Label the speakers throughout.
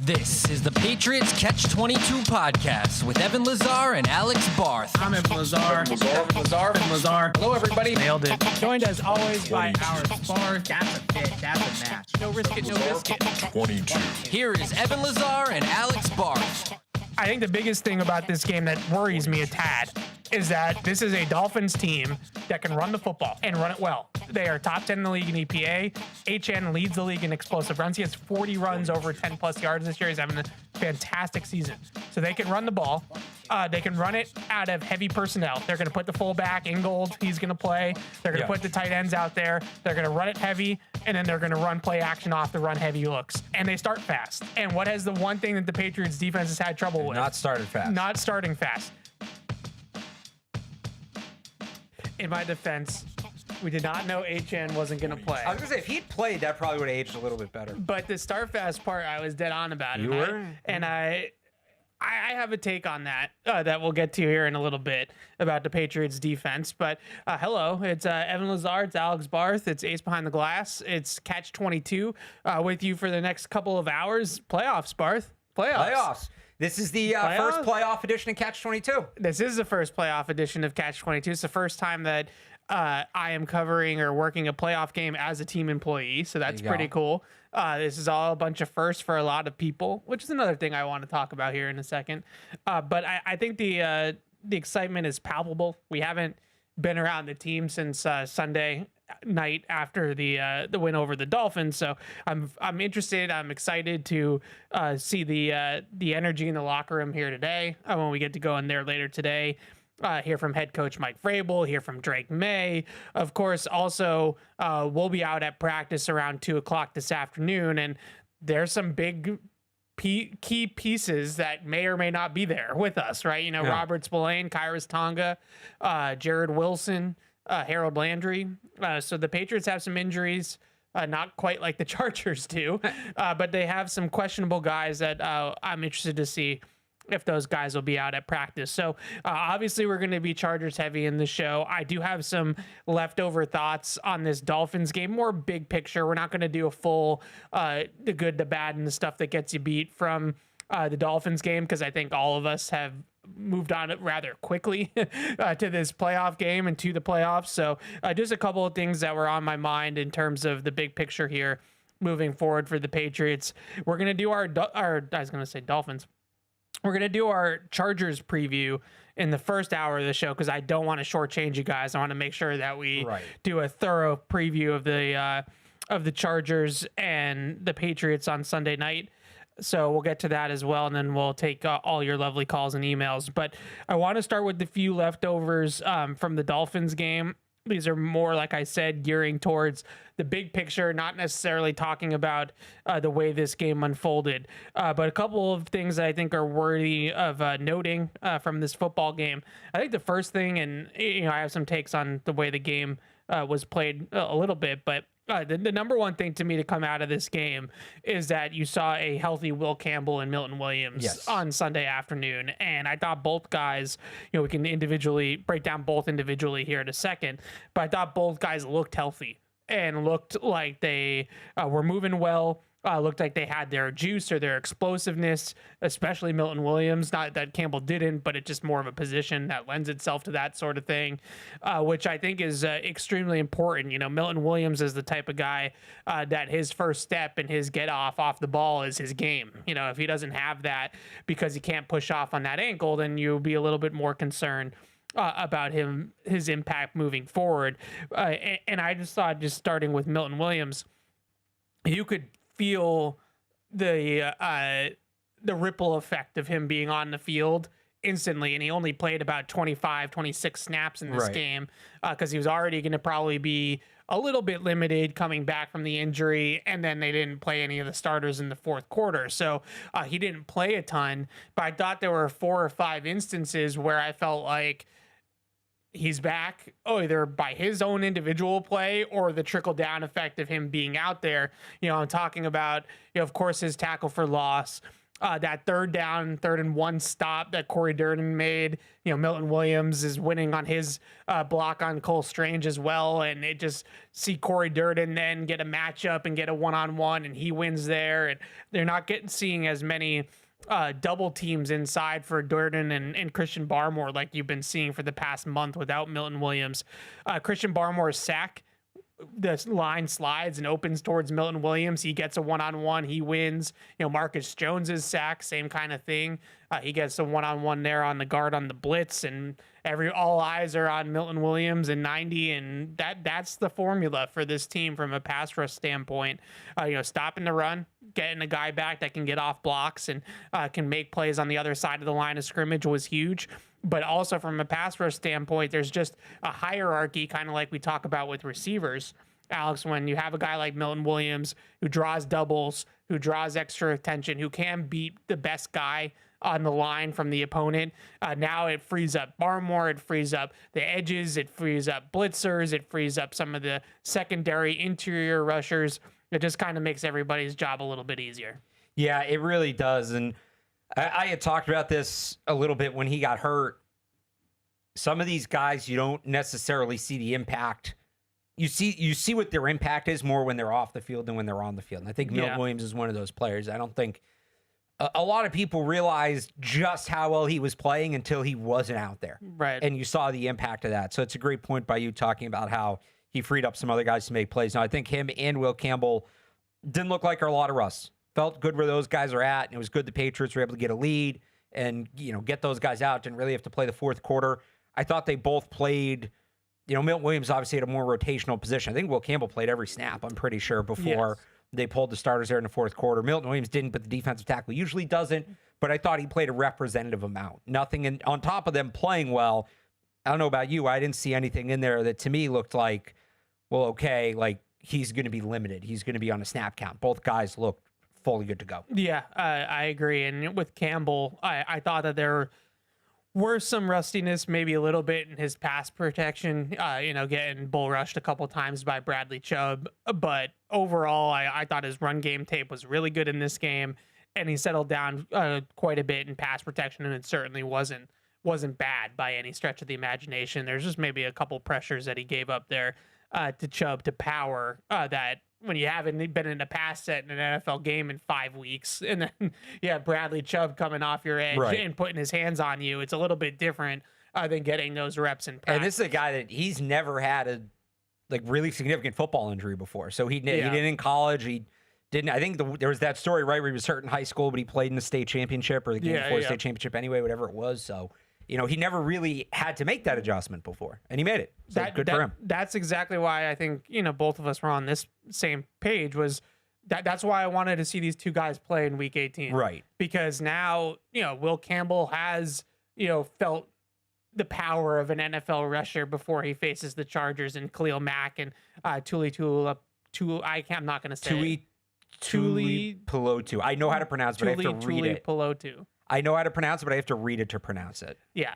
Speaker 1: This is the Patriots Catch-22 podcast with Evan Lazar and Alex Barth.
Speaker 2: I'm Evan Lazar. Hello, everybody. Nailed it. Joined as always by Alex Barth. That's a fit. That's a match. No risk it, no biscuit.
Speaker 3: 22.
Speaker 1: Here is Evan Lazar and Alex Barth.
Speaker 2: I think the biggest thing about this game that worries me a tad is that this is a Dolphins team that can run the football and run it well. They are top 10 in the league in EPA. HN leads the league in explosive runs. He has 40 runs over 10 plus yards this year. He's having a fantastic season. So they can run the ball. They can run it out of heavy personnel. They're going to put the fullback, Ingold, he's going to play. They're going to put the tight ends out there. They're going to run it heavy, and then they're going to run play action off the run heavy looks. And they start fast. And what is the one thing that the Patriots defense has had trouble with?
Speaker 3: Not starting fast.
Speaker 2: Not starting fast. In my defense, we did not know HN wasn't going to play.
Speaker 4: I was going to say, if he'd played, that probably would have aged a little bit better.
Speaker 2: But the start fast part, I was dead on about it.
Speaker 4: You were?
Speaker 2: And I have a take on that that we'll get to here in a little bit about the Patriots defense. But hello, it's Evan Lazar, it's Alex Barth, it's Ace Behind the Glass, it's Catch-22 with you for the next couple of hours. Playoffs, Barth.
Speaker 4: Playoffs. This is the first playoff edition of Catch-22.
Speaker 2: This is the first playoff edition of Catch-22. It's the first time that I am covering or working a playoff game as a team employee, so that's pretty cool. This is all a bunch of firsts for a lot of people, which is another thing I want to talk about here in a second. But I think the excitement is palpable. We haven't been around the team since Sunday night after the win over the Dolphins, so I'm interested. I'm excited to see the energy in the locker room here today when we get to go in there later today. Hear from head coach Mike Vrabel, hear from Drake Maye. Of course, also we'll be out at practice around 2:00 this afternoon, and there's some big key pieces that may or may not be there with us, right? You know, Robert Spillane, Kyrus Tonga, Jared Wilson, Harold Landry. So the Patriots have some injuries, not quite like the Chargers do, but they have some questionable guys that I'm interested to see if those guys will be out at practice. So obviously we're going to be Chargers heavy in the show. I do have some leftover thoughts on this Dolphins game, more big picture. We're not going to do a full the good, the bad, and the stuff that gets you beat from the Dolphins game, because I think all of us have moved on rather quickly to this playoff game and to the playoffs. So just a couple of things that were on my mind in terms of the big picture here moving forward for the Patriots. We're going to do our I was going to say Dolphins. We're going to do our Chargers preview in the first hour of the show because I don't want to shortchange you guys. I want to make sure that we do a thorough preview of the Chargers and the Patriots on Sunday night. So we'll get to that as well, and then we'll take all your lovely calls and emails. But I want to start with the few leftovers from the Dolphins game. These are more, like I said, gearing towards the big picture, not necessarily talking about the way this game unfolded. But a couple of things that I think are worthy of noting from this football game. I think the first thing, and I have some takes on the way the game was played a little bit, but the number one thing to me to come out of this game is that you saw a healthy Will Campbell and Milton Williams on Sunday afternoon. And I thought both guys, we can individually break down both individually here in a second, but I thought both guys looked healthy and looked like they were moving well. Looked like they had their juice or their explosiveness, especially Milton Williams. Not that Campbell didn't, but it's just more of a position that lends itself to that sort of thing, which I think is extremely important. Milton Williams is the type of guy that his first step and his get off the ball is his game. If he doesn't have that because he can't push off on that ankle, then you'll be a little bit more concerned about his impact moving forward. And I just thought, just starting with Milton Williams, you could feel the ripple effect of him being on the field instantly, and he only played about 26 snaps in this game because he was already going to probably be a little bit limited coming back from the injury, and then they didn't play any of the starters in the fourth quarter, so he didn't play a ton. But I thought there were 4 or 5 instances where I felt like he's back, either by his own individual play or the trickle-down effect of him being out there. I'm talking about, of course, his tackle for loss, that third and one stop that Corey Durden made. Milton Williams is winning on his block on Cole Strange as well. And it just see Corey Durden then get a matchup and get a one-on-one, and he wins there. And they're not seeing as many double teams inside for Durden and Christian Barmore like you've been seeing for the past month without Milton Williams. Christian Barmore's sack, the line slides and opens towards Milton Williams. He gets a one-on-one. He wins. Marcus Jones's sack, same kind of thing. He gets a one-on-one there on the guard on the blitz, and all eyes are on Milton Williams and 90, and that's the formula for this team from a pass rush standpoint. Stopping the run, getting a guy back that can get off blocks and can make plays on the other side of the line of scrimmage was huge. But also from a pass rush standpoint, there's just a hierarchy, kind of like we talk about with receivers, Alex, when you have a guy like Milton Williams who draws doubles, who draws extra attention, who can beat the best guy on the line from the opponent. Now it frees up Barmore, it frees up the edges, it frees up blitzers, it frees up some of the secondary interior rushers. It just kind of makes everybody's job a little bit easier.
Speaker 4: Yeah, it really does. And I had talked about this a little bit when he got hurt. Some of these guys, you don't necessarily see the impact. You see what their impact is more when they're off the field than when they're on the field. And I think Milton Williams is one of those players. I don't think a lot of people realized just how well he was playing until he wasn't out there.
Speaker 2: Right.
Speaker 4: And you saw the impact of that. So it's a great point by you talking about how he freed up some other guys to make plays. Now, I think him and Will Campbell didn't look like a lot of rust. Felt good where those guys are at, and it was good the Patriots were able to get a lead and get those guys out. Didn't really have to play the fourth quarter. I thought they both played. Milton Williams obviously had a more rotational position. I think Will Campbell played every snap, I'm pretty sure, before they pulled the starters there in the fourth quarter. Milton Williams didn't, but the defensive tackle usually doesn't. But I thought he played a representative amount. Nothing on top of them playing well. I don't know about you. I didn't see anything in there that to me looked like, well, okay, like he's going to be limited. He's going to be on a snap count. Both guys looked fully good to go.
Speaker 2: Yeah, I agree. And with Campbell, I thought that there were some rustiness, maybe a little bit in his pass protection, getting bull rushed a couple times by Bradley Chubb. But overall, I thought his run game tape was really good in this game, and he settled down quite a bit in pass protection, and it certainly wasn't bad by any stretch of the imagination. There's just maybe a couple pressures that he gave up there to Chubb to power that when you haven't been in a pass set in an NFL game in 5 weeks, and then you have Bradley Chubb coming off your edge and putting his hands on you, it's a little bit different than getting those reps in practice.
Speaker 4: And this is a guy that he's never had a really significant football injury before. So he didn't in college. He didn't. I think there was that story where he was hurt in high school, but he played in the state championship or the game before the state championship anyway, whatever it was. So he never really had to make that adjustment before, and he made it. So good for him.
Speaker 2: That's exactly why I think both of us were on this same page. Was that's why I wanted to see these two guys play in Week 18,
Speaker 4: right? Because
Speaker 2: now Will Campbell has felt the power of an NFL rusher before he faces the Chargers and Khalil Mack and I'm not going to say
Speaker 4: Tuli Pelotu. I know how to pronounce it, but I have to read it.
Speaker 2: Pelotu.
Speaker 4: I know how to pronounce it, but I have to read it to pronounce it.
Speaker 2: Yeah.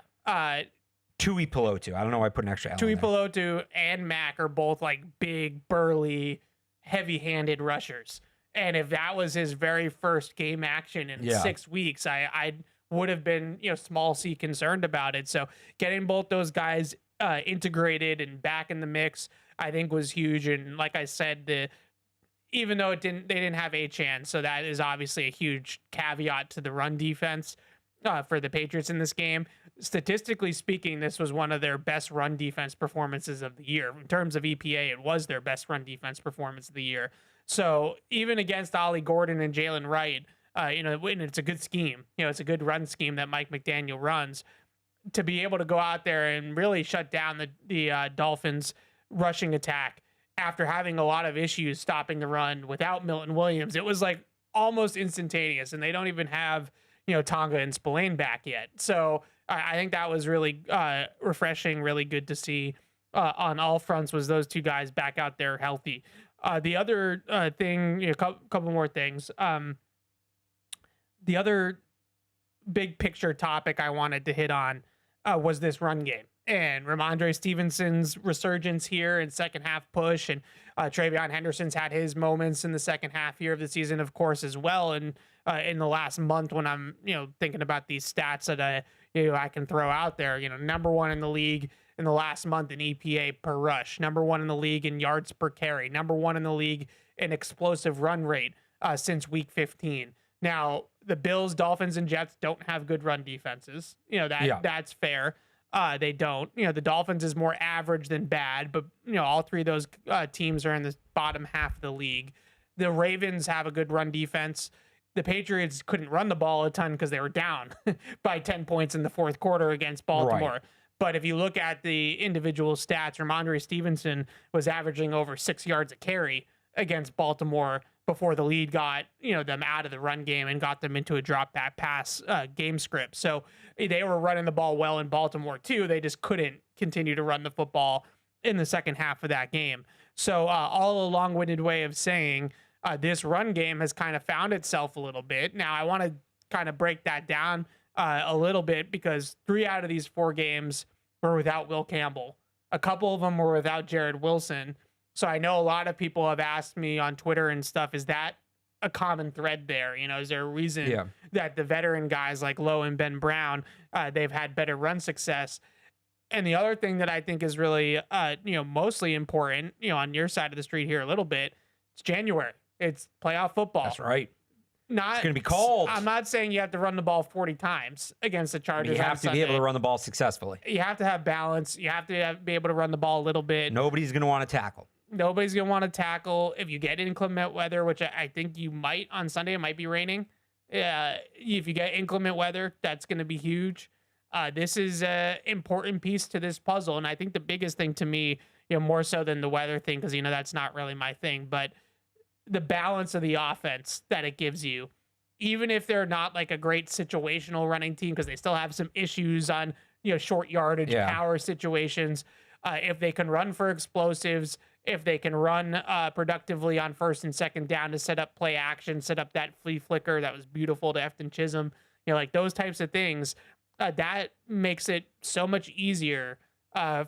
Speaker 4: Tui Pelotu. I don't know why I put an extra L
Speaker 2: Tui
Speaker 4: in there.
Speaker 2: Pelotu and Mack are both like big, burly, heavy-handed rushers. And if that was his very first game action in 6 weeks, I would have been small c concerned about it. So getting both those guys integrated and back in the mix, I think was huge. And like I said, even though they didn't have Achane, so that is obviously a huge caveat to the run defense for the Patriots in this game. Statistically speaking, this was one of their best run defense performances of the year. In terms of EPA, it was their best run defense performance of the year. So even against Ollie Gordon and Jalen Wright, and it's a good scheme. It's a good run scheme that Mike McDaniel runs. To be able to go out there and really shut down the Dolphins' rushing attack after having a lot of issues stopping the run without Milton Williams, it was like almost instantaneous, and they don't even have Tonga and Spillane back yet. So I think that was really refreshing, really good to see on all fronts. Was those two guys back out there healthy? The other thing, couple more things. The other big picture topic I wanted to hit on was this run game. And Ramondre Stevenson's resurgence here and second half push, and Travion Henderson's had his moments in the second half here of the season, of course, as well. And in the last month, when I'm thinking about these stats that I can throw out there, number one in the league in the last month in EPA per rush, number one in the league in yards per carry, number one in the league in explosive run rate since week 15. Now, the Bills, Dolphins, and Jets don't have good run defenses. That's fair. They don't. The Dolphins is more average than bad, but all three of those teams are in the bottom half of the league. The Ravens have a good run defense. The Patriots couldn't run the ball a ton because they were down by 10 points in the fourth quarter against Baltimore. Right. But if you look at the individual stats, Ramondre Stevenson was averaging over 6 yards a carry against Baltimore before the lead got them out of the run game and got them into a drop back pass game script. So they were running the ball well in Baltimore too. They just couldn't continue to run the football in the second half of that game. So all a long-winded way of saying this run game has kind of found itself a little bit. Now I want to kind of break that down a little bit, because 3 out of these 4 games were without Will Campbell. A couple of them were without Jared Wilson. So I know a lot of people have asked me on Twitter and stuff, is that a common thread there? Is there a reason that the veteran guys like Lowe and Ben Brown, they've had better run success? And the other thing that I think is really, mostly important, on your side of the street here a little bit, it's January. It's playoff football.
Speaker 4: That's right.
Speaker 2: It's going
Speaker 4: to be cold.
Speaker 2: I'm not saying you have to run the ball 40 times against the Chargers.
Speaker 4: You have to be able to run the ball successfully.
Speaker 2: You have to have balance. You have to be able to run the ball a little bit.
Speaker 4: Nobody's going to want to tackle.
Speaker 2: Nobody's going to want to tackle. If you get inclement weather, which I think you might on Sunday, it might be raining. If you get inclement weather, that's going to be huge. This is an important piece to this puzzle. And I think the biggest thing to me, more so than the weather thing, because, that's not really my thing, but the balance of the offense that it gives you, even if they're not like a great situational running team, because they still have some issues on, short yardage, power situations. If they can run for explosives, if they can run productively on first and second down to set up play action, set up that flea flicker that was beautiful to Efton Chisholm, like those types of things, that makes it so much easier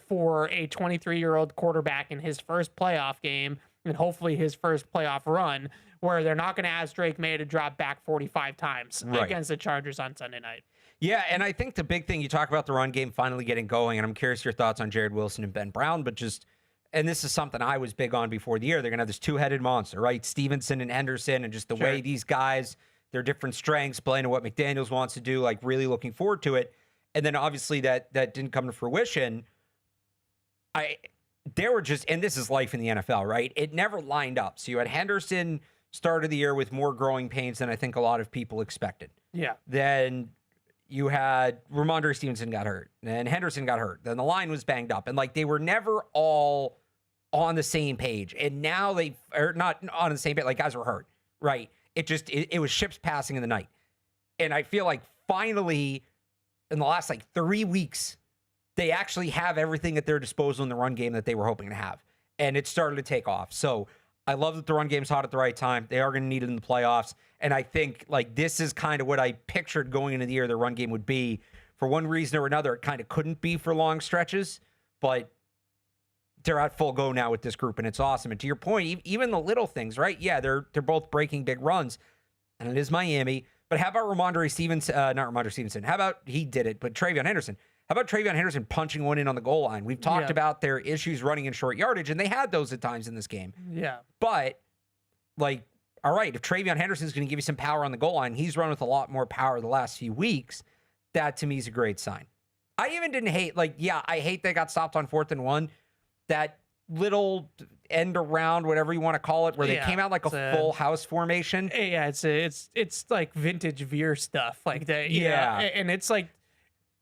Speaker 2: for a 23-year-old quarterback in his first playoff game, and hopefully his first playoff run, where they're not going to ask Drake Maye to drop back 45 times against the Chargers on Sunday night.
Speaker 4: Yeah, and I think the big thing, you talk about the run game finally getting going, and I'm curious your thoughts on Jared Wilson and Ben Brown, but just, and this is something I was big on before the year, they're going to have this two-headed monster, right? Stevenson and Henderson, and just the way these guys, their different strengths, playing to what McDaniels wants to do, like really looking forward to it. And then obviously that didn't come to fruition. There were just, and this is life in the NFL, right? It never lined up. So you had Henderson started the year with more growing pains than I think a lot of people expected.
Speaker 2: Yeah.
Speaker 4: Then you had Ramondre Stevenson got hurt, and Henderson got hurt. Then the line was banged up, and like they were never all on the same page. And now they are not on the same page. Like guys were hurt, right? It was ships passing in the night. And I feel like finally in the last like 3 weeks, they actually have everything at their disposal in the run game that they were hoping to have. And it started to take off. So I love that the run game's hot at the right time. They are going to need it in the playoffs. And I think like this is kind of what I pictured going into the year the run game would be. For one reason or another, it kind of couldn't be for long stretches, but they're at full go now with this group, and it's awesome. And to your point, even the little things, right? Yeah, they're both breaking big runs, and it is Miami. But how about Ramondre Stevenson? Not Ramondre Stevenson. How about he did it, but Travion Henderson? How about Travion Henderson punching one in on the goal line? We've talked about their issues running in short yardage, and they had those at times in this game.
Speaker 2: Yeah.
Speaker 4: But, like, all right, if Travion Henderson's going to give you some power on the goal line, he's run with a lot more power the last few weeks. That, to me, is a great sign. I even didn't hate, like, I hate they got stopped on 4th and 1. That little end around, whatever you want to call it, where they came out like a full house formation.
Speaker 2: Yeah, it's like vintage Veer stuff like that. Yeah. And it's like,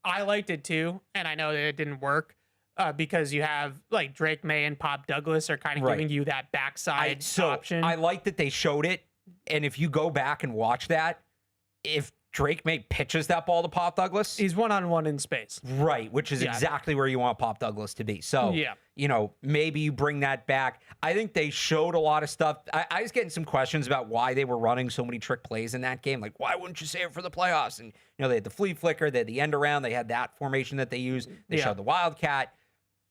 Speaker 2: I liked it too, and I know that it didn't work because you have like Drake Maye and Pop Douglas are kind of giving you that backside option.
Speaker 4: I like that they showed it, and if you go back and watch that, if Drake Maye pitches that ball to Pop Douglas.
Speaker 2: He's one-on-one in space.
Speaker 4: Right, which is exactly where you want Pop Douglas to be. So, maybe you bring that back. I think they showed a lot of stuff. I was getting some questions about why they were running so many trick plays in that game. Like, why wouldn't you save it for the playoffs? And, they had the flea flicker, they had the end around, they had that formation that they used. They showed the Wildcat.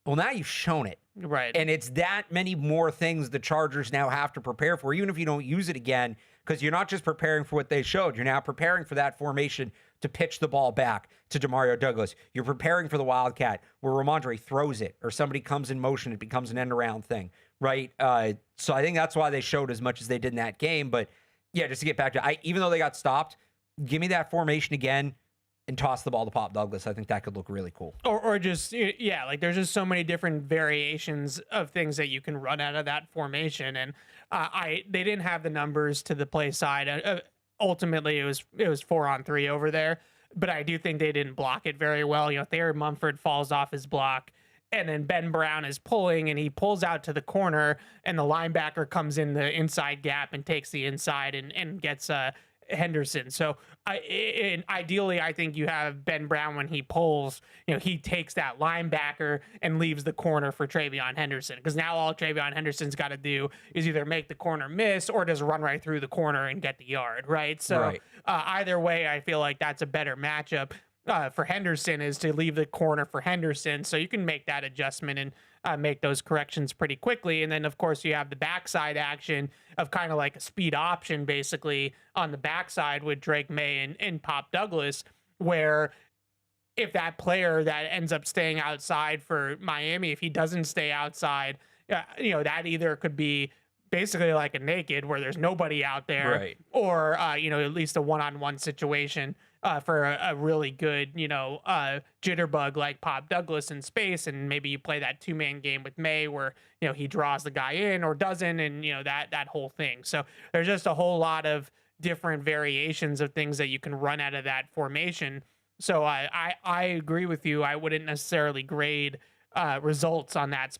Speaker 4: Well, now you've shown it.
Speaker 2: Right.
Speaker 4: And it's that many more things the Chargers now have to prepare for, even if you don't use it again, because you're not just preparing for what they showed. You're now preparing for that formation to pitch the ball back to Demario Douglas. You're preparing for the Wildcat where Ramondre throws it or somebody comes in motion. It becomes an end-around thing, right? So I think that's why they showed as much as they did in that game. But, yeah, just to get back to even though they got stopped, give me that formation again and toss the ball to Pop Douglas. I think that could look really cool.
Speaker 2: Or just, like there's just so many different variations of things that you can run out of that formation. And they didn't have the numbers to the play side. Ultimately, it was 4-on-3 over there. But I do think they didn't block it very well. Thayer Mumford falls off his block. And then Ben Brown is pulling, and he pulls out to the corner, and the linebacker comes in the inside gap and takes the inside and gets Henderson. So ideally, I think you have Ben Brown when he pulls, he takes that linebacker and leaves the corner for Travion Henderson, because now all Travion Henderson's got to do is either make the corner miss or just run right through the corner and get the yard, right? So either way, I feel like that's a better matchup for Henderson, is to leave the corner for Henderson, so you can make that adjustment and make those corrections pretty quickly. And then, of course, you have the backside action of kind of like a speed option, basically, on the backside with Drake Maye and Pop Douglas, where if that player that ends up staying outside for Miami, if he doesn't stay outside, that either could be basically like a naked where there's nobody out there, or, at least a one-on-one situation for a really good, jitterbug like Pop Douglas in space. And maybe you play that 2-man game with May where, he draws the guy in or doesn't, and, that whole thing. So there's just a whole lot of different variations of things that you can run out of that formation. So I agree with you. I wouldn't necessarily grade results on that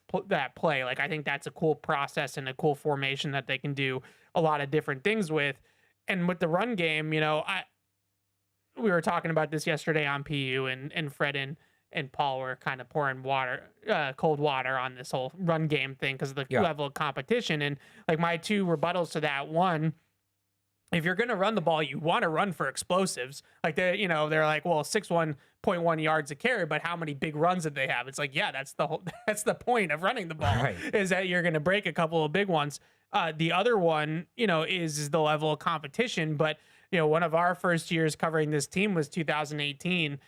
Speaker 2: play. Like, I think that's a cool process and a cool formation that they can do a lot of different things with. And with the run game, we were talking about this yesterday on PU, and Fred and Paul were kind of pouring cold water on this whole run game thing because of the level of competition. And like, my two rebuttals to that: one, if you're going to run the ball, you want to run for explosives. Like, they're like, well, 61.1 yards a carry, but how many big runs did they have? It's like, that's the point of running the ball, is that you're going to break a couple of big ones. The other one, is the level of competition. But, one of our first years covering this team was 2018.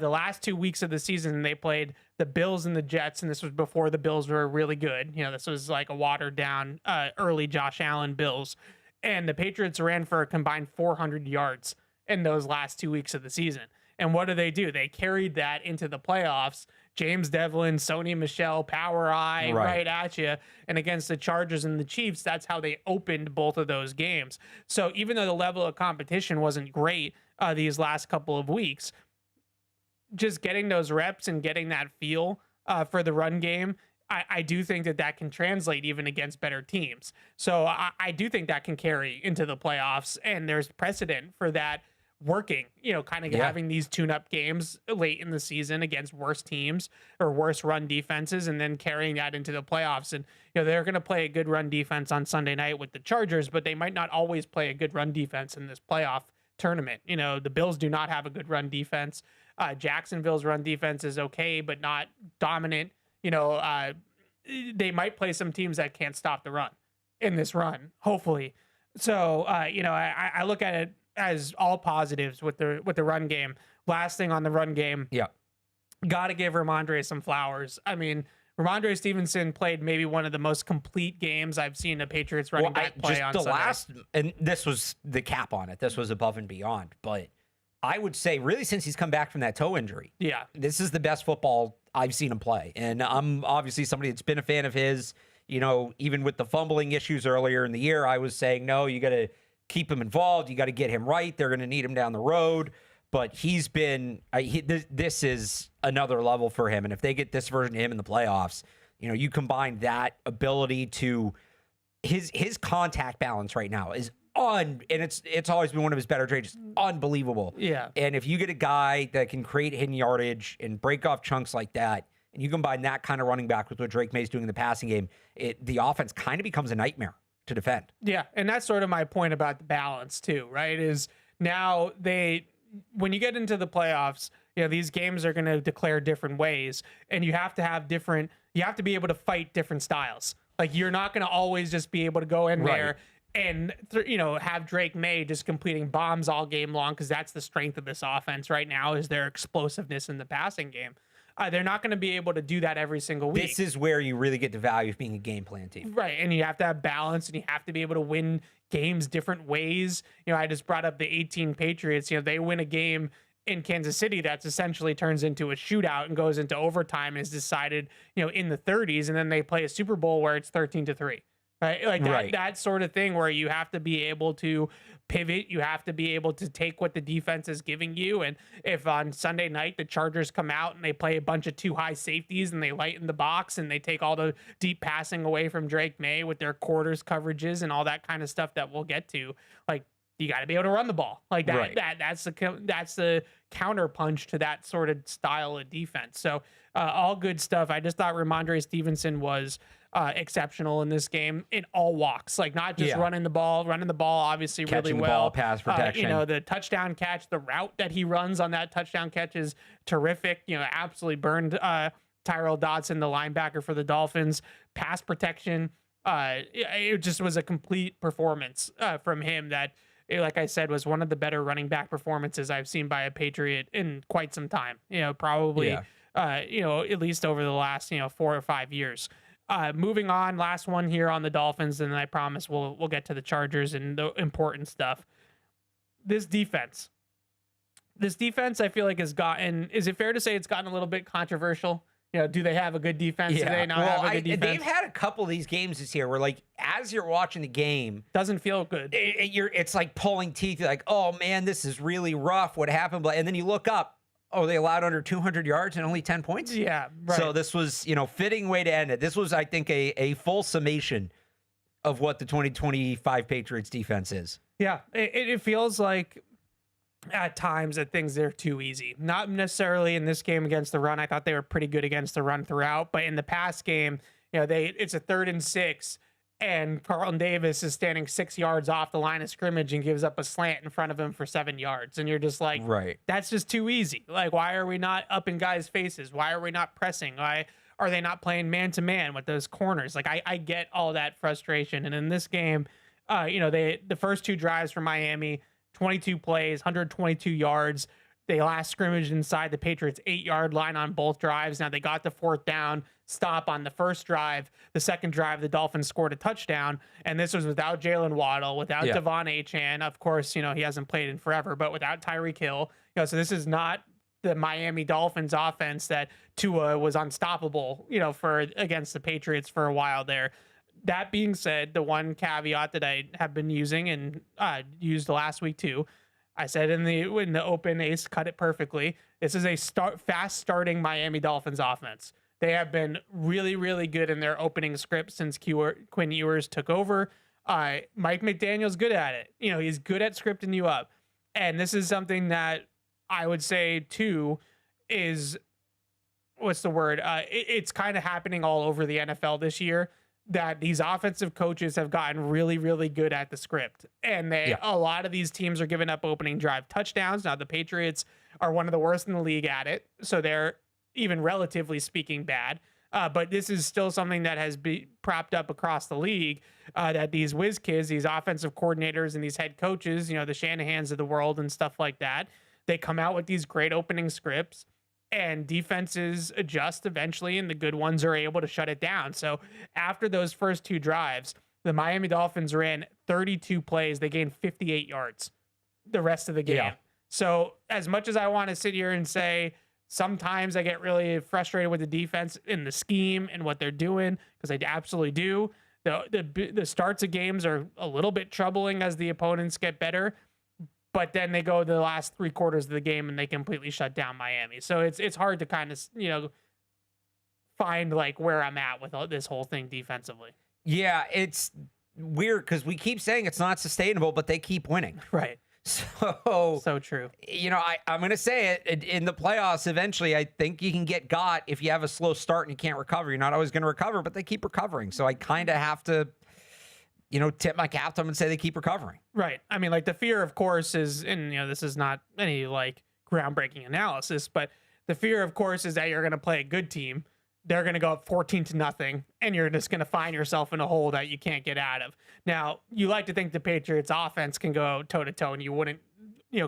Speaker 2: The last 2 weeks of the season, they played the Bills and the Jets, and this was before the Bills were really good. This was like a watered down early Josh Allen Bills. And the Patriots ran for a combined 400 yards in those last 2 weeks of the season. And what do? They carried that into the playoffs. James Devlin, Sony Michel, Power Eye, right at you. And against the Chargers and the Chiefs, that's how they opened both of those games. So even though the level of competition wasn't great these last couple of weeks, just getting those reps and getting that feel for the run game, I do think that can translate even against better teams. So I do think that can carry into the playoffs, and there's precedent for that working, kind of having these tune-up games late in the season against worse teams or worse run defenses, and then carrying that into the playoffs. And, they're going to play a good run defense on Sunday night with the Chargers, but they might not always play a good run defense in this playoff tournament. The Bills do not have a good run defense. Jacksonville's run defense is okay, but not dominant. They might play some teams that can't stop the run in this run, hopefully. So, I look at it as all positives with the run game. Last thing on the run game. Yeah. Got to give Ramondre some flowers. I mean, Ramondre Stevenson played maybe one of the most complete games I've seen a Patriots running back play on Sunday.
Speaker 4: And this was the cap on it. This was above and beyond. But I would say, really, since he's come back from that toe injury, this is the best football I've seen him play. And I'm obviously somebody that's been a fan of his. Even with the fumbling issues earlier in the year, I was saying, no, you got to keep him involved. You got to get him right. They're going to need him down the road. But he's been this is another level for him. And if they get this version of him in the playoffs, you combine that ability to his contact balance right now is and it's always been one of his better traits. Just unbelievable.
Speaker 2: Yeah.
Speaker 4: And if you get a guy that can create hidden yardage and break off chunks like that, and you combine that kind of running back with what Drake Maye is doing in the passing game, the offense kind of becomes a nightmare to defend.
Speaker 2: Yeah, and that's sort of my point about the balance too, right? Is now when you get into the playoffs, these games are going to declare different ways, and you have to be able to fight different styles. Like, you're not going to always just be able to go in there and have Drake Maye just completing bombs all game long, because that's the strength of this offense right now, is their explosiveness in the passing game. They're not going to be able to do that every single week.
Speaker 4: This is where you really get the value of being a game plan team.
Speaker 2: Right, and you have to have balance, and you have to be able to win games different ways. I just brought up the 18 Patriots. They win a game in Kansas City that's essentially turns into a shootout and goes into overtime and is decided, in the 30s, and then they play a Super Bowl where it's 13-3. Right? Like that sort of thing, where you have to be able to pivot. You have to be able to take what the defense is giving you. And if on Sunday night the Chargers come out and they play a bunch of too high safeties and they lighten the box and they take all the deep passing away from Drake Maye with their quarters coverages and all that kind of stuff that we'll get to, like, you got to be able to run the ball like that.
Speaker 4: Right.
Speaker 2: That's the counter punch to that sort of style of defense. So all good stuff. I just thought Ramondre Stevenson was exceptional in this game in all walks, like not just running the ball obviously
Speaker 4: Catching
Speaker 2: really
Speaker 4: the
Speaker 2: well.
Speaker 4: ball, pass protection.
Speaker 2: The touchdown catch, the route that he runs on that touchdown catch is terrific. Absolutely burned Tyrell Dodson, the linebacker for the Dolphins. Pass protection, it just was a complete performance from him that, like I said, was one of the better running back performances I've seen by a Patriot in quite some time. Probably at least over the last 4 or 5 years. Moving on, last one here on the Dolphins, and I promise we'll get to the Chargers and the important stuff. This defense, I feel like is it fair to say it's gotten a little bit controversial? Do they have a good defense?
Speaker 4: Yeah.
Speaker 2: Do they not have a good defense?
Speaker 4: They've had a couple of these games this year where, like, as you're watching the game,
Speaker 2: doesn't feel good.
Speaker 4: It's like pulling teeth. You're like, oh man, this is really rough. What happened? And then you look up. Oh, they allowed under 200 yards and only 10 points?
Speaker 2: Yeah, right.
Speaker 4: So this was, fitting way to end it. This was, I think, a full summation of what the 2025 Patriots defense is.
Speaker 2: Yeah, it feels like at times that things are too easy. Not necessarily in this game against the run. I thought they were pretty good against the run throughout, but in the past game, it's a 3rd and 6. And Carlton Davis is standing 6 yards off the line of scrimmage and gives up a slant in front of him for 7 yards. And you're just like, that's just too easy. Like, why are we not up in guys' faces? Why are we not pressing? Why are they not playing man-to-man with those corners? Like, I get all that frustration. And in this game, the first 2 drives for Miami, 22 plays, 122 yards. They last scrimmaged inside the Patriots' 8-yard line on both drives. Now they got the 4th down stop on the first drive. The second drive, the Dolphins scored a touchdown. And this was without Jalen Waddle, without Devon Achane. Of course, he hasn't played in forever, but without Tyreek Hill. So this is not the Miami Dolphins offense that Tua was unstoppable, against the Patriots for a while there. That being said, the one caveat that I have been using and used last week too, I said in the open, Ace cut it perfectly. This is a fast starting Miami Dolphins offense. They have been really, really good in their opening script since Quinn Ewers took over. Mike McDaniel's good at it. He's good at scripting you up. And this is something that I would say too is, what's the word? It's kind of happening all over the NFL this year, that these offensive coaches have gotten really, really good at the script. And a lot of these teams are giving up opening drive touchdowns. Now, the Patriots are one of the worst in the league at it, so they're even relatively speaking bad. But this is still something that has been propped up across the league, that these whiz kids, these offensive coordinators and these head coaches, the Shanahans of the world and stuff like that, they come out with these great opening scripts, and defenses adjust eventually, and the good ones are able to shut it down. So after those first 2 drives, the Miami Dolphins ran 32 plays. They gained 58 yards the rest of the game. Yeah. So as much as I want to sit here and say sometimes I get really frustrated with the defense in the scheme and what they're doing, because I absolutely do, the starts of games are a little bit troubling as the opponents get better. But then they go to the last 3 quarters of the game and they completely shut down Miami. So it's hard to kind of, find like where I'm at with this whole thing defensively.
Speaker 4: Yeah, weird because we keep saying it's not sustainable, but they keep winning.
Speaker 2: Right.
Speaker 4: So
Speaker 2: true.
Speaker 4: I'm going to say it in the playoffs. Eventually, I think you can get got if you have a slow start and you can't recover. You're not always going to recover, but they keep recovering. So I kind of have to, tip my cap to them and say they keep recovering.
Speaker 2: Right. I mean, like the fear, of course, is, and this is not any like groundbreaking analysis, but the fear, of course, is that you're going to play a good team. They're going to go up 14-0, and you're just going to find yourself in a hole that you can't get out of. Now, you like to think the Patriots offense can go toe-to-toe, and you wouldn't,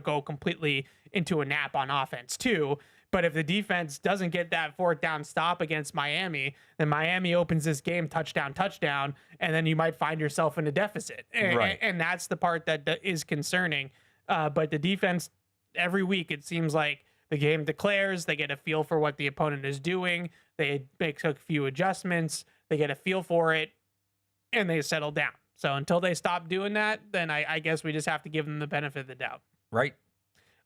Speaker 2: go completely into a nap on offense too. But if the defense doesn't get that fourth down stop against Miami, then Miami opens this game touchdown, and then you might find yourself in a deficit. And that's the part that is concerning. But the defense, every week, it seems like the game declares, they get a feel for what the opponent is doing. They make a few adjustments. They get a feel for it, and they settle down. So until they stop doing that, then I guess we just have to give them the benefit of the doubt.
Speaker 4: Right.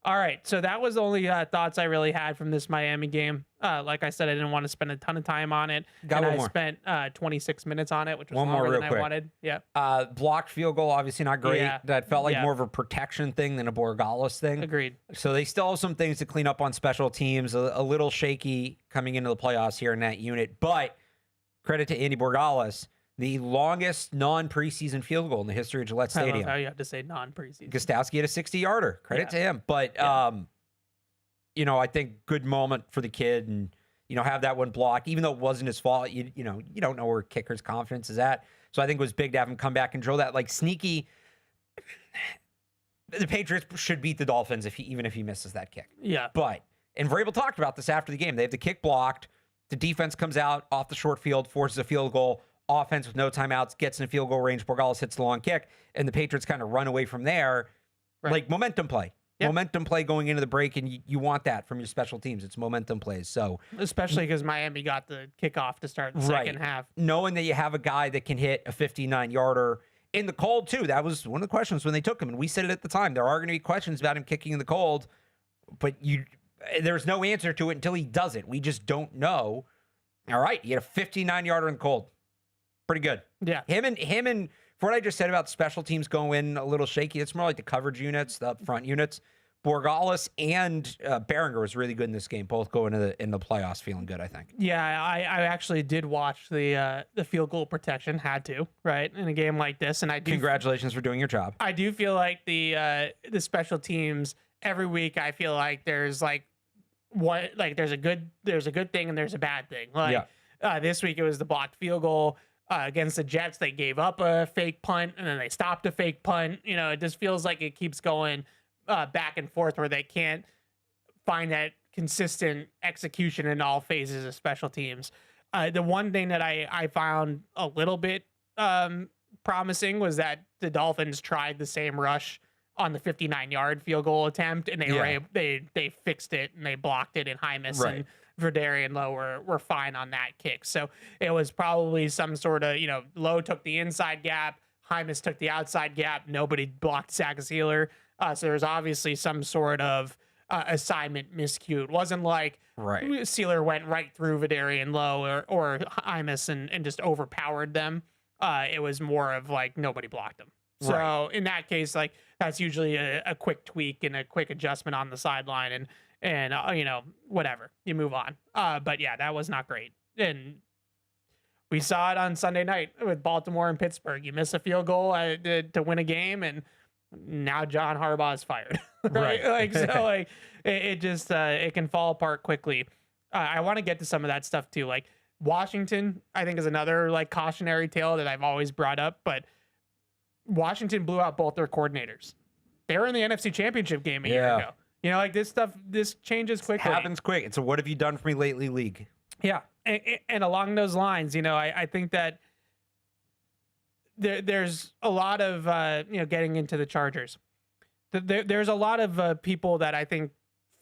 Speaker 2: All right. So that was the only thoughts I really had from this Miami game. Like I said, I didn't want to spend a ton of time on it. I spent 26 minutes on it, which was longer than I wanted. Yeah.
Speaker 4: Blocked field goal, obviously not great.
Speaker 2: Yeah.
Speaker 4: That felt like more of a protection thing than a Borregales thing.
Speaker 2: Agreed.
Speaker 4: So they still have some things to clean up on special teams. A little shaky coming into the playoffs here in that unit. But credit to Andy Borregales, the longest non-preseason field goal in the history of Gillette Stadium.
Speaker 2: I love how you have to say non-preseason.
Speaker 4: Gostowski had a 60-yarder. Credit to him. But, I think good moment for the kid and, have that one blocked. Even though it wasn't his fault, you don't know where kicker's confidence is at. So I think it was big to have him come back and drill that. Like, sneaky. The Patriots should beat the Dolphins even if he misses that kick.
Speaker 2: Yeah.
Speaker 4: But, and Vrabel talked about this after the game. They have the kick blocked. The defense comes out off the short field, forces a field goal. Offense with no timeouts, gets in field goal range. Borregales hits the long kick, and the Patriots kind of run away from there. Right. Like momentum play. Yep. Momentum play going into the break, and you want that from your special teams. It's momentum plays. So
Speaker 2: especially because Miami got the kickoff to start the second half.
Speaker 4: Knowing that you have a guy that can hit a 59-yarder in the cold, too. That was one of the questions when they took him, and we said it at the time. There are going to be questions about him kicking in the cold, but there's no answer to it until he does it. We just don't know. All right, you had a 59-yarder in the cold. Pretty good.
Speaker 2: Yeah.
Speaker 4: Him and for what I just said about special teams going a little shaky, it's more like the coverage units, the up front units. Borregales and Behringer was really good in this game, both going in the playoffs feeling good, I think.
Speaker 2: Yeah, I actually did watch the field goal protection, had to, right, in a game like this. And
Speaker 4: Congratulations for doing your job.
Speaker 2: I do feel like the special teams, every week I feel like there's there's a good thing and there's a bad thing. This week it was the blocked field goal. Against the Jets, they gave up a fake punt, and then they stopped a fake punt. It just feels like it keeps going back and forth where they can't find that consistent execution in all phases of special teams. The one thing that I found a little bit promising was that the Dolphins tried the same rush on the 59-yard field goal attempt, and they fixed it, and they blocked it, and Hymas and Verdarian Lowe were fine on that kick. So it was probably some sort of, Lowe took the inside gap, Hymas took the outside gap, nobody blocked Sack-Sealer. So there's obviously some sort of assignment miscue. It wasn't like Sealer went right through Verdarian Lowe or Hymas and just overpowered them. It was more of like nobody blocked them. So in that case, like that's usually a quick tweak and a quick adjustment on the sideline and whatever, you move on. But yeah, that was not great. And we saw it on Sunday night with Baltimore and Pittsburgh. You miss a field goal to win a game, and now John Harbaugh is fired. It can fall apart quickly. I want to get to some of that stuff too. Like Washington, I think is another like cautionary tale that I've always brought up, but Washington blew out both their coordinators. They were in the NFC Championship game a year ago. This changes quickly.
Speaker 4: It happens quick. It's a what have you done for me lately league.
Speaker 2: Yeah. And along those lines, I think that there's a lot of, getting into the Chargers. There's a lot of people that I think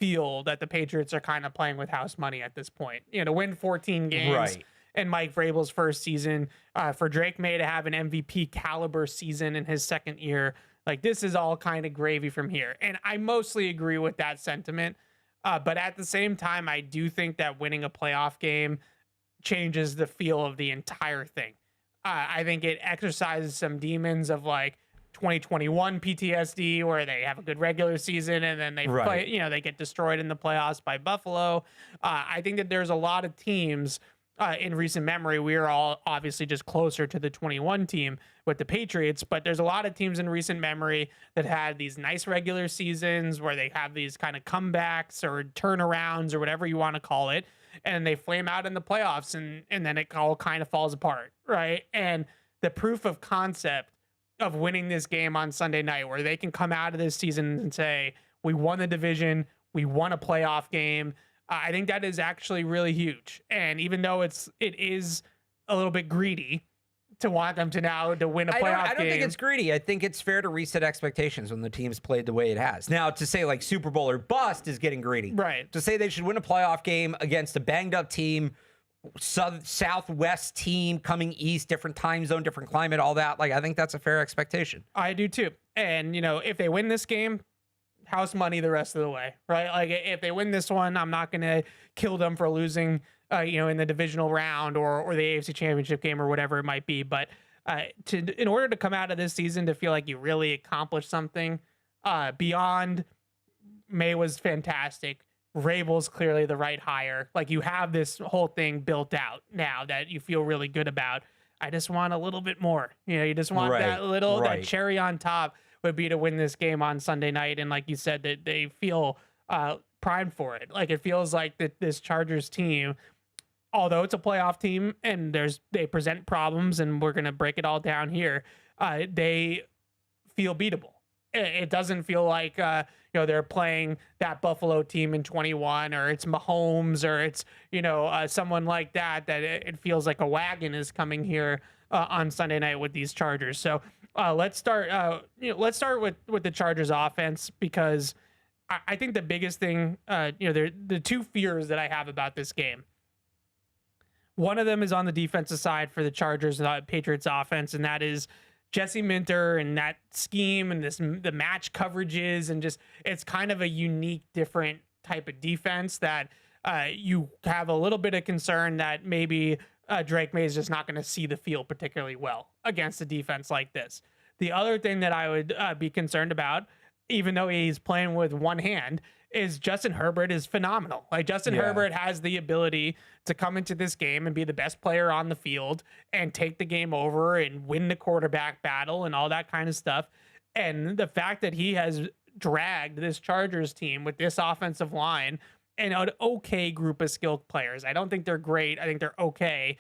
Speaker 2: feel that the Patriots are kind of playing with house money at this point. To win 14 games in Mike Vrabel's first season, for Drake Maye to have an MVP caliber season in his second year. Like, this is all kind of gravy from here. And I mostly agree with that sentiment. But at the same time, I do think that winning a playoff game changes the feel of the entire thing. I think it exercises some demons of like 2021 PTSD, where they have a good regular season and then they play, they get destroyed in the playoffs by Buffalo. I think that there's a lot of teams in recent memory. We are all obviously just closer to the 21 team with the Patriots, but there's a lot of teams in recent memory that had these nice regular seasons where they have these kind of comebacks or turnarounds or whatever you want to call it, and they flame out in the playoffs, and then it all kind of falls apart, right? And the proof of concept of winning this game on Sunday night, where they can come out of this season and say, we won the division, we won a playoff game, I think that is actually really huge. And even though it is a little bit greedy to want them to now to win a playoff game.
Speaker 4: I don't think it's greedy. I think it's fair to reset expectations when the team's played the way it has. Now, to say like Super Bowl or bust is getting greedy.
Speaker 2: Right.
Speaker 4: To say they should win a playoff game against a banged up team, Southwest team coming east, different time zone, different climate, all that. Like, I think that's a fair expectation.
Speaker 2: I do too. And, if they win this game, house money the rest of the way, right? Like, if they win this one, I'm not going to kill them for losing, in the divisional round or the AFC Championship game or whatever it might be. But in order to come out of this season to feel like you really accomplished something beyond Maye was fantastic. Rabel's clearly the right hire. Like, you have this whole thing built out now that you feel really good about. I just want a little bit more. You just want that little that cherry on top would be to win this game on Sunday night. And like you said, that they feel primed for it. Like, it feels like that this Chargers team, although it's a playoff team and they present problems, and we're gonna break it all down here, they feel beatable. It doesn't feel like they're playing that Buffalo team in 21, or it's Mahomes, or it's someone like that it feels like a wagon is coming here on Sunday night with these Chargers. So let's start with the Chargers offense, because I think the biggest thing, the two fears that I have about this game. One of them is on the defensive side for the Chargers, Patriots offense, and that is Jesse Minter and that scheme and the match coverages, and just it's kind of a unique, different type of defense that you have a little bit of concern that maybe Drake Maye is just not going to see the field particularly well against a defense like this. The other thing that I would be concerned about, even though he's playing with one hand, is Justin Herbert is phenomenal. Like, Justin Herbert has the ability to come into this game and be the best player on the field and take the game over and win the quarterback battle and all that kind of stuff. And the fact that he has dragged this Chargers team with this offensive line and an okay group of skilled players, I don't think they're great, I think they're okay,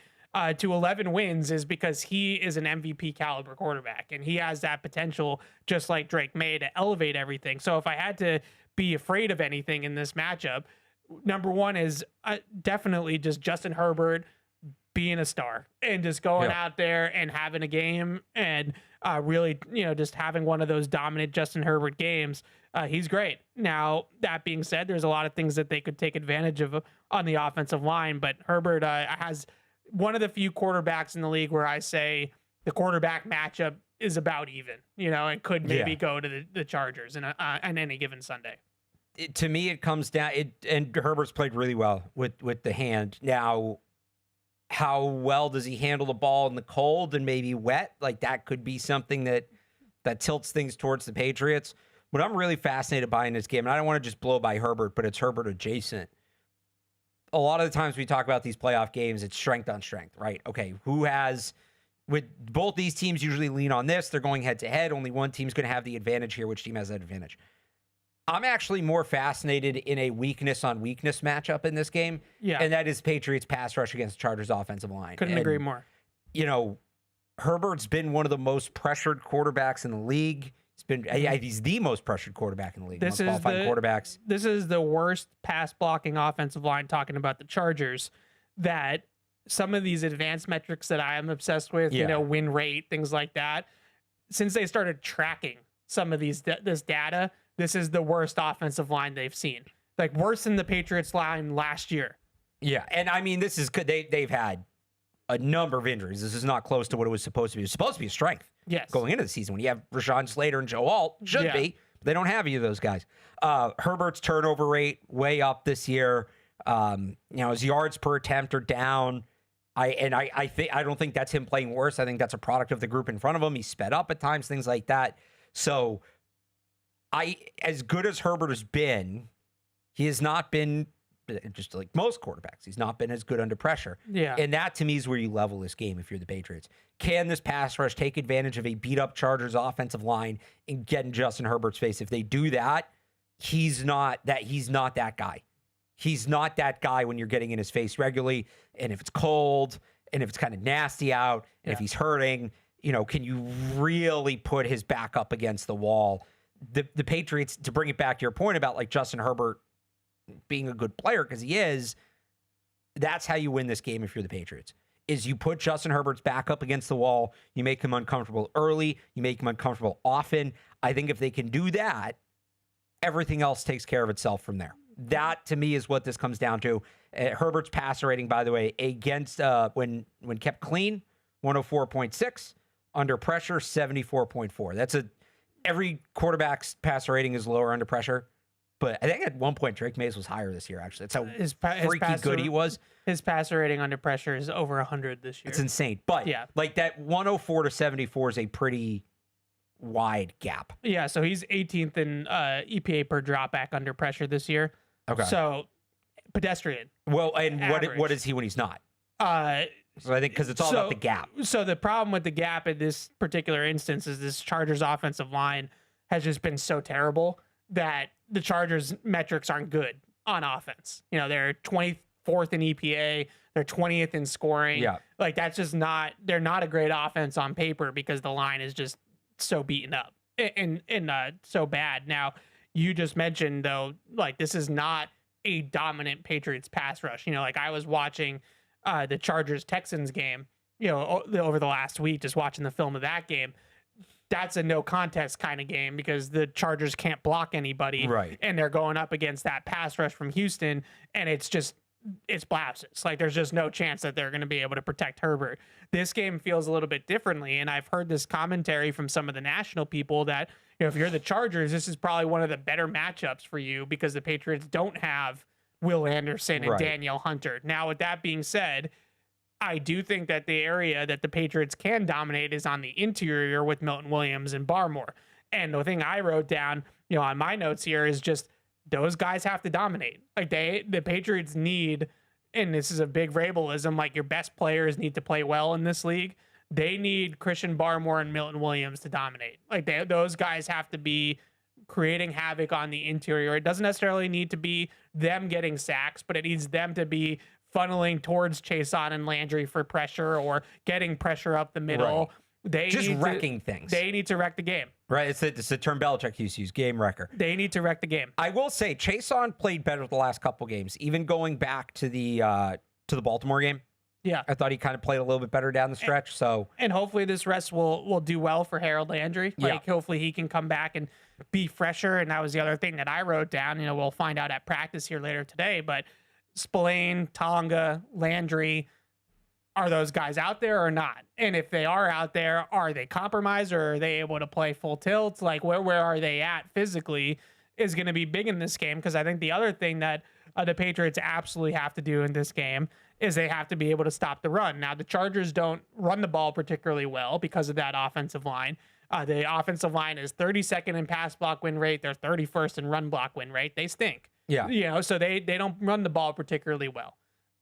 Speaker 2: to 11 wins is because he is an MVP caliber quarterback, and he has that potential, just like Drake Maye, to elevate everything. So if I had to be afraid of anything in this matchup, number one is definitely just Justin Herbert being a star and just going out there and having a game and really, just having one of those dominant Justin Herbert games. He's great. Now, that being said, there's a lot of things that they could take advantage of on the offensive line, but Herbert has one of the few quarterbacks in the league where I say the quarterback matchup is about even, and could maybe go to the Chargers on any given Sunday.
Speaker 4: To me, it comes down, and Herbert's played really well with the hand. Now, how well does he handle the ball in the cold and maybe wet? Like, that could be something that tilts things towards the Patriots. What I'm really fascinated by in this game, and I don't want to just blow by Herbert, but it's Herbert adjacent. A lot of the times we talk about these playoff games, it's strength on strength, right? Okay, with both these teams usually lean on this. They're going head to head. Only one team's going to have the advantage here. Which team has that advantage? I'm actually more fascinated in a weakness on weakness matchup in this game. Yeah. And that is Patriots pass rush against Chargers offensive line.
Speaker 2: Couldn't agree more.
Speaker 4: Herbert's been one of the most pressured quarterbacks in the league. He's the most pressured quarterback in the league. This
Speaker 2: is the worst pass blocking offensive line, talking about the Chargers, that some of these advanced metrics that I am obsessed with, win rate, things like that, since they started tracking some of this data, this is the worst offensive line they've seen. Like, worse than the Patriots line last year.
Speaker 4: Yeah, and I mean, this is good. They've had a number of injuries. This is not close to what it was supposed to be. It was supposed to be a strength.
Speaker 2: Yes.
Speaker 4: Going into the season, when you have Rashawn Slater and Joe Alt, should be, but they don't have either of those guys. Herbert's turnover rate way up this year. His yards per attempt are down. I don't think that's him playing worse. I think that's a product of the group in front of him. He's sped up at times, things like that. So as good as Herbert has been, he has not been, just like most quarterbacks, he's not been as good under pressure.
Speaker 2: Yeah.
Speaker 4: And that to me is where you level this game if you're the Patriots. Can this pass rush take advantage of a beat up Chargers offensive line and get in Justin Herbert's face? If they do that, he's not that guy. He's not that guy when you're getting in his face regularly. And if it's cold and if it's kind of nasty out and if he's hurting, can you really put his back up against the wall? The Patriots, to bring it back to your point about like Justin Herbert being a good player, because he is, that's how you win this game if you're the Patriots, is you put Justin Herbert's back up against the wall, you make him uncomfortable early, you make him uncomfortable often. I think if they can do that, everything else takes care of itself from there. That, to me, is what this comes down to. Herbert's passer rating, by the way, against when kept clean, 104.6. Under pressure, 74.4. Every quarterback's passer rating is lower under pressure. But I think at one point, Drake Maye was higher this year, actually. That's how freaky good he was.
Speaker 2: His passer rating under pressure is over 100 this year.
Speaker 4: It's insane. But like that 104 to 74 is a pretty wide gap.
Speaker 2: Yeah, so he's 18th in EPA per dropback under pressure this year.
Speaker 4: Okay.
Speaker 2: So pedestrian.
Speaker 4: Well, and what is he when he's not? So I think because it's all about the gap.
Speaker 2: So the problem with the gap in this particular instance is this Chargers offensive line has just been so terrible that the Chargers metrics aren't good on offense. They're 24th in EPA. They're 20th in scoring.
Speaker 4: Yeah.
Speaker 2: Like that's just they're not a great offense on paper because the line is just so beaten up and so bad. Now, you just mentioned though, like this is not a dominant Patriots pass rush. Like I was watching the Chargers Texans game, over the last week, just watching the film of that game. That's a no contest kind of game because the Chargers can't block anybody.
Speaker 4: Right.
Speaker 2: And they're going up against that pass rush from Houston. And it's blouses. Like there's just no chance that they're going to be able to protect Herbert. This game feels a little bit differently. And I've heard this commentary from some of the national people that, if you're the Chargers, this is probably one of the better matchups for you because the Patriots don't have Will Anderson and Danielle Hunter. Now, with that being said, I do think that the area that the Patriots can dominate is on the interior with Milton Williams and Barmore. And the thing I wrote down, on my notes here is just those guys have to dominate. Like the Patriots need, and this is a big Vrabalism, like your best players need to play well in this league. They need Christian Barmore and Milton Williams to dominate. Like those guys have to be creating havoc on the interior. It doesn't necessarily need to be them getting sacks, but it needs them to be funneling towards Chason and Landry for pressure or getting pressure up the middle.
Speaker 4: Right.
Speaker 2: They
Speaker 4: just wrecking things.
Speaker 2: They need to wreck the game.
Speaker 4: Right. It's the term Belichick used to use, game wrecker.
Speaker 2: They need to wreck the game.
Speaker 4: I will say Chason played better the last couple games, even going back to the Baltimore game.
Speaker 2: Yeah.
Speaker 4: I thought he kind of played a little bit better down the stretch.
Speaker 2: And hopefully this rest will do well for Harold Landry. Like hopefully he can come back and be fresher. And that was the other thing that I wrote down. We'll find out at practice here later today. But Spillane, Tonga, Landry, are those guys out there or not? And if they are out there, are they compromised or are they able to play full tilt? Like where are they at physically is going to be big in this game. Because I think the other thing that the Patriots absolutely have to do in this game is they have to be able to stop the run. Now, the Chargers don't run the ball particularly well because of that offensive line. The offensive line is 32nd in pass block win rate. They're 31st in run block win rate. They stink.
Speaker 4: Yeah.
Speaker 2: So they don't run the ball particularly well.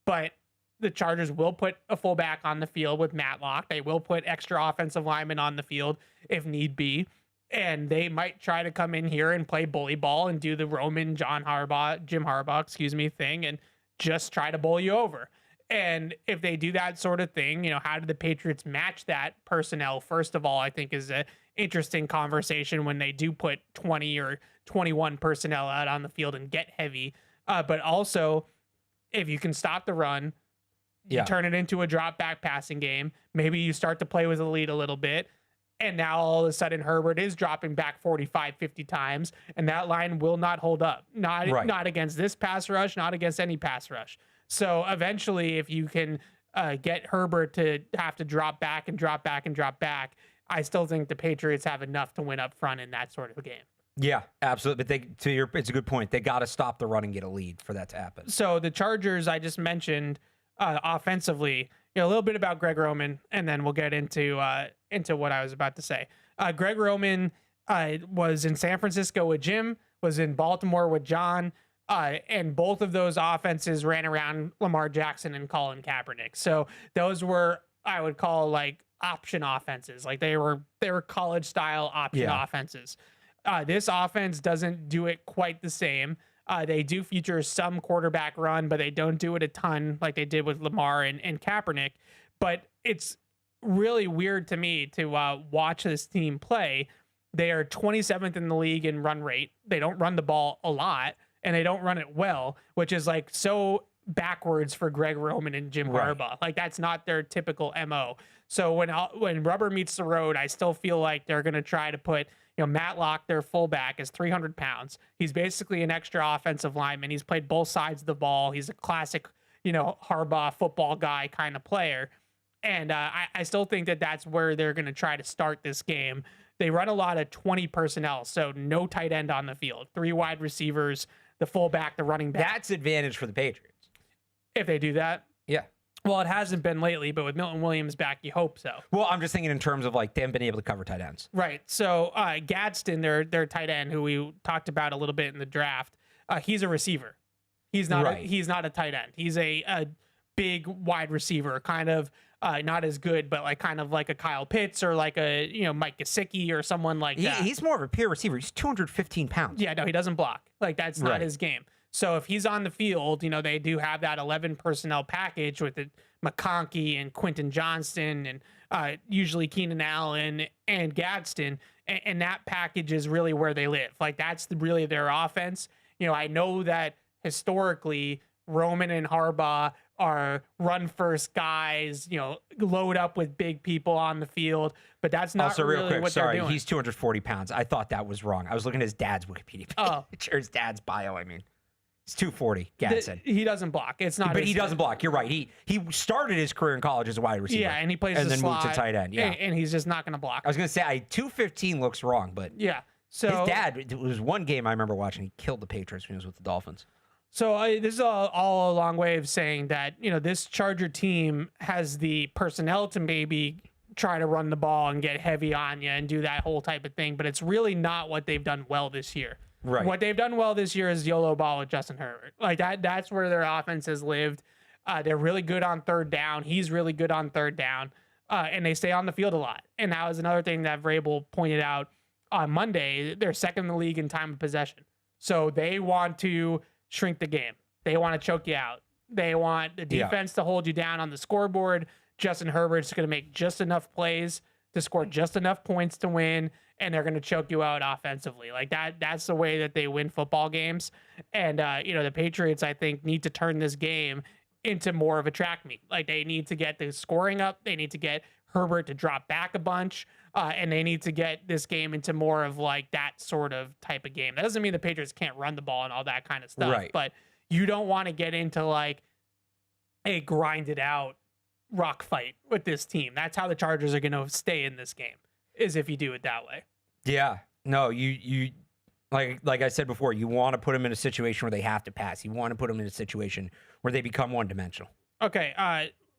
Speaker 2: But the Chargers will put a fullback on the field with Matlock. They will put extra offensive linemen on the field if need be. And they might try to come in here and play bully ball and do the Jim Harbaugh, thing and just try to bowl you over. And if they do that sort of thing, how do the Patriots match that personnel? First of all, I think is an interesting conversation when they do put 20 or 21 personnel out on the field and get heavy. But also, if you can stop the run, you turn it into a drop back passing game. Maybe you start to play with the lead a little bit. And now all of a sudden Herbert is dropping back 45, 50 times. And that line will not hold up. Not against this pass rush, not against any pass rush. So eventually, if you can get Herbert to have to drop back and drop back and drop back, I still think the Patriots have enough to win up front in that sort of a game.
Speaker 4: Yeah, absolutely. But it's a good point. They got to stop the run and get a lead for that to happen.
Speaker 2: So the Chargers, I just mentioned offensively, a little bit about Greg Roman, and then we'll get into what I was about to say. Greg Roman was in San Francisco with Jim, was in Baltimore with John, and both of those offenses ran around Lamar Jackson and Colin Kaepernick. So those were, I would call, like, option offenses. Like they were college style option offenses. This offense doesn't do it quite the same. They do feature some quarterback run, but they don't do it a ton like they did with Lamar and Kaepernick. But it's really weird to me to watch this team play. They are 27th in the league in run rate. They don't run the ball a lot, and they don't run it well, which is like so backwards for Greg Roman and Jim Harbaugh. Like that's not their typical MO. So when rubber meets the road, I still feel like they're going to try to put, Matlock, their fullback, is 300 pounds. He's basically an extra offensive lineman. He's played both sides of the ball. He's a classic, Harbaugh football guy kind of player. And I still think that that's where they're going to try to start this game. They run a lot of 20 personnel, so no tight end on the field. 3 wide receivers, the fullback, the running back.
Speaker 4: That's advantage for the Patriots.
Speaker 2: If they do that.
Speaker 4: Yeah.
Speaker 2: Well, it hasn't been lately, but with Milton Williams back, you hope so.
Speaker 4: Well, I'm just thinking in terms of like they haven't been able to cover tight ends.
Speaker 2: Right. So Gadsden, their tight end, who we talked about a little bit in the draft, he's a receiver. He's not. He's not a tight end. He's a big wide receiver, kind of not as good, but like kind of like a Kyle Pitts or like a Mike Gesicki or someone like that.
Speaker 4: He's more of a pure receiver. He's 215 pounds.
Speaker 2: Yeah, no, he doesn't block. Like that's not his game. So if he's on the field, they do have that 11 personnel package with it, McConkey and Quentin Johnston and usually Keenan Allen and Gadsden. And that package is really where they live. Like that's really their offense. I know that historically Roman and Harbaugh are run first guys, load up with big people on the field, but that's not
Speaker 4: also,
Speaker 2: really
Speaker 4: real quick,
Speaker 2: what they're doing.
Speaker 4: He's 240 pounds. I thought that was wrong. I was looking at his dad's Wikipedia page, or his dad's bio, I mean. It's 240, Gadsden.
Speaker 2: He doesn't block. It's not.
Speaker 4: But he doesn't block. You're right. He started his career in college as a wide receiver.
Speaker 2: Yeah, and he plays
Speaker 4: and
Speaker 2: the
Speaker 4: then
Speaker 2: slot,
Speaker 4: moved to tight end. Yeah,
Speaker 2: and he's just not going to block.
Speaker 4: I was going to say 215 looks wrong, but
Speaker 2: yeah. So
Speaker 4: his dad. It was one game I remember watching. He killed the Patriots when he was with the Dolphins.
Speaker 2: So this is all a long way of saying that this Charger team has the personnel to maybe try to run the ball and get heavy on you and do that whole type of thing, but it's really not what they've done well this year.
Speaker 4: Right.
Speaker 2: What they've done well this year is YOLO ball with Justin Herbert. Like that's where their offense has lived. They're really good on third down. He's really good on third down. And they stay on the field a lot. And that was another thing that Vrabel pointed out on Monday. They're second in the league in time of possession. So they want to shrink the game. They want to choke you out. They want the defense to hold you down on the scoreboard. Justin Herbert's going to make just enough plays to score just enough points to win, and they're going to choke you out offensively. Like that's the way that they win football games. And the Patriots, I think, need to turn this game into more of a track meet. Like they need to get the scoring up. They need to get Herbert to drop back a bunch, and they need to get this game into more of like that sort of type of game. That doesn't mean the Patriots can't run the ball and all that kind of stuff,
Speaker 4: right.
Speaker 2: But you don't want to get into like a grinded out rock fight with this team. That's how the Chargers are going to stay in this game, is if you do it that way.
Speaker 4: Yeah. No, you like I said before, you want to put them in a situation where they have to pass. You want to put them in a situation where they become one-dimensional.
Speaker 2: Okay.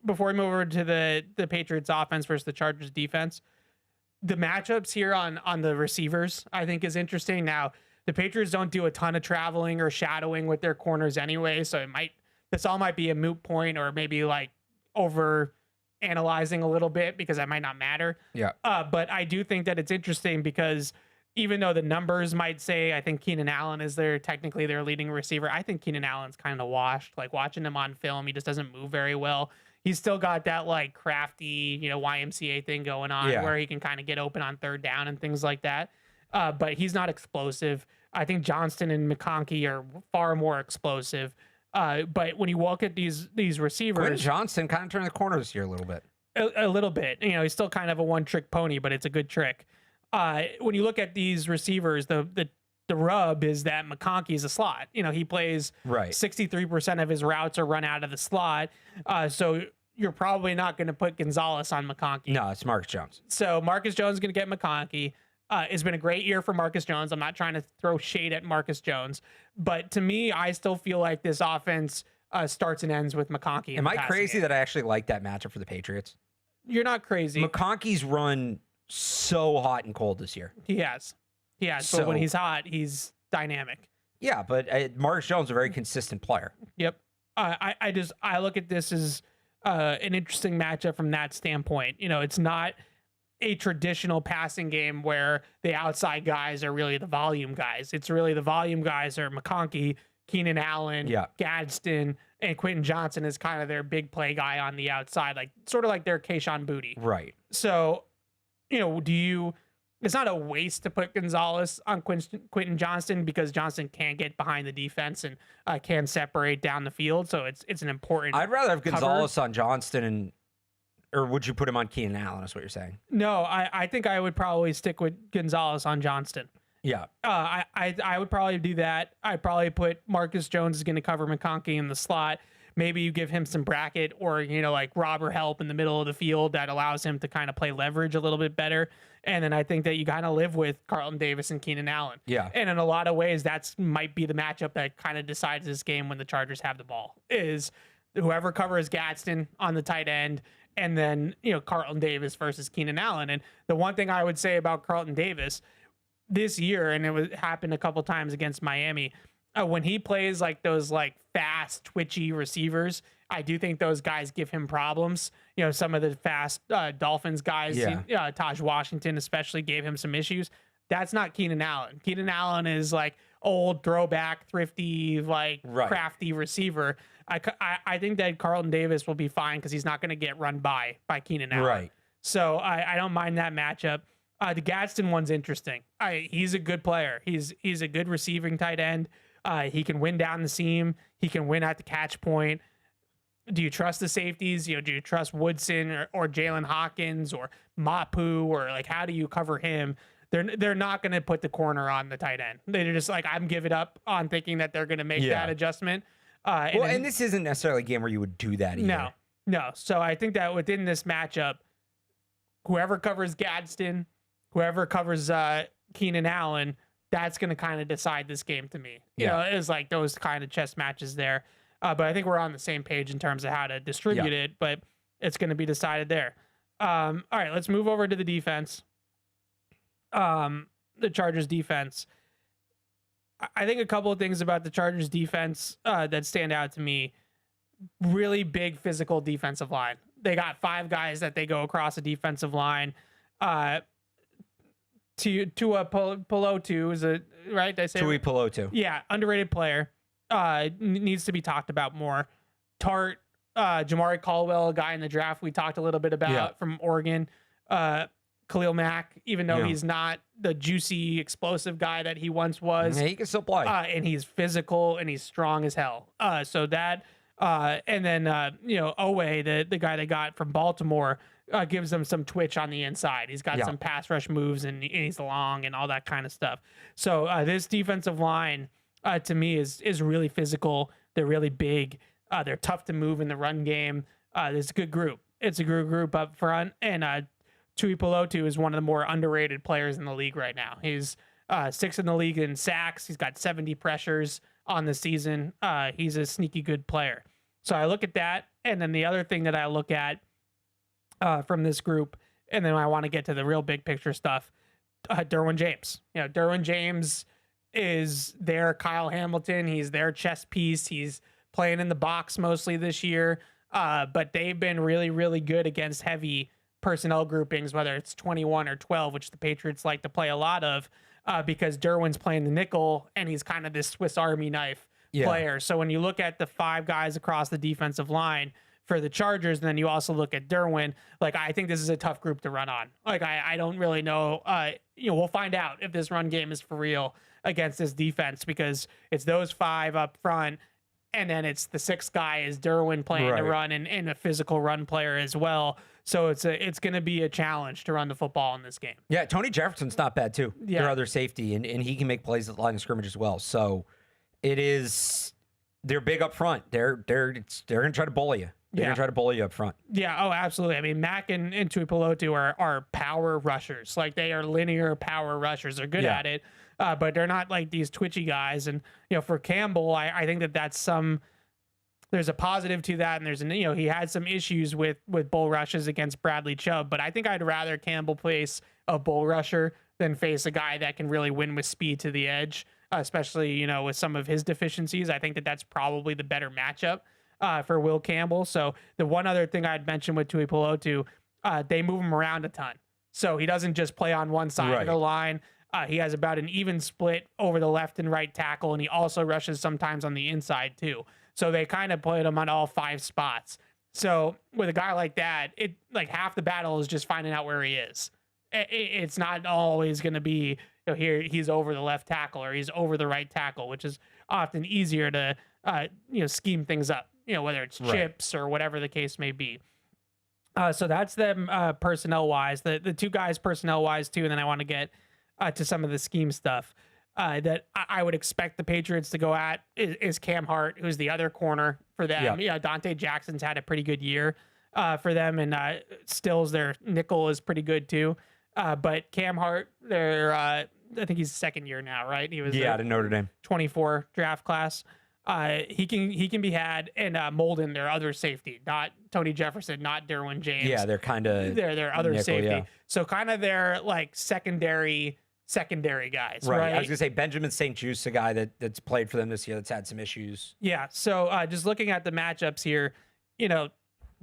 Speaker 2: Before we move over to the Patriots offense versus the Chargers defense, the matchups here on the receivers, I think, is interesting. Now, the Patriots don't do a ton of traveling or shadowing with their corners anyway, so this all might be a moot point, or maybe like over analyzing a little bit because that might not matter.
Speaker 4: Yeah.
Speaker 2: But I do think that it's interesting because even though the numbers might say, I think Keenan Allen is technically their leading receiver, I think Keenan Allen's kind of washed. Like watching him on film, he just doesn't move very well. He's still got that like crafty, YMCA thing going on where he can kind of get open on third down and things like that. But he's not explosive. I think Johnston and McConkey are far more explosive. But when you look at these receivers,
Speaker 4: Quentin Johnston kind of turned the corner this year a little bit.
Speaker 2: A little bit. He's still kind of a one-trick pony, but it's a good trick. When you look at these receivers, the rub is that McConkey is a slot. He plays 63% of his routes are run out of the slot. So you're probably not going to put Gonzalez on McConkey.
Speaker 4: No, it's Marcus Jones.
Speaker 2: So Marcus Jones is going to get McConkey. It's been a great year for Marcus Jones. I'm not trying to throw shade at Marcus Jones, but to me, I still feel like this offense starts and ends with McConkey.
Speaker 4: Am I crazy that I actually like that matchup for the Patriots?
Speaker 2: You're not crazy.
Speaker 4: McConkey's run so hot and cold this year.
Speaker 2: He has. But when he's hot, he's dynamic.
Speaker 4: Yeah, but Marcus Jones is a very consistent player.
Speaker 2: Yep. I look at this as an interesting matchup from that standpoint. It's not a traditional passing game where the outside guys are really the volume guys. It's really the volume guys are McConkey, Keenan Allen, Gadsden, and Quentin Johnson is kind of their big play guy on the outside, like sort of like their Kayshon Boutte.
Speaker 4: Right.
Speaker 2: So, it's not a waste to put Gonzalez on Quentin Johnston because Johnston can get behind the defense and can separate down the field. So it's an important.
Speaker 4: I'd rather have
Speaker 2: cover.
Speaker 4: Gonzalez on Johnston or would you put him on Keenan Allen? Is what you're saying?
Speaker 2: No, I think I would probably stick with Gonzalez on Johnston.
Speaker 4: Yeah.
Speaker 2: I would probably do that. I'd probably put Marcus Jones is going to cover McConkey in the slot. Maybe you give him some bracket or, like robber help in the middle of the field that allows him to kind of play leverage a little bit better. And then I think that you kind of live with Carlton Davis and Keenan Allen.
Speaker 4: Yeah.
Speaker 2: And in a lot of ways, might be the matchup that kind of decides this game when the Chargers have the ball is whoever covers Gadsden on the tight end. And then, Carlton Davis versus Keenan Allen. And the one thing I would say about Carlton Davis this year, and happened a couple times against Miami, when he plays like those like fast, twitchy receivers, I do think those guys give him problems. Some of the fast Dolphins guys, Taj Washington especially, gave him some issues. That's not Keenan Allen. Keenan Allen is like old throwback, thrifty, crafty receiver. I think that Carlton Davis will be fine because he's not going to get run by Keenan Allen.
Speaker 4: Right.
Speaker 2: So I don't mind that matchup. The Gadsden one's interesting. He's a good player. He's a good receiving tight end. He can win down the seam. He can win at the catch point. Do you trust the safeties? Do you trust Woodson or Jalen Hawkins or Mapu or how do you cover him? They're not going to put the corner on the tight end. They're just I'm giving up on thinking that they're going to make that adjustment.
Speaker 4: And this isn't necessarily a game where you would do that either.
Speaker 2: No. So I think that within this matchup, whoever covers Gadsden, whoever covers Keenan Allen, that's going to kind of decide this game to me. It's like those kind of chess matches there. But I think we're on the same page in terms of how to distribute it, but it's going to be decided there. All right, let's move over to the defense. The Chargers defense. I think a couple of things about the Chargers defense that stand out to me. Really big physical defensive line. They got 5 guys that they go across the defensive line. Tua Pelotu is a right? Did I say
Speaker 4: Tui Pelotu.
Speaker 2: Yeah, underrated player. Needs to be talked about more. Tart, Jamari Caldwell, a guy in the draft we talked a little bit about from Oregon. Khalil Mack, even though he's not the juicy, explosive guy that he once was.
Speaker 4: Yeah, he can still play.
Speaker 2: And he's physical and he's strong as hell. So that, and then, Owe, the guy they got from Baltimore, gives them some twitch on the inside. He's got some pass rush moves and he's long and all that kind of stuff. So this defensive line, to me, is really physical. They're really big. They're tough to move in the run game. It's a good group. It's a good group up front. And Tui Pelotu is one of the more underrated players in the league right now. He's 6th in the league in sacks. He's got 70 pressures on the season. He's a sneaky good player. So I look at that. And then the other thing that I look at from this group, and then I want to get to the real big picture stuff, Derwin James. Derwin James is their Kyle Hamilton. He's their chess piece. He's playing in the box mostly this year. But they've been really, really good against heavy personnel groupings, whether it's 21 or 12, which the Patriots like to play a lot of, because Derwin's playing the nickel and he's kind of this Swiss Army knife player. So when you look at the 5 guys across the defensive line for the Chargers, and then you also look at Derwin, I think this is a tough group to run on. I don't really know. We'll find out if this run game is for real against this defense, because it's those 5 up front. And then it's the 6th guy is Derwin playing the run and a physical run player as well. So it's going to be a challenge to run the football in this game.
Speaker 4: Yeah, Tony Jefferson's not bad too.
Speaker 2: Yeah.
Speaker 4: Their other safety, and he can make plays at the line of scrimmage as well. So they're big up front. They're going to try to bully you. They're going to try to bully you up front.
Speaker 2: Yeah, oh, absolutely. I mean, Mack and Tui Pelotu are power rushers. They are linear power rushers. They're good at it, but they're not like these twitchy guys. And, for Campbell, I think that's some there's a positive to that, and there's he had some issues with bull rushes against Bradley Chubb, but I think I'd rather Campbell face a bull rusher than face a guy that can really win with speed to the edge, especially with some of his deficiencies. I think that's probably the better matchup for Will Campbell. So the one other thing I'd mention with Tuipulotu, they move him around a ton, so he doesn't just play on one side of the line. He has about an even split over the left and right tackle, and he also rushes sometimes on the inside too. So they kind of put him on all 5 spots. So with a guy like that, half the battle is just finding out where he is. It's not always going to be here he's over the left tackle or he's over the right tackle, which is often easier to scheme things up. Whether it's chips or whatever the case may be. So that's them personnel wise. The 2 guys personnel wise too, and then I want to get to some of the scheme stuff. That I would expect the Patriots to go at is Cam Hart, who's the other corner for them. Yeah, Dante Jackson's had a pretty good year for them, and Stills, their nickel, is pretty good too. But Cam Hart, I think he's second year now, right? He was
Speaker 4: to Notre Dame
Speaker 2: 24 draft class. He can be had, and Molden, their other safety, not Tony Jefferson, not Derwin James.
Speaker 4: Yeah, they're kind of
Speaker 2: their other
Speaker 4: nickel,
Speaker 2: safety.
Speaker 4: yeah.
Speaker 2: So kind of their secondary guys, right?
Speaker 4: I was gonna say Benjamin St. Juste, a guy that's played for them this year that's had some issues.
Speaker 2: Yeah. So just looking at the matchups here,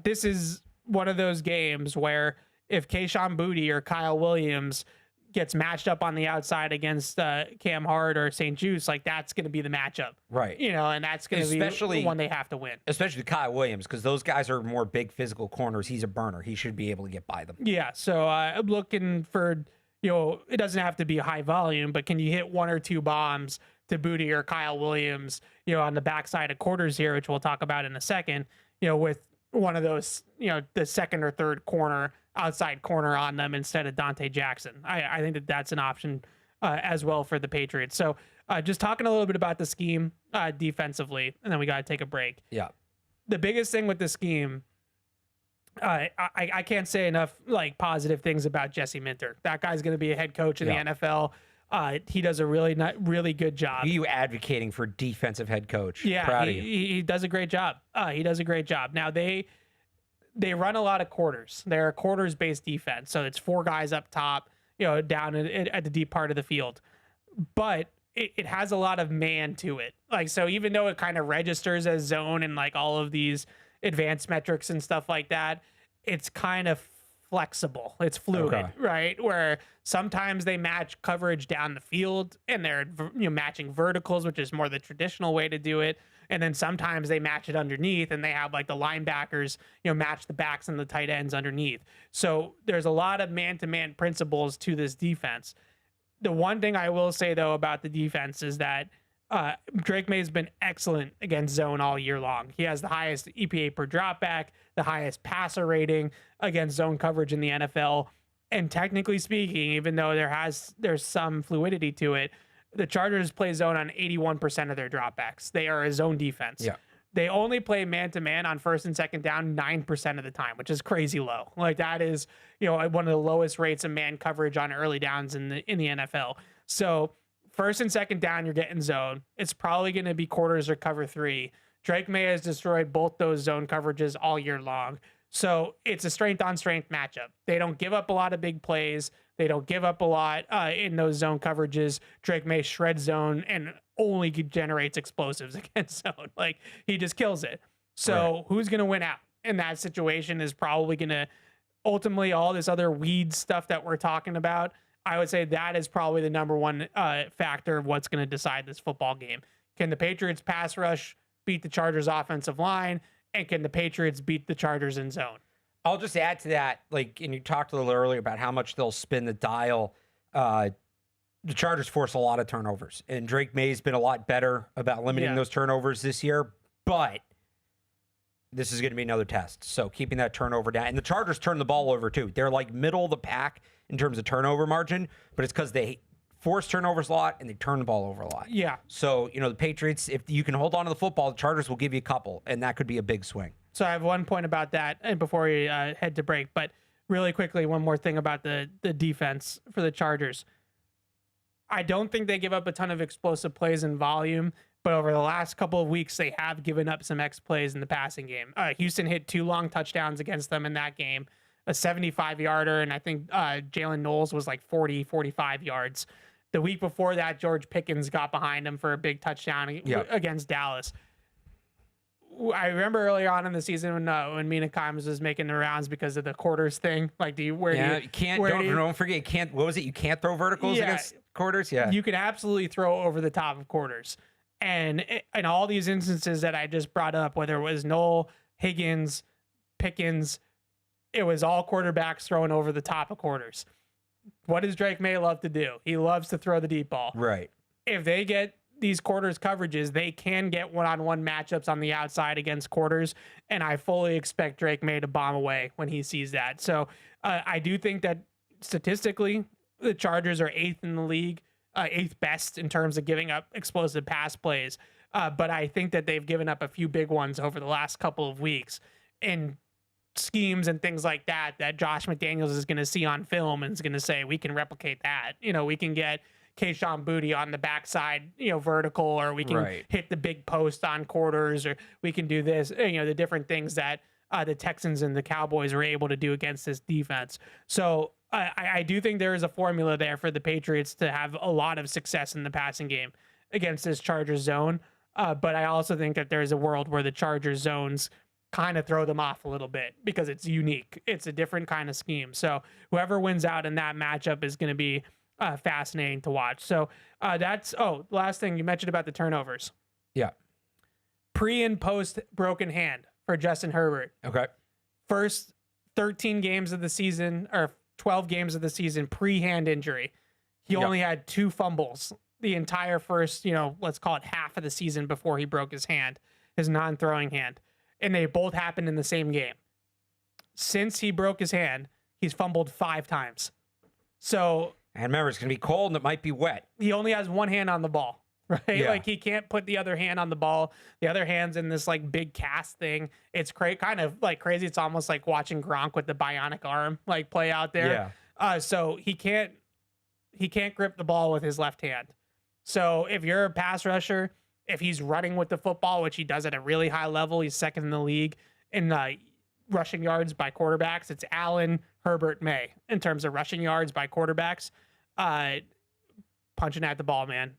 Speaker 2: this is one of those games where if Kayshon Boutte or Kyle Williams gets matched up on the outside against Cam Hart or St. Juste, that's going to be the matchup,
Speaker 4: right?
Speaker 2: And that's going to be the one they have to win,
Speaker 4: especially Kyle Williams, because those guys are more big physical corners. He's a burner. He should be able to get by them.
Speaker 2: Yeah. So I'm looking for. It doesn't have to be high volume, but can you hit 1 or 2 bombs to Boutte or Kyle Williams, on the backside of quarters here, which we'll talk about in a second, with one of those, the second or third outside corner on them instead of Dante Jackson. I think that's an option as well for the Patriots. So just talking a little bit about the scheme defensively, and then we got to take a break.
Speaker 4: Yeah.
Speaker 2: The biggest thing with the scheme, I can't say enough positive things about Jesse Minter. That guy's going to be a head coach in the NFL. He does a really good job.
Speaker 4: Are you advocating for defensive head coach?
Speaker 2: Yeah,
Speaker 4: Proud of you.
Speaker 2: He does a great job. He does a great job. Now they run a lot of quarters. They're a quarters based defense, so it's 4 guys up top, down at the deep part of the field. But it has a lot of man to it. So even though it kind of registers as zone and all of these advanced metrics and stuff like that, it's kind of flexible. It's fluid, right? Where sometimes they match coverage down the field and they're matching verticals, which is more the traditional way to do it. And then sometimes they match it underneath and they have the linebackers, match the backs and the tight ends underneath. So there's a lot of man-to-man principles to this defense. The one thing I will say though about the defense is that Drake Maye has been excellent against zone all year long. He has the highest EPA per dropback, the highest passer rating against zone coverage in the NFL. And technically speaking, even though there's some fluidity to it, the Chargers play zone on 81% of their dropbacks. They are a zone defense.
Speaker 4: Yeah.
Speaker 2: They only play man-to-man on first and second down 9% of the time, which is crazy low. That is, one of the lowest rates of man coverage on early downs in the NFL. So first and second down, you're getting zone. It's probably going to be quarters or cover 3. Drake Maye has destroyed both those zone coverages all year long. So it's a strength-on-strength matchup. They don't give up a lot of big plays. They don't give up a lot in those zone coverages. Drake Maye shreds zone and only generates explosives against zone. He just kills it. So who's going to win out in that situation is probably going to ultimately all this other weed stuff that we're talking about. I would say that is probably the number one factor of what's going to decide this football game. Can the Patriots pass rush beat the Chargers offensive line? And can the Patriots beat the Chargers in zone?
Speaker 4: I'll just add to that, and you talked a little earlier about how much they'll spin the dial. The Chargers force a lot of turnovers, and Drake Maye's been a lot better about limiting those turnovers this year, but this is going to be another test. So keeping that turnover down. And the Chargers turn the ball over, too. They're middle of the pack in terms of turnover margin, but it's because they force turnovers a lot and they turn the ball over a lot.
Speaker 2: Yeah.
Speaker 4: So, the Patriots, if you can hold on to the football, the Chargers will give you a couple, and that could be a big swing.
Speaker 2: So I have one point about that and before we head to break, but really quickly, one more thing about the defense for the Chargers. I don't think they give up a ton of explosive plays in volume, But over the last couple of weeks, they have given up some X plays in the passing game. Houston hit 2 long touchdowns against them in that game, a 75-yarder, and I think Jalen Knowles was like 45 yards. The week before that, George Pickens got behind him for a big touchdown against Dallas. I remember earlier on in the season when Mina Kimes was making the rounds because of the quarters thing. Like, don't forget, you can't. What was it? You can't throw verticals against quarters. Yeah, you can absolutely throw over the top of quarters. And in all these instances that I just brought up, whether it was Knoll, Higgins, Pickens, it was all quarterbacks throwing over the top of quarters. What does Drake Maye love to do? He loves to throw the deep ball.
Speaker 4: Right.
Speaker 2: If they get these quarters coverages, they can get one-on-one matchups on the outside against quarters, and I fully expect Drake Maye to bomb away when he sees that. So I do think that statistically, the Chargers are 8th in the league, 8th best in terms of giving up explosive pass plays. But I think that they've given up a few big ones over the last couple of weeks in schemes and things like that Josh McDaniels is going to see on film and is going to say, we can replicate that. We can get Kayshon Boutte on the backside, vertical, or we can hit the big post on quarters, or we can do this, the different things that the Texans and the Cowboys were able to do against this defense. So I do think there is a formula there for the Patriots to have a lot of success in the passing game against this Chargers zone. But I also think that there's a world where the Chargers zones kind of throw them off a little bit because it's unique. It's a different kind of scheme. So whoever wins out in that matchup is going to be fascinating to watch. So the last thing you mentioned about the turnovers.
Speaker 4: Yeah.
Speaker 2: Pre and post broken hand for Justin Herbert.
Speaker 4: Okay.
Speaker 2: First 13 games of the season, or 12 games of the season, pre-hand injury. He only had 2 fumbles the entire first, let's call it half of the season before he broke his hand, his non-throwing hand. And they both happened in the same game. Since he broke his hand, he's fumbled 5 times. So,
Speaker 4: and remember, it's going to be cold and it might be wet.
Speaker 2: He only has one hand on the ball, right?
Speaker 4: Yeah.
Speaker 2: Like, he can't put the other hand on the ball. The other hand's in this like big cast thing. It's kind of like crazy. It's almost like watching Gronk with the bionic arm like play out there. Yeah. So he can't grip the ball with his left hand. So if you're a pass rusher, if he's running with the football, which he does at a really high level, he's second in the league in rushing yards by quarterbacks. It's Allen, Herbert, May in terms of rushing yards by quarterbacks. Punching at the ball, man.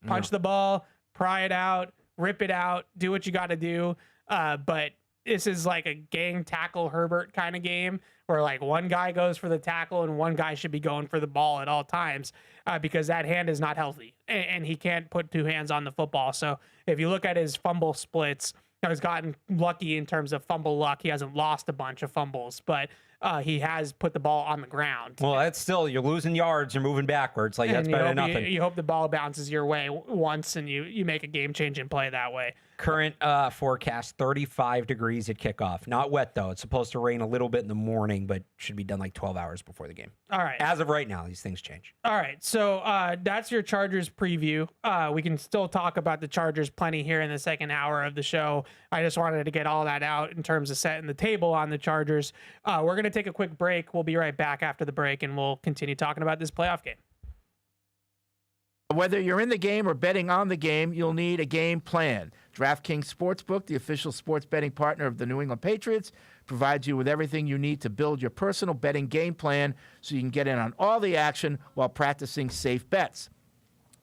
Speaker 2: Punch the ball, pry it out, rip it out, do what you got to do. But this is like a gang tackle Herbert kind of game where like one guy goes for the tackle and one guy should be going for the ball at all times because that hand is not healthy and he can't put 2 hands on the football. So if you look at his fumble splits, he's gotten lucky in terms of fumble luck. He hasn't lost a bunch of fumbles, but he has put the ball on the ground.
Speaker 4: Well, that's still, you're losing yards, you're moving backwards. Like, that's better than nothing.
Speaker 2: You hope the ball bounces your way once and you make a game-changing play that way.
Speaker 4: Current forecast, 35 degrees at kickoff. Not wet, though. It's supposed to rain a little bit in the morning, but should be done like 12 hours before the game.
Speaker 2: All right.
Speaker 4: As of right now, these things change.
Speaker 2: All right. So that's your Chargers preview. We can still talk about the Chargers plenty here in the second hour of the show. I just wanted to get all that out in terms of setting the table on the Chargers. We're going to take a quick break. We'll be right back after the break, and we'll continue talking about this playoff game.
Speaker 3: Whether you're in the game or betting on the game, you'll need a game plan. DraftKings Sportsbook, the official sports betting partner of the New England Patriots, provides you with everything you need to build your personal betting game plan so you can get in on all the action while practicing safe bets.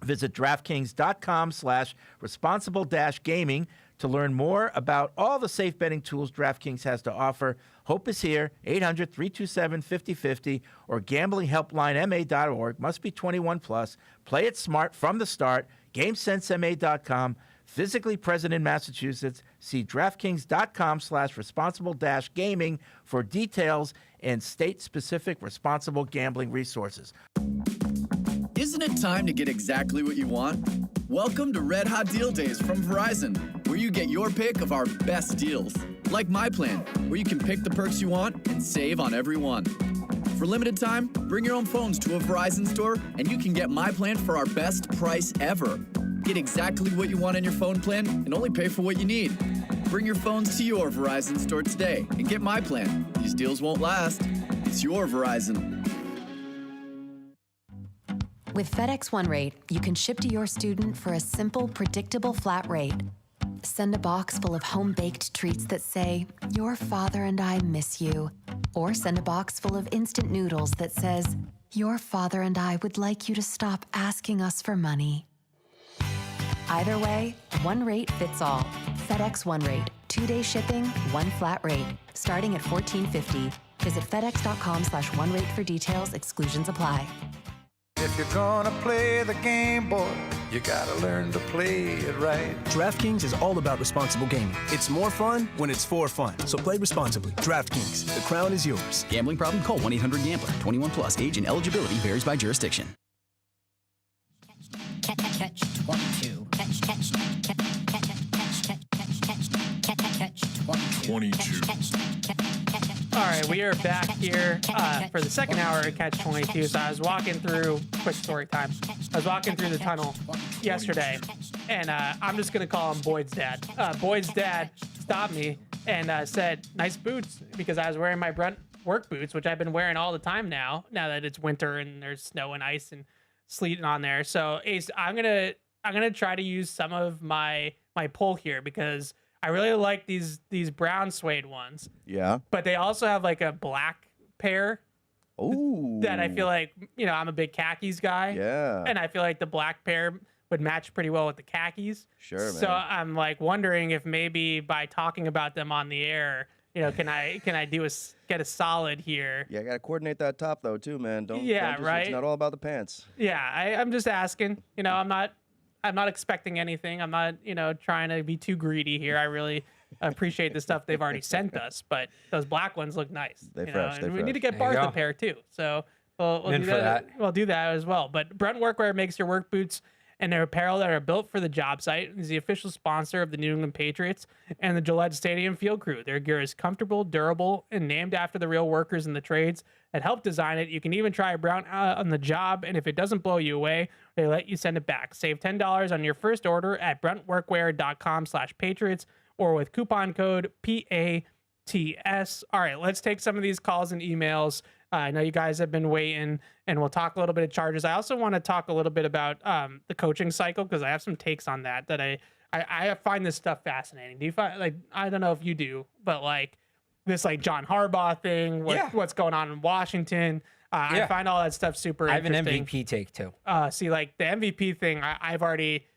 Speaker 3: Visit DraftKings.com/responsible-gaming to learn more about all the safe betting tools DraftKings has to offer. Hope is here, 800-327-5050 or gamblinghelplinema.org. Must be 21 plus. Play it smart from the start. GameSenseMA.com. Physically present in Massachusetts. See DraftKings.com/responsible-gaming for details and state-specific responsible gambling resources.
Speaker 5: Isn't it time to get exactly what you want? Welcome to Red Hot Deal Days from Verizon, where you get your pick of our best deals. Like My Plan, where you can pick the perks you want and save on every one. For limited time, bring your own phones to a Verizon store and you can get My Plan for our best price ever. Get exactly what you want in your phone plan and only pay for what you need. Bring your phones to your Verizon store today and get My Plan. These deals won't last. It's your Verizon.
Speaker 6: With FedEx One Rate, you can ship to your student for a simple, predictable flat rate. Send a box full of home-baked treats that say, "Your father and I miss you." Or send a box full of instant noodles that says, "Your father and I would like you to stop asking us for money." Either way, one rate fits all. FedEx One Rate. 2-day shipping, one flat rate. Starting at $14.50. Visit FedEx.com/OneRate for details. Exclusions apply.
Speaker 7: If you're gonna play the game, boy, you gotta learn to play it right.
Speaker 8: DraftKings is all about responsible gaming. It's more fun when it's for fun. So play responsibly. DraftKings, the crown is yours.
Speaker 5: Gambling problem? Call 1-800-GAMBLER. 21 plus. Age and eligibility varies by jurisdiction.
Speaker 9: Catch-22.
Speaker 2: All right, we are back here for the second hour of Catch-22. So I was walking through, quick story time. I was walking through the tunnel yesterday, and I'm just going to call him Boyd's dad. Boyd's dad stopped me and said, "Nice boots," because I was wearing my Brent work boots, which I've been wearing all the time now that it's winter and there's snow and ice and sleet on there. So Ace, I'm gonna try to use some of my pull here because I really like these brown suede ones.
Speaker 10: Yeah.
Speaker 2: But they also have like a black pair.
Speaker 10: Ooh.
Speaker 2: That I feel like, I'm a big khakis guy.
Speaker 10: Yeah.
Speaker 2: And I feel like the black pair would match pretty well with the khakis.
Speaker 10: Sure, man.
Speaker 2: So I'm like wondering if maybe by talking about them on the air, can I get a solid here?
Speaker 10: Yeah, I gotta coordinate that top though too, man. Don't
Speaker 2: right.
Speaker 10: It's not all about the pants.
Speaker 2: Yeah, I'm just asking. I'm not expecting anything. I'm not, trying to be too greedy here. I really appreciate the stuff they've already sent us, but those black ones look nice.
Speaker 10: They're fresh.
Speaker 2: And we need to get Barth a pair too. So we'll do that. We'll do that as well. But Brent Workwear makes your work boots and their apparel that are built for the job site. Is the official sponsor of the New England Patriots and the Gillette Stadium field crew. Their gear is comfortable, durable, and named after the real workers in the trades that helped design it. You can even try a brown on the job, and if it doesn't blow you away, they let you send it back. Save $10 on your first order at brentworkwear.com/Patriots or with coupon code PATS. All right, let's take some of these calls and emails. I know you guys have been waiting, and we'll talk a little bit of charges. I also want to talk a little bit about the coaching cycle because I have some takes on that I find this stuff fascinating. Do you find, I don't know if you do, but this John Harbaugh thing, what's going on in Washington? I find all that stuff super interesting.
Speaker 4: I have an MVP take too.
Speaker 2: See, the MVP thing, I've already...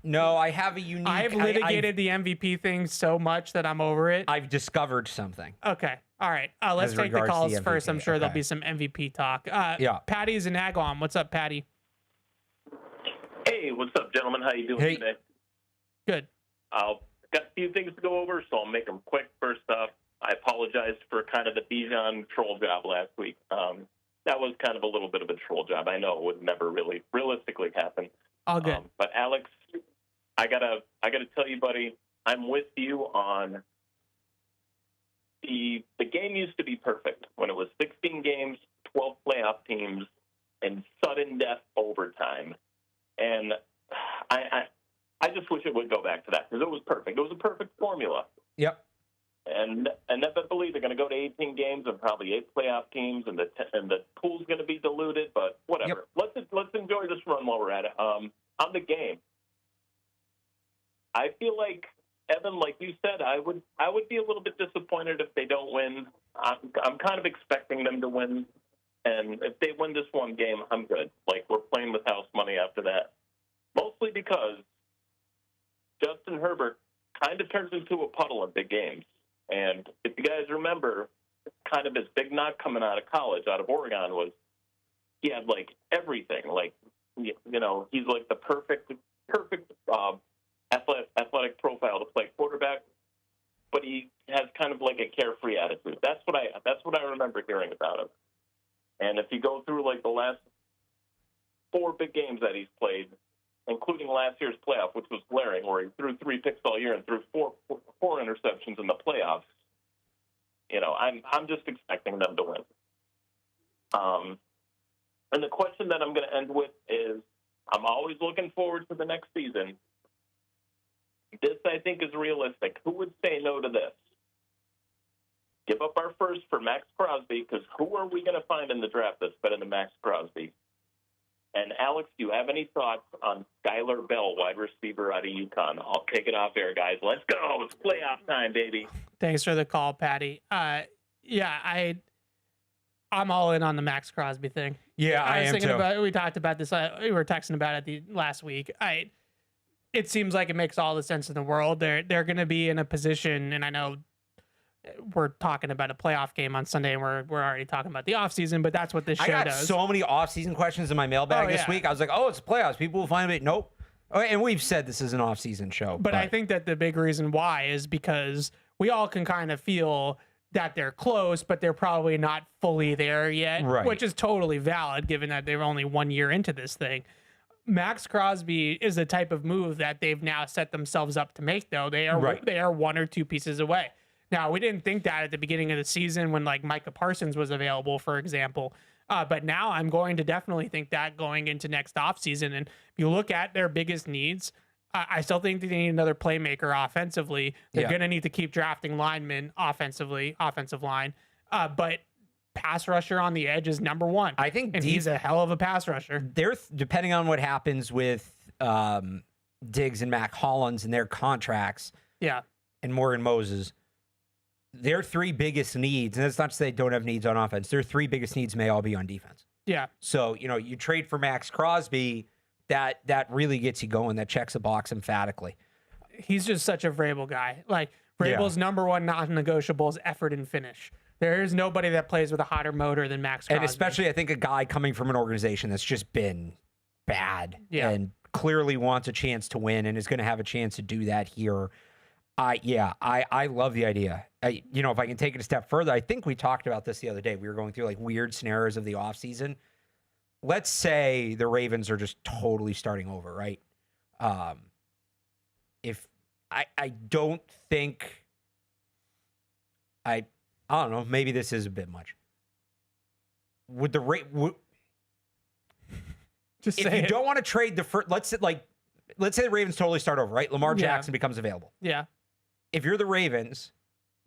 Speaker 4: No, I have a unique...
Speaker 2: I've litigated the MVP thing so much that I'm over it.
Speaker 4: I've discovered something.
Speaker 2: Okay. All right. Let's take the calls first. I'm sure there'll be some MVP talk. Patty's in Agawam. What's up, Patty?
Speaker 11: Hey, what's up, gentlemen? How you doing today?
Speaker 2: Good.
Speaker 11: Got a few things to go over, so I'll make them quick. First off, I apologize for kind of the Bijan troll job last week. That was kind of a little bit of a troll job. I know it would never really realistically happen.
Speaker 2: All good.
Speaker 11: But Alex, I gotta tell you, buddy, I'm with you on the game used to be perfect when it was 16 games, 12 playoff teams, and sudden death overtime. And I just wish it would go back to that because it was perfect. It was a perfect formula.
Speaker 4: Yep.
Speaker 11: And inevitably they're going to go to 18 games and probably 8 playoff teams, and the pool's going to be diluted. But whatever. Yep. Let's enjoy this run while we're at it. On the game, I feel like Evan, like you said, I would be a little bit disappointed if they don't win. I'm kind of expecting them to win, and if they win this one game, I'm good. We're playing with house money after that, mostly because Justin Herbert kind of turns into a puddle in big games. And if you guys remember, kind of his big knock coming out of college, out of Oregon, was he had everything. He's the perfect athletic profile to play quarterback, but he has kind of a carefree attitude. That's what I remember hearing about him. And if you go through the last 4 big games that he's played, including last year's playoff, which was glaring, where he threw 3 picks all year and threw four interceptions in the playoffs. I'm just expecting them to win. And the question that I'm going to end with is, I'm always looking forward to the next season. This, I think, is realistic. Who would say no to this? Give up our first for Max Crosby, because who are we going to find in the draft that's better than Max Crosby? And Alex, do you have any thoughts on Skylar Bell, wide receiver out of UConn? I'll take it off air, guys. Let's go. It's playoff time, baby.
Speaker 2: Thanks for the call, Patty. Yeah, I'm all in on the Max Crosby thing.
Speaker 4: Yeah, I
Speaker 2: was
Speaker 4: am
Speaker 2: thinking
Speaker 4: too.
Speaker 2: about. We talked about this. We were texting about it last week. It seems like it makes all the sense in the world. They're going to be in a position, and I know we're talking about a playoff game on Sunday, and we're already talking about the offseason, but that's what this show
Speaker 4: I got
Speaker 2: does.
Speaker 4: so many offseason questions in my mailbag this week. I was like, oh, it's playoffs. People will find it. Nope. And we've said this is an offseason show.
Speaker 2: But I think that the big reason why is because we all can kind of feel that they're close, but they're probably not fully there yet,
Speaker 4: Right.
Speaker 2: which is totally valid given that they're only 1 year into this thing. Max Crosby is the type of move that they've now set themselves up to make, though. They are 1 or 2 pieces away. Now, we didn't think that at the beginning of the season when like Micah Parsons was available, for example. But now I'm going to definitely think that going into next offseason. And if you look at their biggest needs, I still think they need another playmaker offensively. They're going to need to keep drafting linemen offensive line. But pass rusher on the edge is number one.
Speaker 4: I think
Speaker 2: he's a hell of a pass rusher.
Speaker 4: They're depending on what happens with Diggs and Mac Hollins and their contracts.
Speaker 2: Yeah.
Speaker 4: And Morgan Moses. Their 3 biggest needs, and that's not to say they don't have needs on offense. Their 3 biggest needs may all be on defense.
Speaker 2: Yeah.
Speaker 4: So, you trade for Max Crosby, that really gets you going. That checks a box emphatically.
Speaker 2: He's just such a Vrabel guy. Like, Vrabel's number one non-negotiable is effort and finish. There is nobody that plays with a hotter motor than Max Crosby.
Speaker 4: And especially, I think, a guy coming from an organization that's just been bad and clearly wants a chance to win and is going to have a chance to do that here. I love the idea. If I can take it a step further, I think we talked about this the other day. We were going through like weird scenarios of the offseason. Let's say the Ravens are just totally starting over, right? If I don't think I don't know, maybe this is a bit much. Would the
Speaker 2: just
Speaker 4: if you don't want to trade the first, let's say the Ravens totally start over, right? Lamar Jackson becomes available.
Speaker 2: Yeah.
Speaker 4: If you're the Ravens,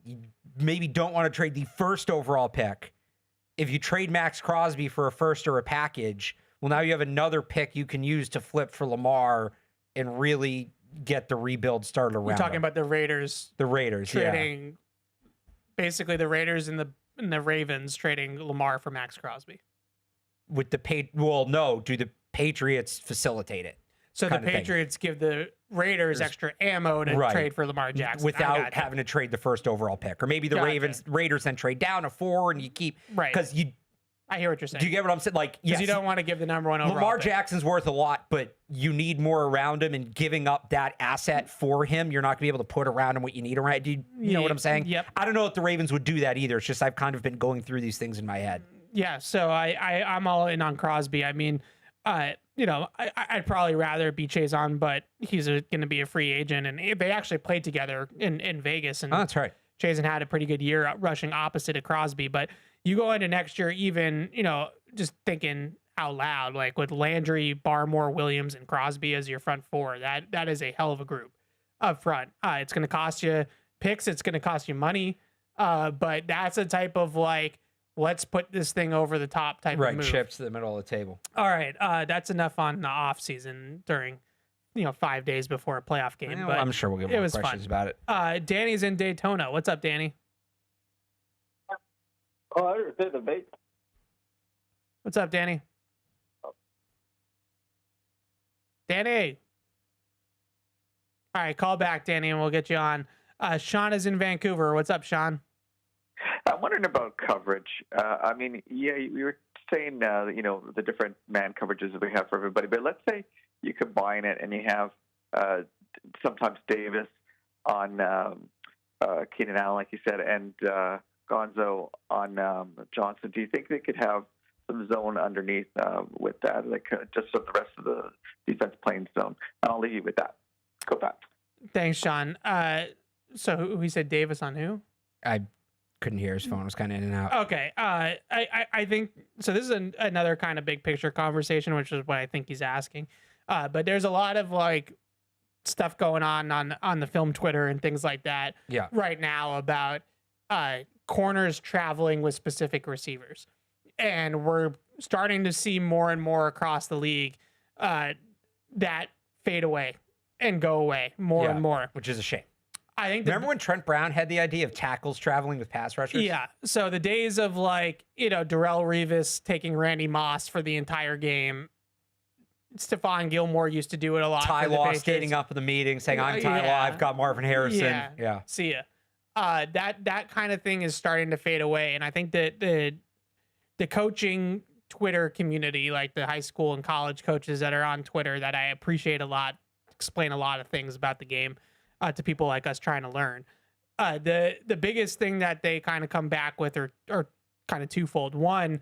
Speaker 4: you maybe don't want to trade the first overall pick. If you trade Max Crosby for a first or a package, well, now you have another pick you can use to flip for Lamar and really get the rebuild started around.
Speaker 2: You're talking
Speaker 4: him.
Speaker 2: about the Raiders.
Speaker 4: The Raiders,
Speaker 2: trading, basically the Raiders and the Ravens trading Lamar for Max Crosby.
Speaker 4: With the do the Patriots facilitate it?
Speaker 2: So the Patriots give the Raiders extra ammo to trade for Lamar Jackson
Speaker 4: without having to trade the first overall pick, or maybe the Raiders then trade down to 4 and you keep because you.
Speaker 2: I hear what you're saying.
Speaker 4: Do you get what I'm saying? Like, yes,
Speaker 2: you don't want to give the number one overall.
Speaker 4: Lamar
Speaker 2: pick.
Speaker 4: Jackson's worth a lot, but you need more around him, and giving up that asset for him, you're not going to be able to put around him what you need around. Do you know what I'm saying?
Speaker 2: Yep.
Speaker 4: I don't know if the Ravens would do that either. It's just I've kind of been going through these things in my head.
Speaker 2: Yeah, so I'm all in on Crosby. I mean, I'd probably rather be Chazon, but he's going to be a free agent, and they actually played together in Vegas. And
Speaker 4: that's right.
Speaker 2: Chazon had a pretty good year rushing opposite of Crosby, but you go into next year, even just thinking out loud, like with Landry, Barmore, Williams, and Crosby as your front 4, that is a hell of a group up front. It's going to cost you picks, it's going to cost you money, but that's a type of like, let's put this thing over the top type of move.
Speaker 4: Right, chips to the middle of the table.
Speaker 2: All right, that's enough on the off season during 5 days before a playoff game. But
Speaker 4: I'm sure we'll get more questions about it.
Speaker 2: Danny's in Daytona. What's up, Danny?
Speaker 12: Oh, I heard the debate.
Speaker 2: What's up, Danny? Danny. All right, call back, Danny, and we'll get you on. Sean is in Vancouver. What's up, Sean?
Speaker 12: I'm wondering about coverage. I mean, you were saying, the different man coverages that we have for everybody, but let's say you combine it and you have sometimes Davis on Keenan Allen, like you said, and Gonzo on Johnson. Do you think they could have some zone underneath with that, like just so the rest of the defense playing zone? And I'll leave you with that. Go back.
Speaker 2: Thanks, Sean. So we said Davis on who?
Speaker 4: I couldn't hear. His phone was kind of in and out.
Speaker 2: Okay. I think so. This is another kind of big picture conversation, which is what I think he's asking. But there's a lot of like stuff going on the film Twitter and things like that right now about corners traveling with specific receivers. And we're starting to see more and more across the league that fade away and go away more and more,
Speaker 4: which is a shame.
Speaker 2: I think.
Speaker 4: Remember when Trent Brown had the idea of tackles traveling with pass rushers?
Speaker 2: Yeah. So the days of like, Darrelle Revis taking Randy Moss for the entire game. Stephon Gilmore used to do it a lot.
Speaker 4: Ty Law skating up in the meeting saying, I'm Ty Law, I've got Marvin Harrison. Yeah.
Speaker 2: See ya. That kind of thing is starting to fade away. And I think that the coaching Twitter community, like the high school and college coaches that are on Twitter that I appreciate a lot, explain a lot of things about the game to people like us trying to learn. The biggest thing that they kind of come back with are kind of twofold. One,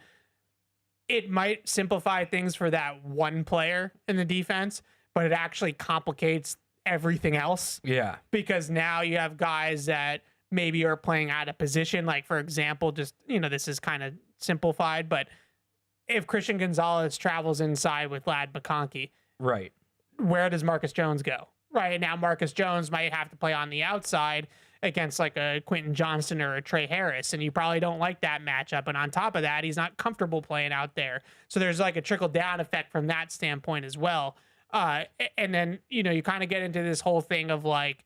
Speaker 2: it might simplify things for that one player in the defense, but it actually complicates everything else.
Speaker 4: Yeah.
Speaker 2: Because now you have guys that maybe are playing out of position. Like, for example, just, this is kind of simplified, but if Christian Gonzalez travels inside with Lad McConkey,
Speaker 4: right,
Speaker 2: where does Marcus Jones go? Right now, Marcus Jones might have to play on the outside against like a Quentin Johnston or a Trey Harris, and you probably don't like that matchup. And on top of that, he's not comfortable playing out there. So there's like a trickle down effect from that standpoint as well. And then, you kind of get into this whole thing of like,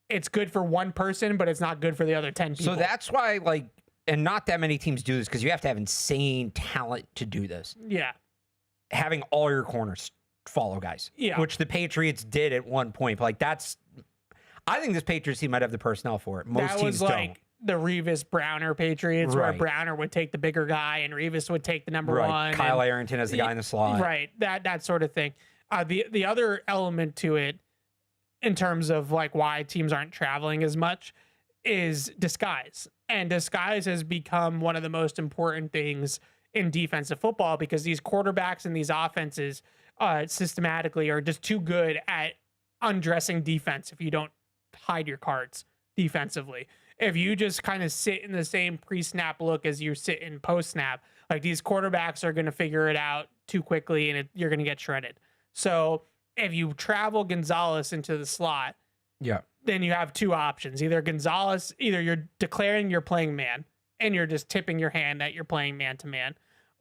Speaker 2: it's good for one person, but it's not good for the other 10 people.
Speaker 4: So that's why, like, and not that many teams do this because you have to have insane talent to do this.
Speaker 2: Yeah.
Speaker 4: Having all your corners follow guys.
Speaker 2: Yeah.
Speaker 4: Which the Patriots did at one point. But like, I think this Patriots team might have the personnel for it. Most teams don't.
Speaker 2: The Revis Browner Patriots, where Browner would take the bigger guy and Revis would take the number one.
Speaker 4: Kyle Arrington as the guy in the slot.
Speaker 2: Right. That sort of thing. The other element to it, in terms of like why teams aren't traveling as much, is disguise. And disguise has become one of the most important things in defensive football because these quarterbacks and these offenses systematically are just too good at undressing defense if you don't hide your cards defensively. If you just kind of sit in the same pre-snap look as you sit in post-snap, like these quarterbacks are going to figure it out too quickly and you're going to get shredded. So if you travel Gonzalez into the slot, then you have two options. Either you're declaring you're playing man and you're just tipping your hand that you're playing man-to-man.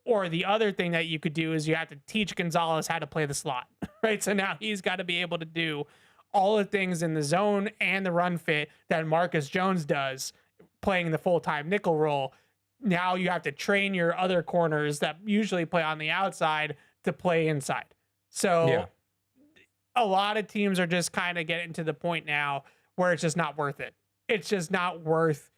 Speaker 2: Or the other thing that you could do is you have to teach Gonzalez how to play the slot, right? So now he's got to be able to do all the things in the zone and the run fit that Marcus Jones does playing the full-time nickel role. Now you have to train your other corners that usually play on the outside to play inside. So a lot of teams are just kind of getting to the point now where it's just not worth it. It's just not worth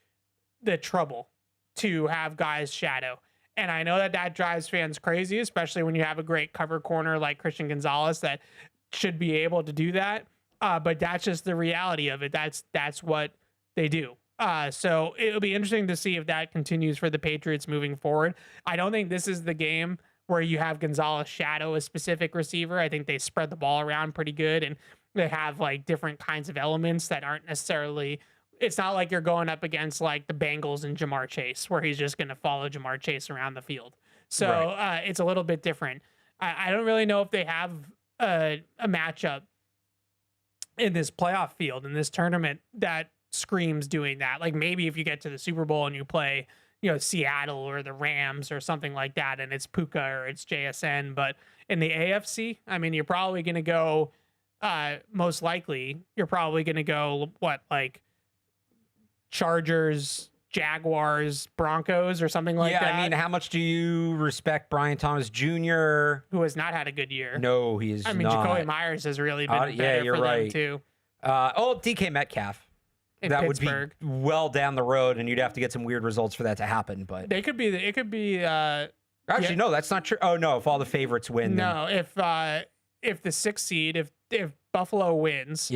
Speaker 2: the trouble to have guys shadow. And I know that drives fans crazy, especially when you have a great cover corner like Christian Gonzalez that should be able to do that. But that's just the reality of it. That's what they do. So it'll be interesting to see if that continues for the Patriots moving forward. I don't think this is the game where you have Gonzalez shadow a specific receiver. I think they spread the ball around pretty good, and they have like different kinds of elements that aren't necessarily. It's not like you're going up against like the Bengals and Jamar Chase, where he's just going to follow Jamar Chase around the field. So it's a little bit different. I don't really know if they have a matchup in this playoff field, in this tournament, that screams doing that. Like maybe if you get to the Super Bowl and you play, Seattle or the Rams or something like that, and it's Puka or it's JSN. But in the AFC, I mean, you're probably going to go, most likely, you're probably going to go, like Chargers, Jaguars, Broncos, or something like that.
Speaker 4: Yeah, I mean, how much do you respect Brian Thomas Jr.,
Speaker 2: who has not had a good year?
Speaker 4: No, he is not.
Speaker 2: I mean, Jacoby Myers has really been better
Speaker 4: you're
Speaker 2: for
Speaker 4: right.
Speaker 2: them, too.
Speaker 4: DK Metcalf.
Speaker 2: In
Speaker 4: that
Speaker 2: Pittsburgh.
Speaker 4: Would be well down the road, and you'd have to get some weird results for that to happen. But
Speaker 2: it could be.
Speaker 4: Actually, no, that's not true. Oh no, if all the favorites win.
Speaker 2: No, if the 6th seed, if Buffalo wins,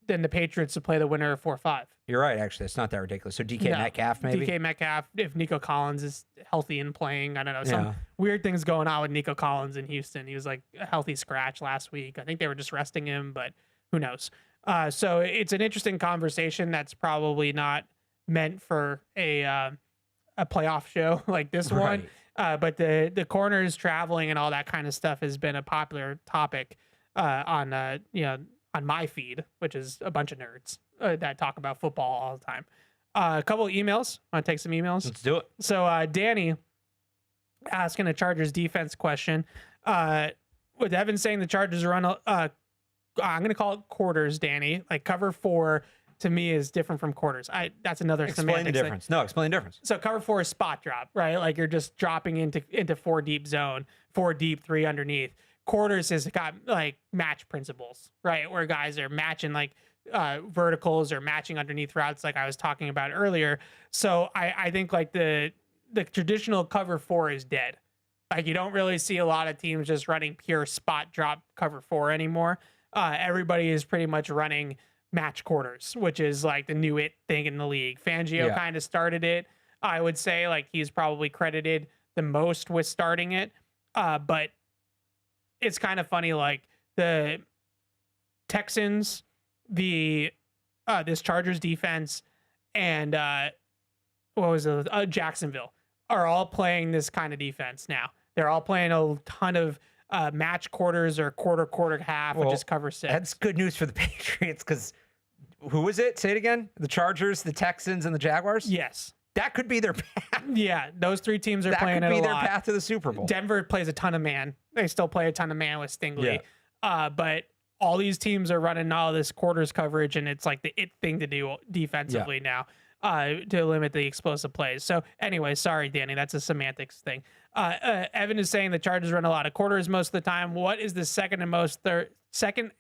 Speaker 2: then the Patriots would play the winner of 4-5.
Speaker 4: You're right. Actually, it's not that ridiculous. So DK Metcalf, maybe
Speaker 2: DK Metcalf. If Nico Collins is healthy and playing, I don't know, some weird things going on with Nico Collins in Houston. He was like a healthy scratch last week. I think they were just resting him, but who knows? So it's an interesting conversation that's probably not meant for a playoff show like this one. But the corners traveling and all that kind of stuff has been a popular topic on my feed, which is a bunch of nerds that talk about football all the time. A couple of emails. Want to take some emails?
Speaker 4: Let's do it.
Speaker 2: So Danny asking a Chargers defense question. with Evan saying the Chargers run, I'm going to call it quarters, Danny. Like cover 4 to me is different from quarters. That's another
Speaker 4: Explain the difference. No, explain the difference.
Speaker 2: So cover 4 is spot drop, right? Like you're just dropping into 4 deep zone, 4 deep, 3 underneath. Quarters has got like match principles, right? Where guys are matching like verticals or matching underneath routes, like I was talking about earlier. So I think like the traditional cover 4 is dead. Like you don't really see a lot of teams just running pure spot drop cover 4 anymore. Everybody is pretty much running match quarters, which is like the new thing in the league. Fangio kind of started it. I would say like he's probably credited the most with starting it. But it's kind of funny, like the Texans, this Chargers defense, and what was it? Jacksonville are all playing this kind of defense now. They're all playing a ton of match quarters or quarter, half, which is cover 6.
Speaker 4: That's good news for the Patriots because who was it? Say it again. The Chargers, the Texans, and the Jaguars?
Speaker 2: Yes.
Speaker 4: That could be their path.
Speaker 2: Yeah, those 3 teams are playing it a lot.
Speaker 4: That could be their path to the Super Bowl.
Speaker 2: Denver plays a ton of man. They still play a ton of man with Stingley. Yeah. But all these teams are running all this quarters coverage, and it's like the thing to do defensively now to limit the explosive plays. So anyway, sorry, Danny, that's a semantics thing. Evan is saying the Chargers run a lot of quarters most of the time. What is the second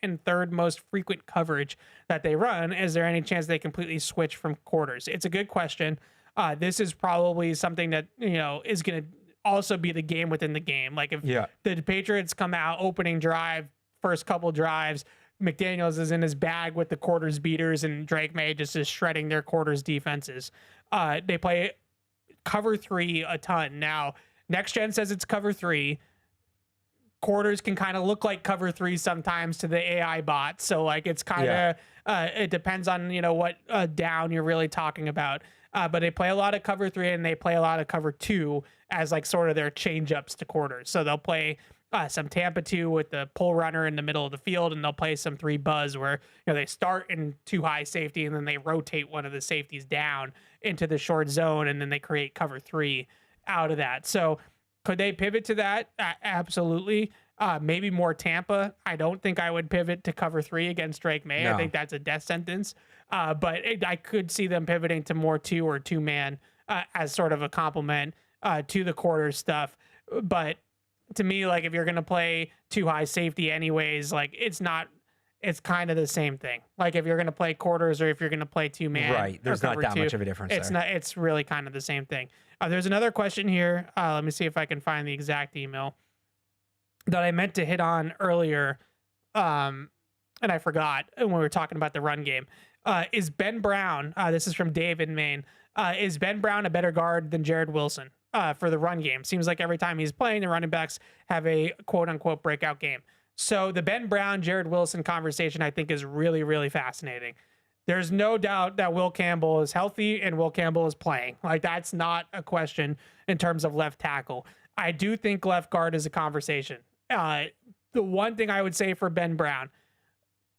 Speaker 2: and third most frequent coverage that they run? Is there any chance they completely switch from quarters? It's a good question. This is probably something that, is going to also be the game within the game. Like if the Patriots come out opening drive, first couple drives, McDaniels is in his bag with the quarters beaters and Drake Maye just is shredding their quarters defenses. They play cover 3 a ton. Now, Next Gen says it's cover 3. Quarters can kind of look like cover 3 sometimes to the AI bot. So like it's kind of, it depends on, what down you're really talking about. But they play a lot of cover 3 and they play a lot of cover 2 as like sort of their change ups to quarters. So they'll play some Tampa 2 with the pull runner in the middle of the field, and they'll play some 3 buzz where they start in 2 high safety and then they rotate one of the safeties down into the short zone and then they create cover 3 out of that. So could they pivot to that? Absolutely. Maybe more Tampa. I don't think I would pivot to cover 3 against Drake Maye. No. I think that's a death sentence. But I could see them pivoting to more 2 or 2-man as sort of a complement to the quarter stuff. But to me, like if you're going to play 2 high safety anyways, like it's kind of the same thing. Like if you're going to play quarters or if you're going to play 2-man.
Speaker 4: Right. There's not that much of a difference
Speaker 2: It's really kind of the same thing. There's another question here. Let me see if I can find the exact email that I meant to hit on earlier. And I forgot when we were talking about the run game. Is Ben Brown, this is from Dave in Maine, is Ben Brown a better guard than Jared Wilson for the run game? Seems like every time he's playing, the running backs have a quote-unquote breakout game. So the Ben Brown, Jared Wilson conversation, I think, is really, really fascinating. There's no doubt that Will Campbell is healthy and Will Campbell is playing. Like, that's not a question in terms of left tackle. I do think left guard is a conversation. The one thing I would say for Ben Brown,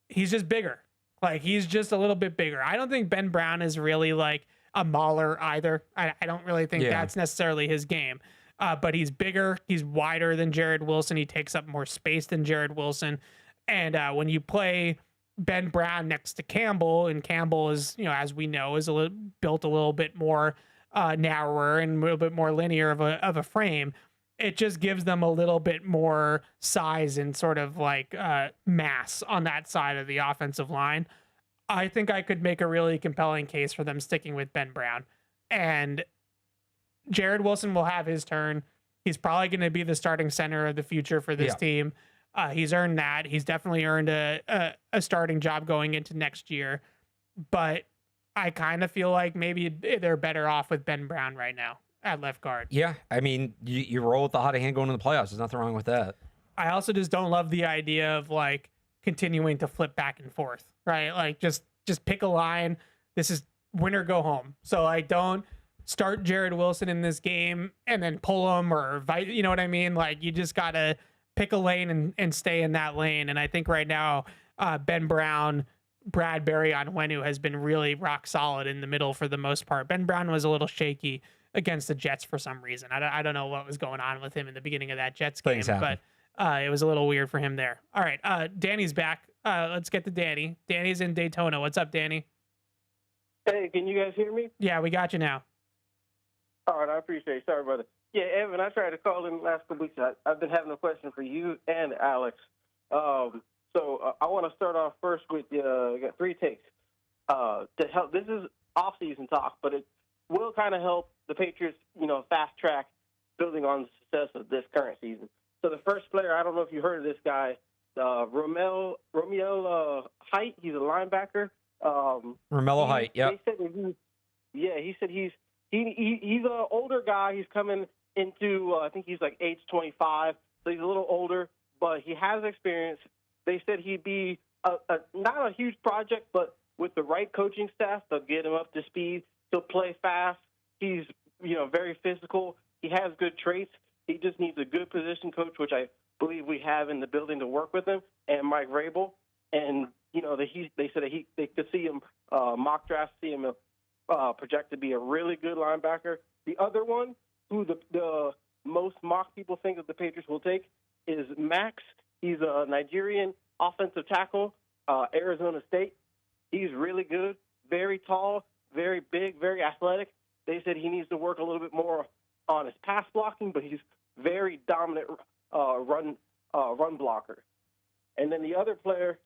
Speaker 2: he's just bigger. Like, he's just a little bit bigger. I don't think Ben Brown is really like a mauler either. I don't really think that's necessarily his game. But he's bigger. He's wider than Jared Wilson. He takes up more space than Jared Wilson. And when you play Ben Brown next to Campbell, and Campbell is, as we know, is built a little bit more narrower and a little bit more linear of a frame, it just gives them a little bit more size and sort of like mass on that side of the offensive line. I think I could make a really compelling case for them sticking with Ben Brown. And Jared Wilson will have his turn. He's probably going to be the starting center of the future for this team. He's earned that. He's definitely earned a starting job going into next year. But I kind of feel like maybe they're better off with Ben Brown right now at left guard.
Speaker 4: Yeah, I mean, you roll with the hot hand going to the playoffs. There's nothing wrong with that.
Speaker 2: I also just don't love the idea of like continuing to flip back and forth, right? Like just pick a line. This is win or go home. So like don't start Jared Wilson in this game and then pull him or you know what I mean? Like you just got to pick a lane and stay in that lane. And I think right now Ben Brown, Bradbury on Wenu has been really rock solid in the middle for the most part. Ben Brown was a little shaky against the Jets for some reason. I don't know what was going on with him in the beginning of that Jets game, but it was a little weird for him there. All right, Danny's back. Let's get to Danny. Danny's in Daytona. What's up, Danny?
Speaker 13: Hey, can you guys hear me?
Speaker 2: Yeah, we got you now.
Speaker 13: All right, I appreciate it. Sorry, brother. Yeah, Evan, I tried to call in the last couple weeks. I've been having a question for you and Alex. So I want to start off first with I got 3 takes to help. This is off-season talk, but it will kind of help the Patriots, fast track building on the success of this current season. So the first player, I don't know if you heard of this guy, Romeo Height. He's a linebacker.
Speaker 4: Romello Height, yeah.
Speaker 13: He said he's an older guy. He's coming into, I think he's like age 25, so he's a little older, but he has experience. They said he'd be not a huge project, but with the right coaching staff, they'll get him up to speed. He'll play fast. He's, very physical. He has good traits. He just needs a good position coach, which I believe we have in the building to work with him, and Mike Vrabel. And, they said that they could see him mock draft, see him project to be a really good linebacker. The other one, who the most mock people think that the Patriots will take, is Max. He's a Nigerian offensive tackle, Arizona State. He's really good, very tall, very big, very athletic. They said he needs to work a little bit more on his pass blocking, but he's very dominant run blocker. And then the other player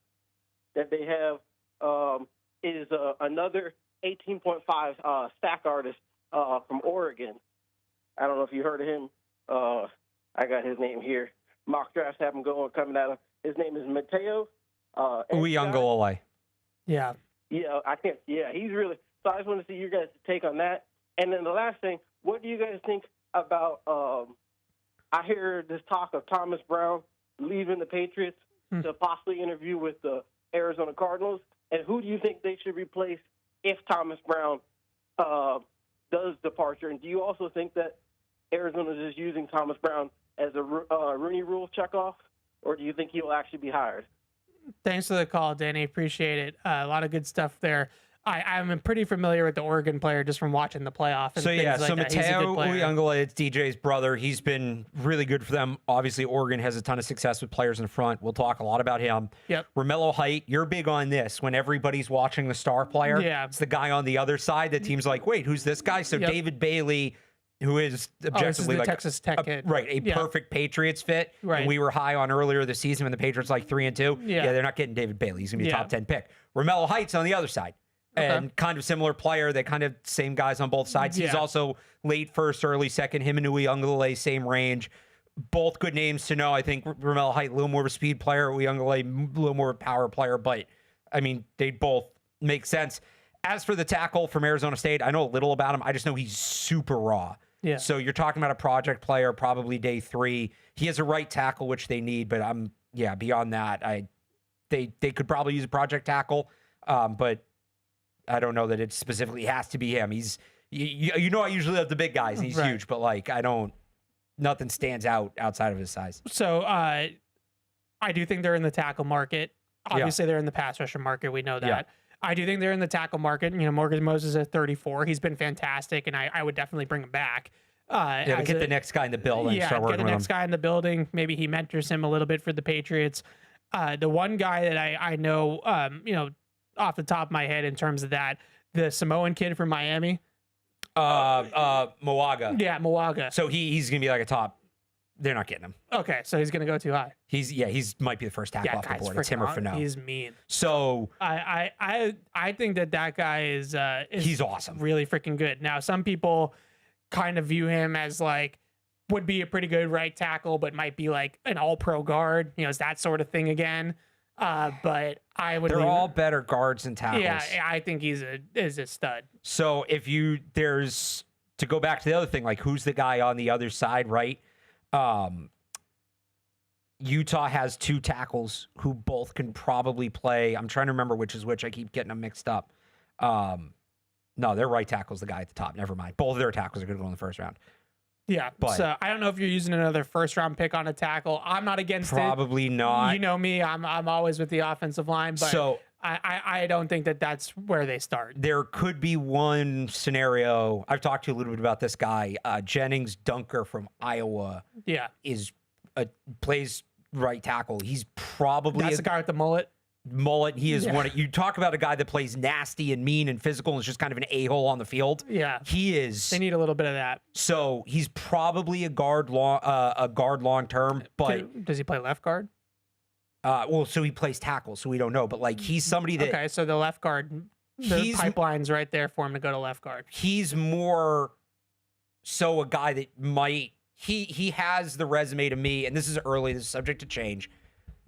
Speaker 13: that they have is another 18.5 stack artist from Oregon. I don't know if you heard of him. I got his name here. Mock drafts have him coming at him. His name is Mateo.
Speaker 4: Uyunglele.
Speaker 2: Yeah.
Speaker 13: Yeah, I think. Yeah, he's really. So I just want to see your guys' take on that. And then the last thing, what do you guys think about? I hear this talk of Thomas Brown leaving the Patriots to possibly interview with the Arizona Cardinals. And who do you think they should replace if Thomas Brown does departure? And do you also think that Arizona is just using Thomas Brown as a Rooney Rule checkoff, or do you think he'll actually be hired?
Speaker 2: Thanks for the call, Danny. Appreciate it. A lot of good stuff there. I'm pretty familiar with the Oregon player just from watching the playoff. And
Speaker 4: so
Speaker 2: like
Speaker 4: Mateo Uyunglele, it's DJ's brother. He's been really good for them. Obviously, Oregon has a ton of success with players in front. We'll talk a lot about him.
Speaker 2: Yep.
Speaker 4: Romello Height, you're big on this. When everybody's watching the star player, it's the guy on the other side. The team's like, wait, who's this guy? So David Bailey, who is objectively
Speaker 2: like Texas Tech kid.
Speaker 4: Perfect Patriots fit.
Speaker 2: Right.
Speaker 4: And we were high on earlier this season when the Patriots 3-2.
Speaker 2: Yeah.
Speaker 4: They're not getting David Bailey. He's gonna be a top 10 pick. Romello Height's on the other side. And kind of similar player. They kind of same guys on both sides. He's also late first, early second. Him and Uyunglele, same range. Both good names to know. I think Romello Height, a little more of a speed player. Uyunglele, a little more of a power player. But, I mean, they both make sense. As for the tackle from Arizona State, I know a little about him. I just know he's super raw.
Speaker 2: Yeah.
Speaker 4: So you're talking about a project player, probably day 3. He has a right tackle, which they need. But beyond that, they could probably use a project tackle. But I don't know that it specifically has to be him. He's, I usually have the big guys. And he's huge, but nothing stands out outside of his size.
Speaker 2: So I do think they're in the tackle market. Obviously, they're in the pass rusher market. We know that. Yeah. I do think they're in the tackle market. Morgan Moses at 34. He's been fantastic, and I would definitely bring him back.
Speaker 4: Get the next guy in the building. Start working
Speaker 2: get the next guy in the building. Maybe he mentors him a little bit for the Patriots. The one guy that I know, off the top of my head in terms of that, the Samoan kid from Miami.
Speaker 4: Moaga.
Speaker 2: Yeah, Moaga.
Speaker 4: So he's going to be like a top. They're not getting him.
Speaker 2: Okay, so he's going to go too high.
Speaker 4: He's might be the first tackle off the board. It's him or Fano.
Speaker 2: He's mean.
Speaker 4: So
Speaker 2: I think that guy is
Speaker 4: he's awesome.
Speaker 2: Really freaking good. Now, some people kind of view him as would be a pretty good right tackle, but might be like an all-pro guard. It's that sort of thing again. But I would.
Speaker 4: They're all better guards and tackles.
Speaker 2: Yeah, I think he's a stud.
Speaker 4: So there's to go back to the other thing, who's the guy on the other side, right? Utah has 2 tackles who both can probably play. I'm trying to remember which is which. I keep getting them mixed up. No, their right tackle's the guy at the top. Never mind. Both of their tackles are going to go in the first round.
Speaker 2: Yeah, but so I don't know if you're using another first-round pick on a tackle. I'm not against
Speaker 4: probably not.
Speaker 2: You know me. I'm always with the offensive line, but
Speaker 4: so
Speaker 2: I don't think that's where they start.
Speaker 4: There could be one scenario. I've talked to you a little bit about this guy, Jennings Dunker from Iowa.
Speaker 2: Yeah,
Speaker 4: plays right tackle. He's probably
Speaker 2: That's the guy with the mullet.
Speaker 4: He is one. You talk about a guy that plays nasty and mean and physical and is just kind of an a-hole on the field.
Speaker 2: Yeah,
Speaker 4: he is.
Speaker 2: They need a little bit of that.
Speaker 4: So he's probably a guard long term. But
Speaker 2: does he play left guard?
Speaker 4: Well, so he plays tackle, so we don't know. But like he's somebody that
Speaker 2: okay. So the left guard, the pipeline's right there for him to go to left guard.
Speaker 4: He's more so a guy that might. He has the resume to me, and this is early. This is subject to change.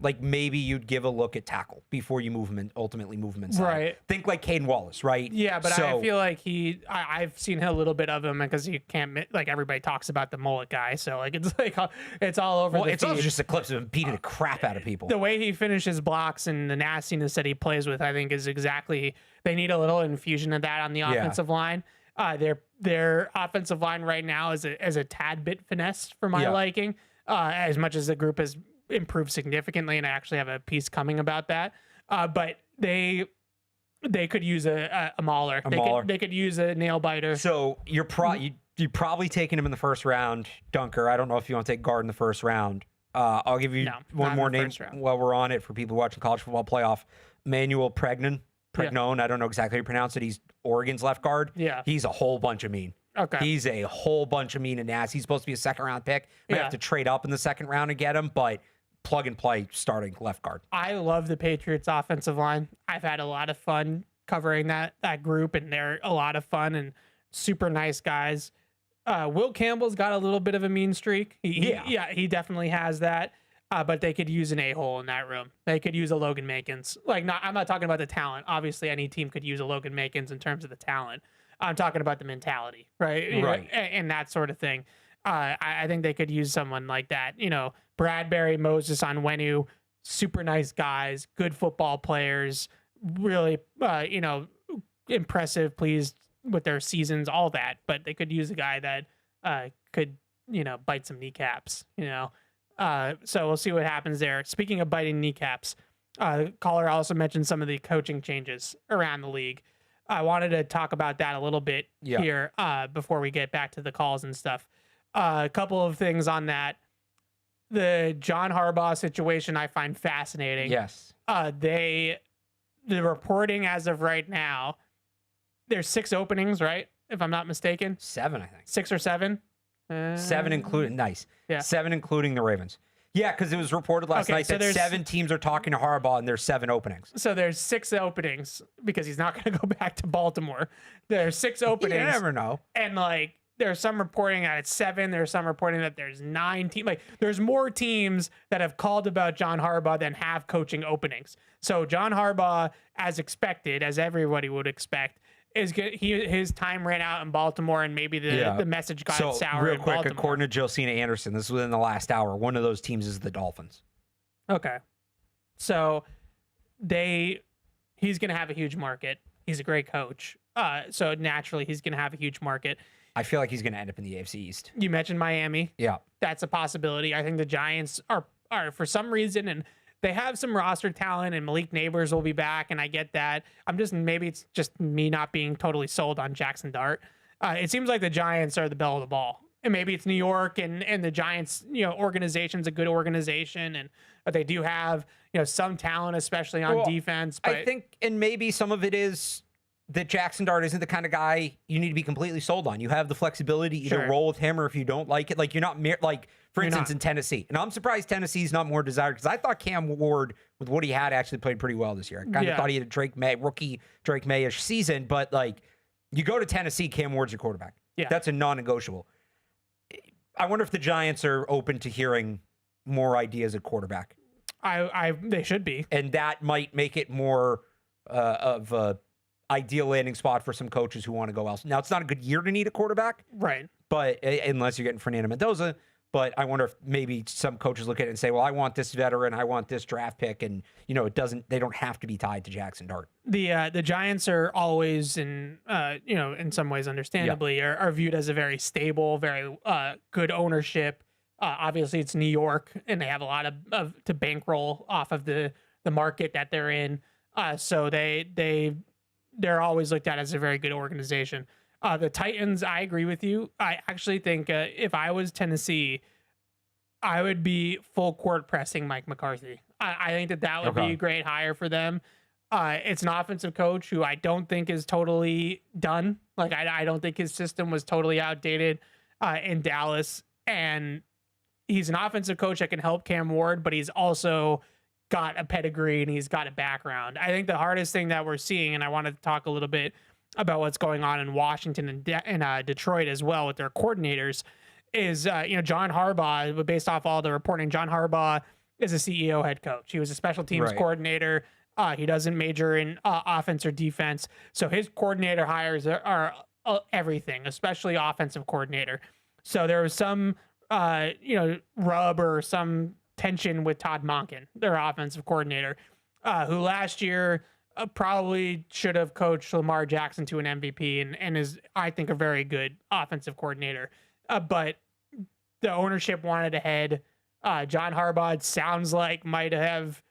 Speaker 4: Like maybe you'd give a look at tackle before you ultimately move him inside.
Speaker 2: Right.
Speaker 4: Think like Caden Wallace, right?
Speaker 2: Yeah, but I feel like I've seen a little bit of him because you can't, like everybody talks about the mullet guy. So like, it's all over the
Speaker 4: it's
Speaker 2: feed.
Speaker 4: also just a clips of him beating the crap out of people.
Speaker 2: The way he finishes blocks and the nastiness that he plays with, I think is exactly, they need a little infusion of that on the offensive line. Their offensive line right now is a tad bit finesse for my liking, as much as the group has improved significantly, and I actually have a piece coming about that. But they could use a mauler. They could use a nail biter.
Speaker 4: So you're probably taking him in the first round, Dunker. I don't know if you want to take guard in the first round. I'll give you one more name while we're on it for people watching college football playoff. Manuel Pregnon. I don't know exactly how you pronounce it. He's Oregon's left guard.
Speaker 2: Yeah.
Speaker 4: He's a whole bunch of mean.
Speaker 2: Okay.
Speaker 4: He's a whole bunch of mean and nasty. He's supposed to be a second round pick. Might have to trade up in the second round to get him, but plug and play starting left guard.
Speaker 2: I love the Patriots offensive line. I've had a lot of fun covering that group, and they're a lot of fun and super nice guys. Will Campbell's got a little bit of a mean streak. He definitely has that. But they could use an a-hole in that room. They could use a Logan Mankins. I'm not talking about the talent. Obviously, any team could use a Logan Mankins in terms of the talent. I'm talking about the mentality, right?
Speaker 4: Right.
Speaker 2: And that sort of thing. I think they could use someone like that. Bradbury, Moses, Onwenu, super nice guys, good football players, really, impressive, pleased with their seasons, all that. But they could use a guy that could, bite some kneecaps, So we'll see what happens there. Speaking of biting kneecaps, caller also mentioned some of the coaching changes around the league. I wanted to talk about that a little bit here before we get back to the calls and stuff. A couple of things on that. The John Harbaugh situation I find fascinating.
Speaker 4: Yes.
Speaker 2: The reporting as of right now, there's 6 openings, right? If I'm not mistaken.
Speaker 4: 7, I think.
Speaker 2: 6 or 7?
Speaker 4: 7 including, nice.
Speaker 2: Yeah.
Speaker 4: 7 including the Ravens. Yeah, because it was reported last night that 7 teams are talking to Harbaugh and there's 7 openings.
Speaker 2: So there's 6 openings because he's not going to go back to Baltimore. There's 6 openings.
Speaker 4: You never know.
Speaker 2: And there's some reporting that it's 7. There's some reporting that there's 9 teams. There's more teams that have called about John Harbaugh than have coaching openings. So John Harbaugh, as expected, as everybody would expect, is good. His time ran out in Baltimore, and maybe the message got sour.
Speaker 4: Real
Speaker 2: in
Speaker 4: quick,
Speaker 2: Baltimore.
Speaker 4: according to Josina Anderson, this is within the last hour. One of those teams is the Dolphins.
Speaker 2: Okay, so he's going to have a huge market. He's a great coach, so naturally he's going to have a huge market.
Speaker 4: I feel like he's going to end up in the AFC East.
Speaker 2: You mentioned Miami.
Speaker 4: Yeah,
Speaker 2: that's a possibility. I think the Giants are for some reason, and they have some roster talent, and Malik Neighbors will be back, and I get that. Maybe it's just me not being totally sold on Jackson Dart. It seems like the Giants are the belle of the ball, and maybe it's New York and the Giants, organization's a good organization, but they do have some talent, especially on defense. But
Speaker 4: I think, and maybe some of it is that Jackson Dart isn't the kind of guy you need to be completely sold on. You have the flexibility to either roll with him, or if you don't like it, you're not for instance, in Tennessee. And I'm surprised Tennessee's not more desired, because I thought Cam Ward, with what he had, actually played pretty well this year. I kind of thought he had a rookie Drake Maye-ish season, but you go to Tennessee, Cam Ward's your quarterback.
Speaker 2: Yeah.
Speaker 4: That's a non-negotiable. I wonder if the Giants are open to hearing more ideas at quarterback.
Speaker 2: They should be.
Speaker 4: And that might make it more of a ideal landing spot for some coaches who want to go else. Now, it's not a good year to need a quarterback.
Speaker 2: Right.
Speaker 4: But unless you're getting Fernando Mendoza. But I wonder if maybe some coaches look at it and say, well, I want this veteran, I want this draft pick, and they don't have to be tied to Jackson Dart.
Speaker 2: The Giants are always in some ways, understandably, are viewed as a very stable, very good ownership. Obviously, it's New York, and they have a lot of to bankroll off of the market that they're in. So they're always looked at as a very good organization. The Titans, I agree with you. I actually think if I was Tennessee, I would be full court pressing Mike McCarthy. I think that would be a great hire for them. It's an offensive coach who I don't think is totally done. Like, I don't think his system was totally outdated in Dallas. And he's an offensive coach that can help Cam Ward, but he's also got a pedigree and he's got a background. I think the hardest thing that we're seeing, and I wanted to talk a little bit about what's going on in Washington and Detroit as well with their coordinators, is, John Harbaugh, but based off all the reporting, John Harbaugh is a CEO head coach. He was a special teams coordinator. He doesn't major in offense or defense. So his coordinator hires are everything, especially offensive coordinator. So there was some, rub or some tension with Todd Monken, their offensive coordinator, who last year probably should have coached Lamar Jackson to an MVP and is, I think, a very good offensive coordinator. But the ownership wanted ahead. John Harbaugh, it sounds like, might have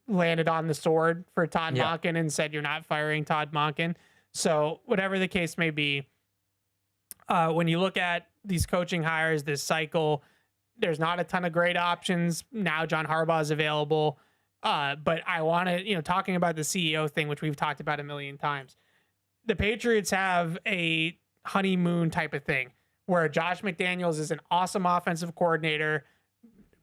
Speaker 2: landed on the sword for Todd Monken and said, you're not firing Todd Monken. So whatever the case may be, when you look at these coaching hires this cycle, there's not a ton of great options. Now John Harbaugh is available. But I want to, talking about the CEO thing, which we've talked about a million times, the Patriots have a honeymoon type of thing where Josh McDaniels is an awesome offensive coordinator,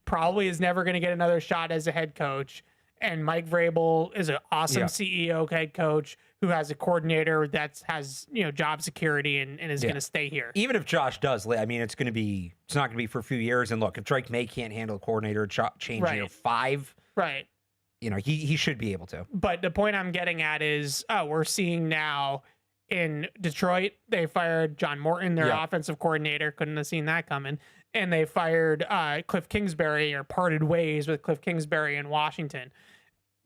Speaker 2: probably is never going to get another shot as a head coach. And Mike Vrabel is an awesome CEO head coach who has a coordinator that has, job security and is going to stay here.
Speaker 4: Even if Josh does, I mean, it's not going to be for a few years. And look, if Drake Maye can't handle a coordinator change year 5,
Speaker 2: right,
Speaker 4: he should be able to.
Speaker 2: But the point I'm getting at is we're seeing now in Detroit, they fired John Morton, their offensive coordinator. Couldn't have seen that coming. And they fired Cliff Kingsbury, or parted ways with Cliff Kingsbury in Washington.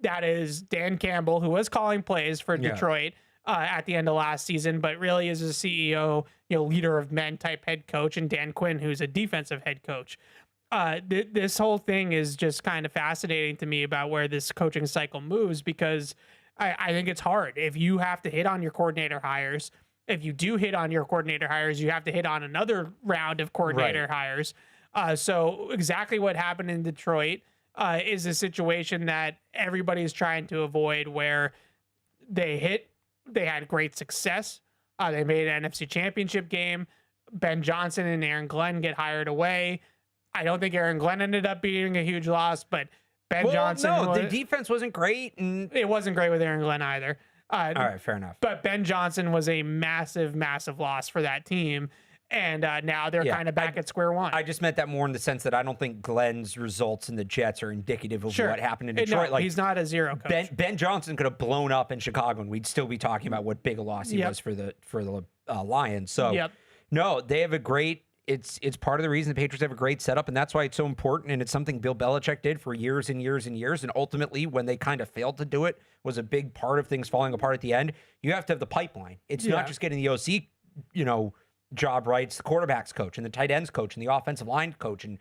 Speaker 2: That is Dan Campbell, who was calling plays for Detroit at the end of last season, but really is a CEO, leader of men type head coach, and Dan Quinn, who's a defensive head coach. This whole thing is just kind of fascinating to me about where this coaching cycle moves, because I think it's hard. If you have to hit on your coordinator hires, if you do hit on your coordinator hires, you have to hit on another round of coordinator hires. So exactly what happened in Detroit is a situation that everybody's trying to avoid, where they had great success. They made an NFC Championship game. Ben Johnson and Aaron Glenn get hired away. I don't think Aaron Glenn ended up being a huge loss, but Ben Johnson.
Speaker 4: No, the defense wasn't great, and
Speaker 2: it wasn't great with Aaron Glenn either.
Speaker 4: All right, fair enough.
Speaker 2: But Ben Johnson was a massive, massive loss for that team. And now they're kind of back at square one.
Speaker 4: I just meant that more in the sense that I don't think Glenn's results in the Jets are indicative of what happened in Detroit.
Speaker 2: No, he's not a zero coach.
Speaker 4: Ben Johnson could have blown up in Chicago, and we'd still be talking about what big a loss he was for the Lions. So no, they have a great. It's part of the reason the Patriots have a great setup, and that's why it's so important. And it's something Bill Belichick did for years and years and years. And ultimately, when they kind of failed to do it, was a big part of things falling apart at the end. You have to have the pipeline. It's not just getting the OC, job right. It's the quarterback's coach and the tight ends coach and the offensive line coach, and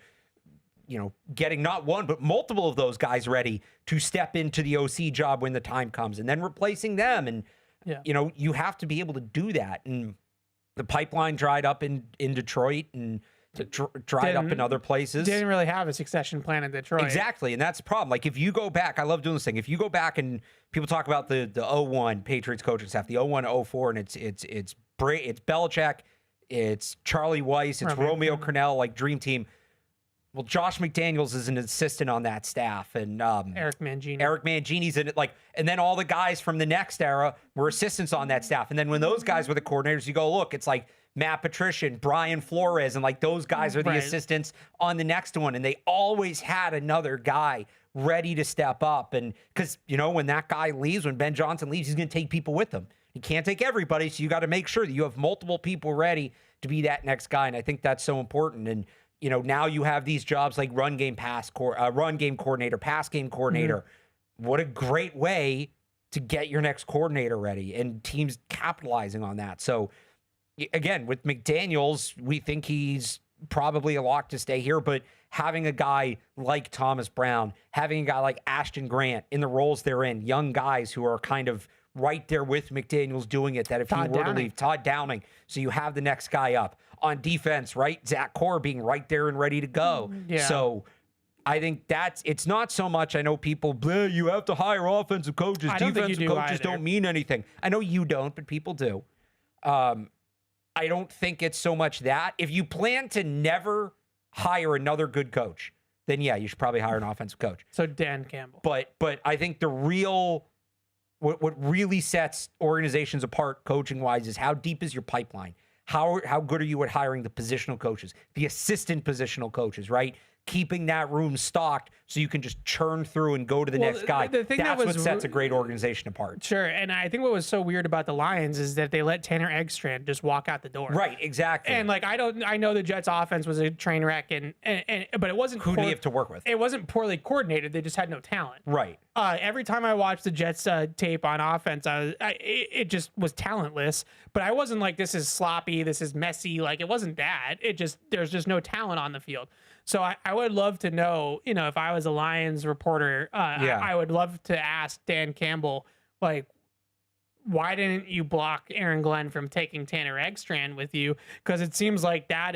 Speaker 4: getting not one but multiple of those guys ready to step into the OC job when the time comes, and then replacing them. And you have to be able to do that. And the pipeline dried up in Detroit and dried up in other places.
Speaker 2: Didn't really have a succession plan in Detroit.
Speaker 4: Exactly, and that's the problem. Like, if you go back, I love doing this thing. If you go back and people talk about the 01 Patriots coaching staff, the 01-04, and it's Belichick, it's Charlie Weiss, it's Romeo Crennel, like dream team. Well, Josh McDaniels is an assistant on that staff, and
Speaker 2: Eric Mangini.
Speaker 4: Eric Mangini's in it, and then all the guys from the next era were assistants on that staff. And then when those guys were the coordinators, you go, look, it's like Matt Patricia, Brian Flores, and those guys are the assistants on the next one. And they always had another guy ready to step up. And because, when that guy leaves, when Ben Johnson leaves, he's going to take people with him. He can't take everybody, so you got to make sure that you have multiple people ready to be that next guy. And I think that's so important. And now you have these jobs like run game coordinator, pass game coordinator. What a great way to get your next coordinator ready, and teams capitalizing on that. So again, with McDaniels, we think he's probably a lock to stay here, but having a guy like Thomas Brown, having a guy like Ashton Grant in the roles they're in, young guys who are kind of right there with McDaniels doing it, that if he were to leave, Todd Downing, so you have the next guy up. On defense, right? Zach Core being right there and ready to go.
Speaker 2: Yeah.
Speaker 4: So I think it's not so much. I know people, you have to hire offensive coaches. Defensive coaches don't mean anything. I know you don't, but people do. I don't think it's so much that. If you plan to never hire another good coach, then yeah, you should probably hire an offensive coach.
Speaker 2: So Dan Campbell.
Speaker 4: But I think what really sets organizations apart coaching wise is how deep is your pipeline? How good are you at hiring the positional coaches, the assistant positional coaches, right? Keeping that room stocked so you can just churn through and go to the next guy. That's what sets a great organization apart.
Speaker 2: Sure, and I think what was so weird about the Lions is that they let Tanner Eggstrand just walk out the door.
Speaker 4: Right, exactly.
Speaker 2: And like I know the Jets' offense was a train wreck, but it wasn't.
Speaker 4: Who do you have to work with?
Speaker 2: It wasn't poorly coordinated. They just had no talent.
Speaker 4: Right.
Speaker 2: Every time I watched the Jets tape on offense, it just was talentless. But I wasn't like, this is sloppy, this is messy. Like it wasn't that. There's just no talent on the field. So I would love to know, if I was a Lions reporter, I would love to ask Dan Campbell, like, why didn't you block Aaron Glenn from taking Tanner Eggstrand with you? Because it seems like that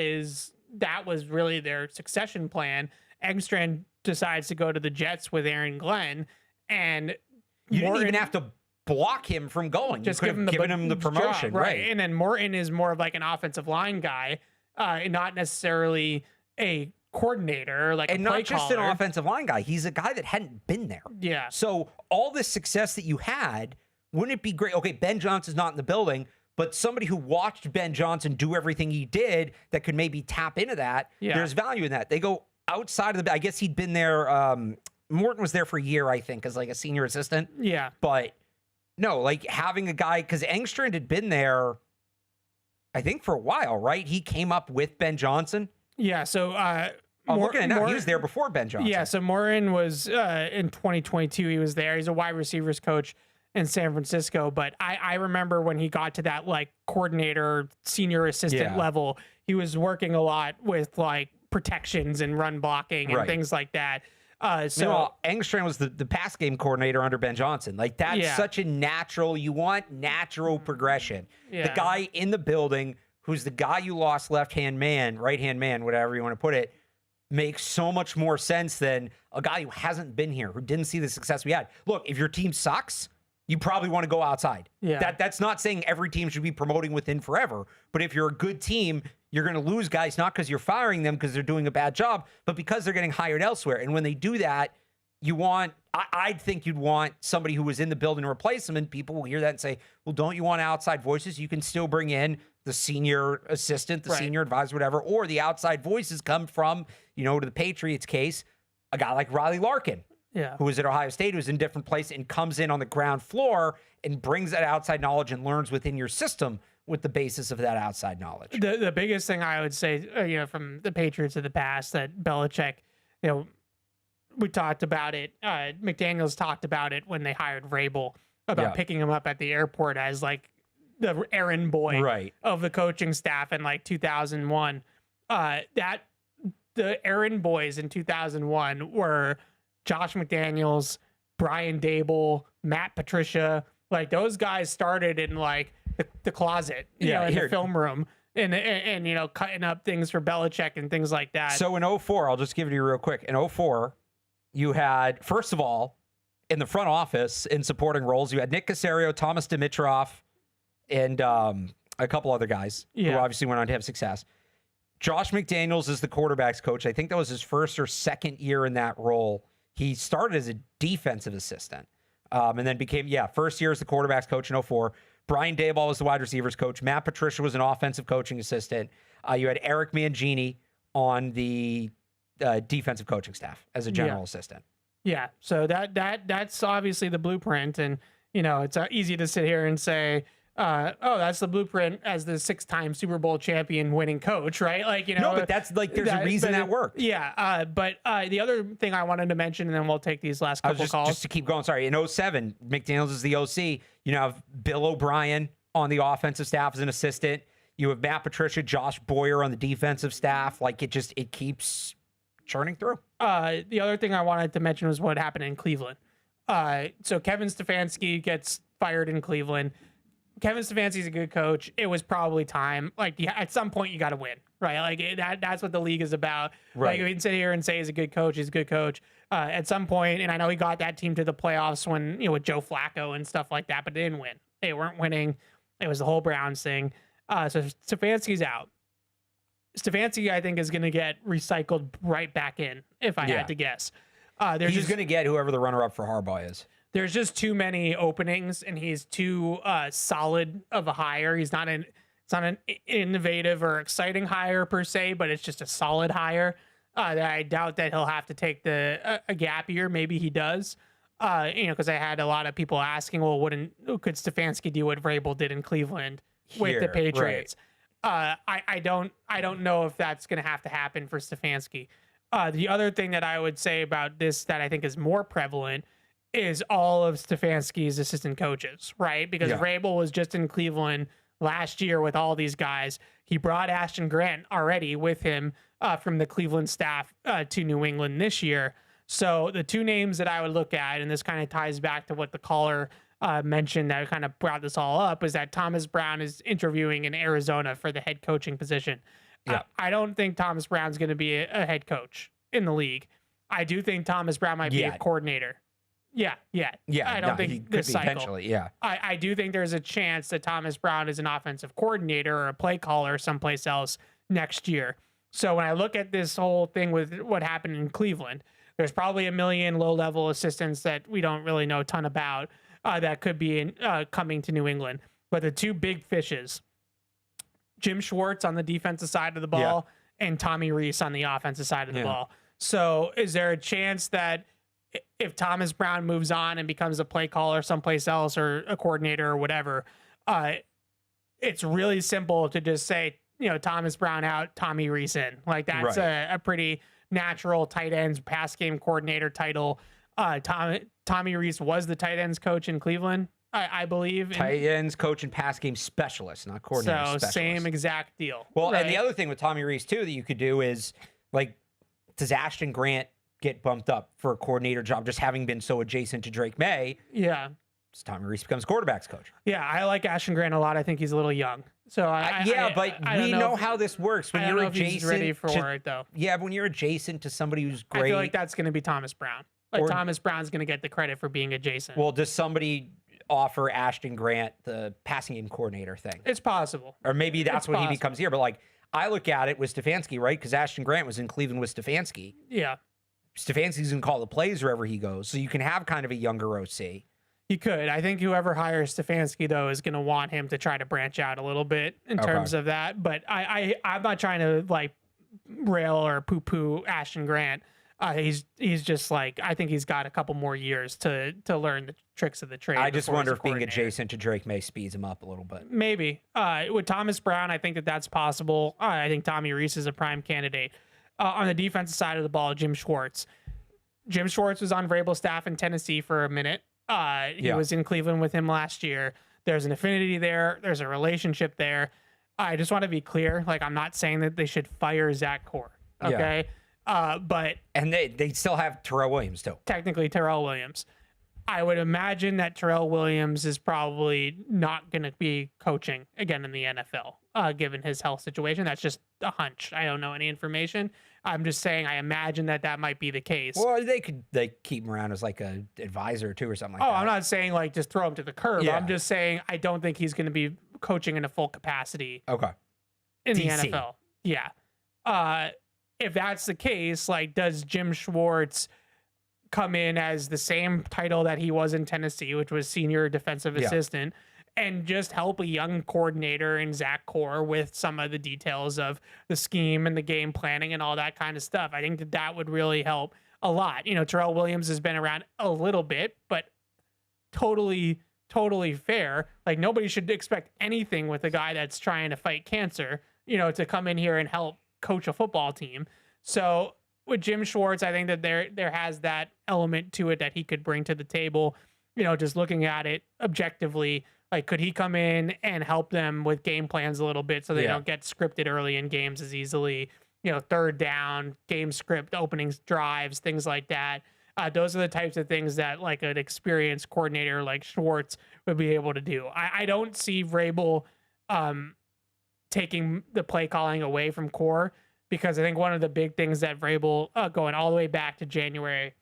Speaker 2: was really their succession plan. Eggstrand decides to go to the Jets with Aaron Glenn, and
Speaker 4: you didn't even have to block him from going.
Speaker 2: Just
Speaker 4: given him the promotion,
Speaker 2: job,
Speaker 4: right?
Speaker 2: And then Morton is more of like an offensive line guy, not necessarily a coordinator, like
Speaker 4: and
Speaker 2: a play
Speaker 4: not just
Speaker 2: caller.
Speaker 4: an offensive line guy. He's a guy that hadn't been there.
Speaker 2: Yeah.
Speaker 4: So all this success that you had, wouldn't it be great? Okay, Ben Johnson's not in the building, but somebody who watched Ben Johnson do everything he did that could maybe tap into that.
Speaker 2: Yeah.
Speaker 4: There's value in that. They go outside of I guess he'd been there. Morton was there for a year, I think, as like a senior assistant.
Speaker 2: Yeah.
Speaker 4: But no, like having a guy, because Engstrand had been there, I think, for a while, right? He came up with Ben Johnson.
Speaker 2: Yeah, so
Speaker 4: looking at now, he was there before Ben Johnson.
Speaker 2: Yeah, so Morin was in 2022. He was there. He's a wide receivers coach in San Francisco. But I remember when he got to that like coordinator, senior assistant level, he was working a lot with like protections and run blocking and things like that. So
Speaker 4: Engstrand was the pass game coordinator under Ben Johnson. Like that's such a natural. You want natural progression.
Speaker 2: Yeah.
Speaker 4: The guy in the building who's the guy you lost left-hand man, right-hand man, whatever you want to put it, makes so much more sense than a guy who hasn't been here, who didn't see the success we had. Look, if your team sucks, you probably want to go outside.
Speaker 2: Yeah.
Speaker 4: That's not saying every team should be promoting within forever, but if you're a good team, you're going to lose guys not because you're firing them because they're doing a bad job, but because they're getting hired elsewhere. And when they do that, I'd think you'd want somebody who was in the building to replace them, and people will hear that and say, well, don't you want outside voices? You can still bring in the senior assistant, the senior advisor, whatever, or the outside voices come from, to the Patriots case, a guy like Riley Larkin, who was at Ohio State, who's in a different place and comes in on the ground floor and brings that outside knowledge and learns within your system with the basis of that outside knowledge.
Speaker 2: The biggest thing I would say, from the Patriots of the past, that Belichick, we talked about it. McDaniels talked about it when they hired Vrabel about picking him up at the airport as like the errand boy of the coaching staff in like 2001. The errand boys in 2001 were Josh McDaniels, Brian Dable, Matt Patricia. Like those guys started in like the closet, in the film room. And cutting up things for Belichick and things like that.
Speaker 4: So in 2004, I'll just give it to you real quick. In 2004, you had, first of all, in the front office in supporting roles, you had Nick Caserio, Thomas Dimitroff, and a couple other guys who obviously went on to have success. Josh McDaniels is the quarterback's coach. I think that was his first or second year in that role. He started as a defensive assistant and then became, first year as the quarterback's coach in 2004. Brian Daboll was the wide receivers coach. Matt Patricia was an offensive coaching assistant. You had Eric Mangini on the defensive coaching staff as a general assistant.
Speaker 2: Yeah, so that's obviously the blueprint, and it's easy to sit here and say, that's the blueprint as the 6-time Super Bowl champion winning coach, right? Like
Speaker 4: no, but that's like there's a reason that worked.
Speaker 2: Yeah, but the other thing I wanted to mention, and then we'll take these last couple calls.
Speaker 4: Just to keep going, sorry. In 2007, McDaniels is the OC. You have Bill O'Brien on the offensive staff as an assistant. You have Matt Patricia, Josh Boyer on the defensive staff. Like it keeps churning through.
Speaker 2: The other thing I wanted to mention was what happened in Cleveland. So Kevin Stefanski gets fired in Cleveland. Kevin Stefanski's a good coach. It was probably time. Like, at some point, you got to win, right? Like, that's what the league is about.
Speaker 4: Right.
Speaker 2: Like, we can sit here and say he's a good coach. He's a good coach. At some point, and I know he got that team to the playoffs when, with Joe Flacco and stuff like that, but they didn't win. They weren't winning. It was the whole Browns thing. So Stefanski's out. Stefanski, I think, is going to get recycled right back in, if I had to guess.
Speaker 4: He's going to get whoever the runner-up for Harbaugh is.
Speaker 2: There's just too many openings, and he's too solid of a hire. It's not an innovative or exciting hire per se, but it's just a solid hire. That I doubt that he'll have to take a gap year. Maybe he does. Because I had a lot of people asking, well, could Stefanski do what Vrabel did in Cleveland with the Patriots? Right. I don't know if that's going to have to happen for Stefanski. The other thing that I would say about this that I think is more prevalent is all of Stefanski's assistant coaches, right? Because Vrabel was just in Cleveland last year with all these guys. He brought Ashton Grant already with him from the Cleveland staff to New England this year. So the two names that I would look at, and this kind of ties back to what the caller mentioned that kind of brought this all up, is that Thomas Brown is interviewing in Arizona for the head coaching position. Yeah. I don't think Thomas Brown's going to be a head coach in the league. I do think Thomas Brown might be a coordinator. Yeah. I don't think this cycle.
Speaker 4: Potentially, yeah.
Speaker 2: I do think there's a chance that Thomas Brown is an offensive coordinator or a play caller someplace else next year. So when I look at this whole thing with what happened in Cleveland, there's probably a million low-level assistants that we don't really know a ton about that could be coming to New England. But the two big fishes, Jim Schwartz on the defensive side of the ball and Tommy Rees on the offensive side of the ball. So is there a chance that if Thomas Brown moves on and becomes a play caller someplace else or a coordinator or whatever, it's really simple to just say, Thomas Brown out, Tommy Rees in. Like, that's a pretty natural tight ends pass game coordinator title. Tommy Rees was the tight ends coach in Cleveland, I believe.
Speaker 4: Tight ends coach and pass game specialist, not coordinator.
Speaker 2: So
Speaker 4: specialist.
Speaker 2: Same exact deal.
Speaker 4: Well, and the other thing with Tommy Rees too that you could do is, like, does Ashton Grant get bumped up for a coordinator job just having been so adjacent to Drake Maye?
Speaker 2: Yeah.
Speaker 4: So Tommy Rees becomes quarterbacks coach.
Speaker 2: Yeah, I like Ashton Grant a lot. I think he's a little young. So
Speaker 4: but we know how this works when you're adjacent.
Speaker 2: He's ready for it though.
Speaker 4: Yeah, but when you're adjacent to somebody who's great,
Speaker 2: I feel like that's going to be Thomas Brown. Thomas Brown's going to get the credit for being adjacent.
Speaker 4: Well, does somebody offer Ashton Grant the passing game coordinator thing?
Speaker 2: It's possible.
Speaker 4: Or maybe that's what he becomes here. But like, I look at it with Stefanski, right? Because Ashton Grant was in Cleveland with Stefanski.
Speaker 2: Yeah.
Speaker 4: Stefanski's going to call the plays wherever he goes. So you can have kind of a younger OC.
Speaker 2: You could. I think whoever hires Stefanski, though, is going to want him to try to branch out a little bit in terms of that. But I'm not trying to, like, rail or poo-poo Ashton Grant. He's just like, I think he's got a couple more years to learn the tricks of the trade.
Speaker 4: I just wonder if being adjacent to Drake Maye speeds him up a little bit.
Speaker 2: Maybe. With Thomas Brown, I think that's possible. I think Tommy Rees is a prime candidate. On the defensive side of the ball, Jim Schwartz. Jim Schwartz was on Vrabel's staff in Tennessee for a minute. He was in Cleveland with him last year. There's an affinity there. There's a relationship there. I just want to be clear. Like, I'm not saying that they should fire Zach Core. Okay. But
Speaker 4: they still have Terrell Williams too.
Speaker 2: Technically Terrell Williams. I would imagine that Terrell Williams is probably not going to be coaching again in the NFL, given his health situation. That's just a hunch. I don't know any information. I'm just saying I imagine that might be the case.
Speaker 4: Well, they could keep him around as like a advisor too or something like that.
Speaker 2: I'm not saying like just throw him to the curb. Yeah. I'm just saying I don't think he's going to be coaching in a full capacity.
Speaker 4: Okay.
Speaker 2: In the NFL. Yeah. If that's the case, like, does Jim Schwartz come in as the same title that he was in Tennessee, which was senior defensive assistant, and just help a young coordinator in Zach Core with some of the details of the scheme and the game planning and all that kind of stuff? I think that would really help a lot. Terrell Williams has been around a little bit, but totally fair. Like, nobody should expect anything with a guy that's trying to fight cancer, to come in here and help coach a football team. So with Jim Schwartz, I think that there has that element to it that he could bring to the table. Just looking at it objectively, like, could he come in and help them with game plans a little bit so they don't get scripted early in games as easily, third down, game script, openings, drives, things like that. Those are the types of things that like an experienced coordinator like Schwartz would be able to do. I don't see Vrabel taking the play calling away from Core, because I think one of the big things that Vrabel, going all the way back to January,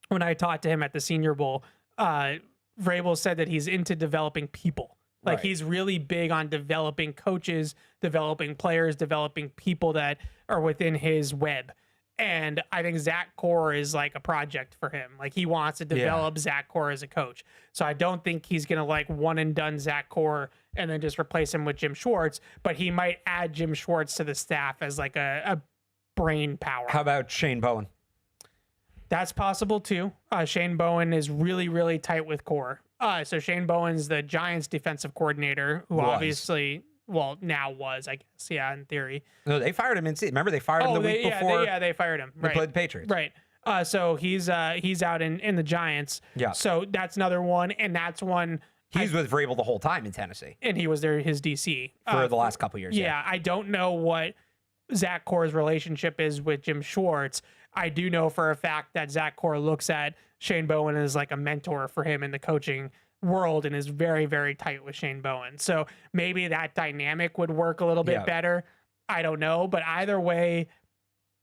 Speaker 2: when I talked to him at the Senior Bowl, Vrabel said that he's into developing people. Like he's really big on developing coaches, developing players, developing people that are within his web. And I think Zach Core is like a project for him. Like he wants to develop Zach Core as a coach. So I don't think he's going to like one and done Zach Core and then just replace him with Jim Schwartz, but he might add Jim Schwartz to the staff as like a brain power.
Speaker 4: How about Shane Bowen?
Speaker 2: That's possible too. Shane Bowen is really, really tight with Core. So Shane Bowen's the Giants defensive coordinator, who obviously, well, now was, I guess, in theory.
Speaker 4: No, they fired him in season. Remember, they fired him the week before.
Speaker 2: They fired him.
Speaker 4: They played the Patriots.
Speaker 2: Right. So he's out in the Giants.
Speaker 4: Yeah.
Speaker 2: So that's another one, and that's one.
Speaker 4: He's with Vrabel the whole time in Tennessee.
Speaker 2: And he was his DC.
Speaker 4: For the last couple of years.
Speaker 2: Yeah, I don't know what Zach Core's relationship is with Jim Schwartz. I do know for a fact that Zach Core looks at Shane Bowen as like a mentor for him in the coaching world and is very, very tight with Shane Bowen. So maybe that dynamic would work a little bit better. I don't know. But either way,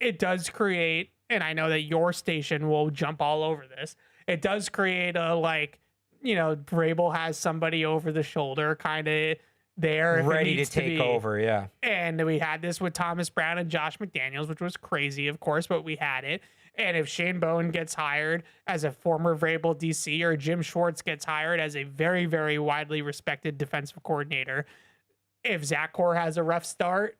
Speaker 2: it does create, and I know that your station will jump all over this, it does create a like, Vrabel has somebody over the shoulder kind of there.
Speaker 4: Ready to take over, yeah.
Speaker 2: And we had this with Thomas Brown and Josh McDaniels, which was crazy, of course, but we had it. And if Shane Bowen gets hired as a former Vrabel DC, or Jim Schwartz gets hired as a very, very widely respected defensive coordinator, if Zach Core has a rough start,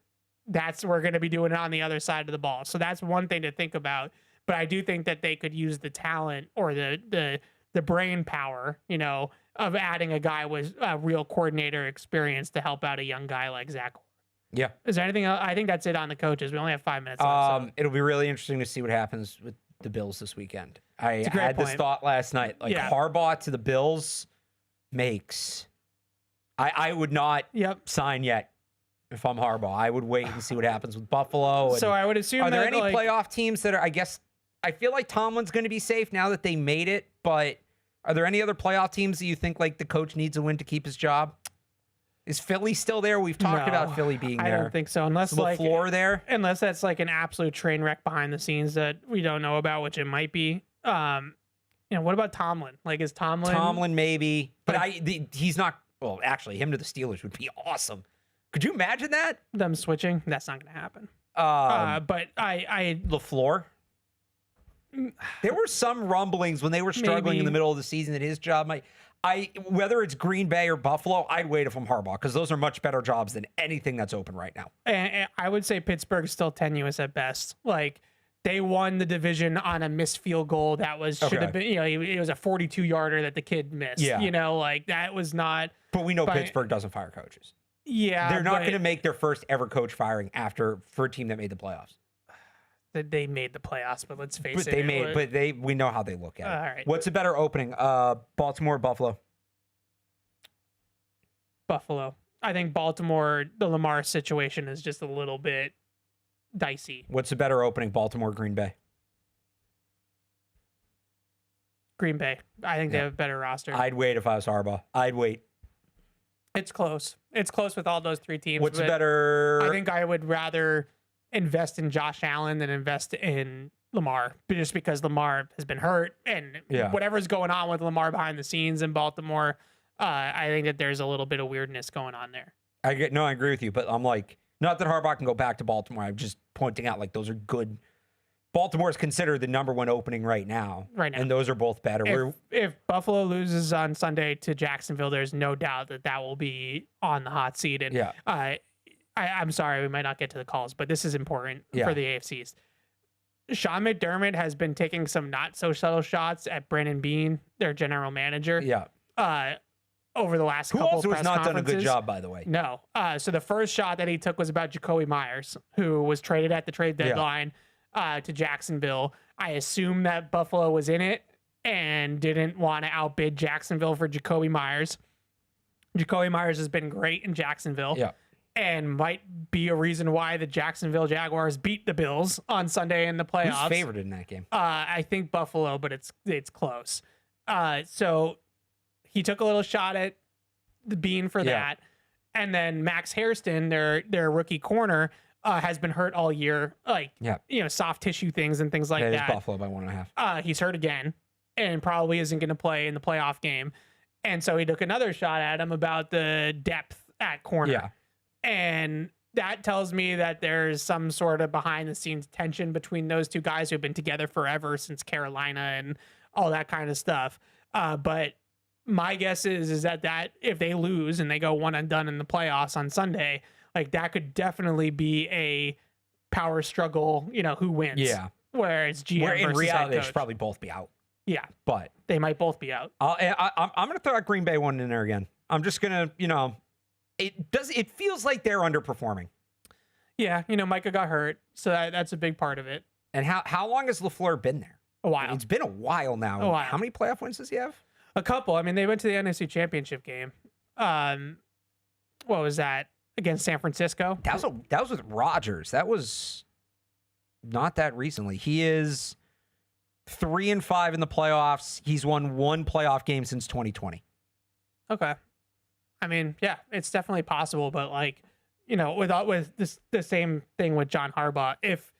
Speaker 2: we're going to be doing it on the other side of the ball. So that's one thing to think about. But I do think that they could use the talent or the brain power, of adding a guy with real coordinator experience to help out a young guy like Zach.
Speaker 4: Yeah.
Speaker 2: Is there anything else? I think that's it on the coaches. We only have 5 minutes left. So.
Speaker 4: It'll be really interesting to see what happens with the Bills this weekend. I had this thought last night. Harbaugh to the Bills makes... I would not sign yet if I'm Harbaugh. I would wait and see what happens with Buffalo.
Speaker 2: So I would assume
Speaker 4: are there any playoff teams that are, I guess, I feel like Tomlin's going to be safe now that they made it, but are there any other playoff teams that you think like the coach needs a win to keep his job? Is Philly still there? We've talked about Philly being there.
Speaker 2: I don't think so. Unless
Speaker 4: LaFleur there?
Speaker 2: Unless that's like an absolute train wreck behind the scenes that we don't know about, which it might be. What about Tomlin? Like, is Tomlin
Speaker 4: maybe, but he's not. Well, actually, him to the Steelers would be awesome. Could you imagine that?
Speaker 2: Them switching? That's not going to happen. But
Speaker 4: LaFleur? There were some rumblings when they were struggling in the middle of the season that his job might... whether it's Green Bay or Buffalo, I'd wait if I'm Harbaugh, because those are much better jobs than anything that's open right now.
Speaker 2: And I would say Pittsburgh's still tenuous at best. Like, they won the division on a missed field goal that should have been, it was a 42-yarder that the kid missed.
Speaker 4: Yeah.
Speaker 2: That was not...
Speaker 4: But we know Pittsburgh doesn't fire coaches.
Speaker 2: Yeah.
Speaker 4: They're not going to make their first ever coach firing for a team that made the playoffs.
Speaker 2: That they made the playoffs, but let's face it.
Speaker 4: We know how they look at it.
Speaker 2: All right.
Speaker 4: What's a better opening? Baltimore or Buffalo?
Speaker 2: Buffalo. I think Baltimore, the Lamar situation is just a little bit dicey.
Speaker 4: What's a better opening? Baltimore or Green Bay?
Speaker 2: Green Bay. I think they have a better roster.
Speaker 4: I'd wait if I was Harbaugh. I'd wait.
Speaker 2: It's close. It's close with all those three teams.
Speaker 4: What's better?
Speaker 2: I think I would rather invest in Josh Allen than invest in Lamar, just because Lamar has been hurt and whatever's going on with Lamar behind the scenes in Baltimore, I think that there's a little bit of weirdness going on there.
Speaker 4: I agree with you, but I'm like, not that Harbaugh can go back to Baltimore. I'm just pointing out like those are good. Baltimore is considered the number one opening right now. And those are both better.
Speaker 2: If Buffalo loses on Sunday to Jacksonville, there's no doubt that will be on the hot seat. And I'm sorry, we might not get to the calls, but this is important for the AFC East. Sean McDermott has been taking some not so subtle shots at Brandon Beane, their general manager. Over the last couple of press conferences. Who also has not done a good
Speaker 4: job, by the way.
Speaker 2: No. So the first shot that he took was about Jacoby Myers, who was traded at the trade deadline to Jacksonville. I assume that Buffalo was in it and didn't want to outbid Jacksonville for Jacoby Myers. Jacoby Myers has been great in Jacksonville. and might be a reason why the Jacksonville Jaguars beat the Bills on Sunday in the playoffs.
Speaker 4: Who's favored in that game?
Speaker 2: I think Buffalo, but it's close. So he took a little shot at the bean for that. And then Max Hairston, their rookie corner, has been hurt all year, soft tissue things and things like that.
Speaker 4: It's Buffalo by 1.5.
Speaker 2: He's hurt again and probably isn't going to play in the playoff game. And so he took another shot at him about the depth at corner.
Speaker 4: Yeah.
Speaker 2: And that tells me that there's some sort of behind the scenes tension between those two guys who have been together forever since Carolina and all that kind of stuff. But my guess is that if they lose and they go one and done in the playoffs on Sunday, like that could definitely be a power struggle, who wins.
Speaker 4: Yeah.
Speaker 2: Where it's GM
Speaker 4: Where in
Speaker 2: versus
Speaker 4: reality,
Speaker 2: head
Speaker 4: they
Speaker 2: coach.
Speaker 4: should probably both be out.
Speaker 2: Yeah.
Speaker 4: But
Speaker 2: they might both be out.
Speaker 4: I'm going to throw that Green Bay one in there again. I'm just going to, it feels like they're underperforming.
Speaker 2: Yeah. Micah got hurt. So that's a big part of it.
Speaker 4: And how long has LaFleur been there?
Speaker 2: A while.
Speaker 4: It's been a while now.
Speaker 2: A while.
Speaker 4: How many playoff wins does he have?
Speaker 2: A couple. I mean, they went to the NFC Championship game. What was that? Against San Francisco?
Speaker 4: That was with Rodgers. That was not that recently. He is 3-5 in the playoffs. He's won one playoff game since 2020.
Speaker 2: Okay. I mean, yeah, it's definitely possible, but with the same thing with John Harbaugh. If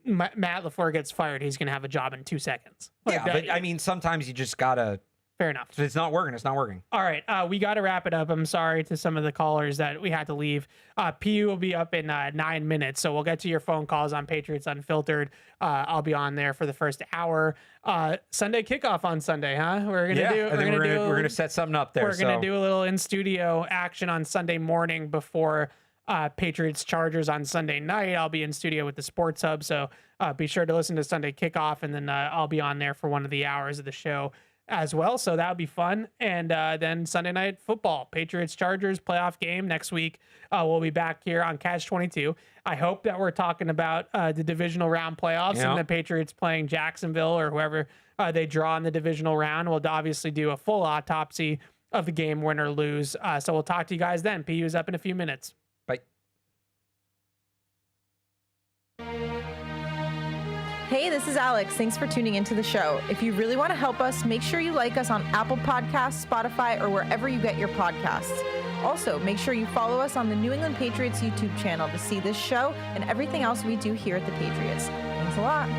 Speaker 2: Matt LaFleur gets fired, he's going to have a job in 2 seconds.
Speaker 4: But I mean, sometimes you just gotta.
Speaker 2: Fair enough.
Speaker 4: If it's not working, it's not working.
Speaker 2: All right, we got to wrap it up. I'm sorry to some of the callers that we had to leave. PU will be up in 9 minutes, so we'll get to your phone calls on Patriots Unfiltered. I'll be on there for the first hour. Sunday kickoff on Sunday, huh? We're
Speaker 4: gonna set something up there.
Speaker 2: We're gonna do a little in studio action on Sunday morning before Patriots Chargers on Sunday night. I'll be in studio with the Sports Hub, so be sure to listen to Sunday Kickoff, and then I'll be on there for one of the hours of the show as well, so that'll be fun. And then Sunday night football, Patriots Chargers playoff game next week. We'll be back here on Catch-22. I hope that we're talking about the divisional round playoffs and the Patriots playing Jacksonville or whoever they draw in the divisional round. We'll obviously do a full autopsy of the game, win or lose. So we'll talk to you guys then. PU's up in a few minutes.
Speaker 4: Bye.
Speaker 14: Hey, this is Alex. Thanks for tuning into the show. If you really want to help us, make sure you like us on Apple Podcasts, Spotify, or wherever you get your podcasts. Also, make sure you follow us on the New England Patriots YouTube channel to see this show and everything else we do here at the Patriots. Thanks a lot.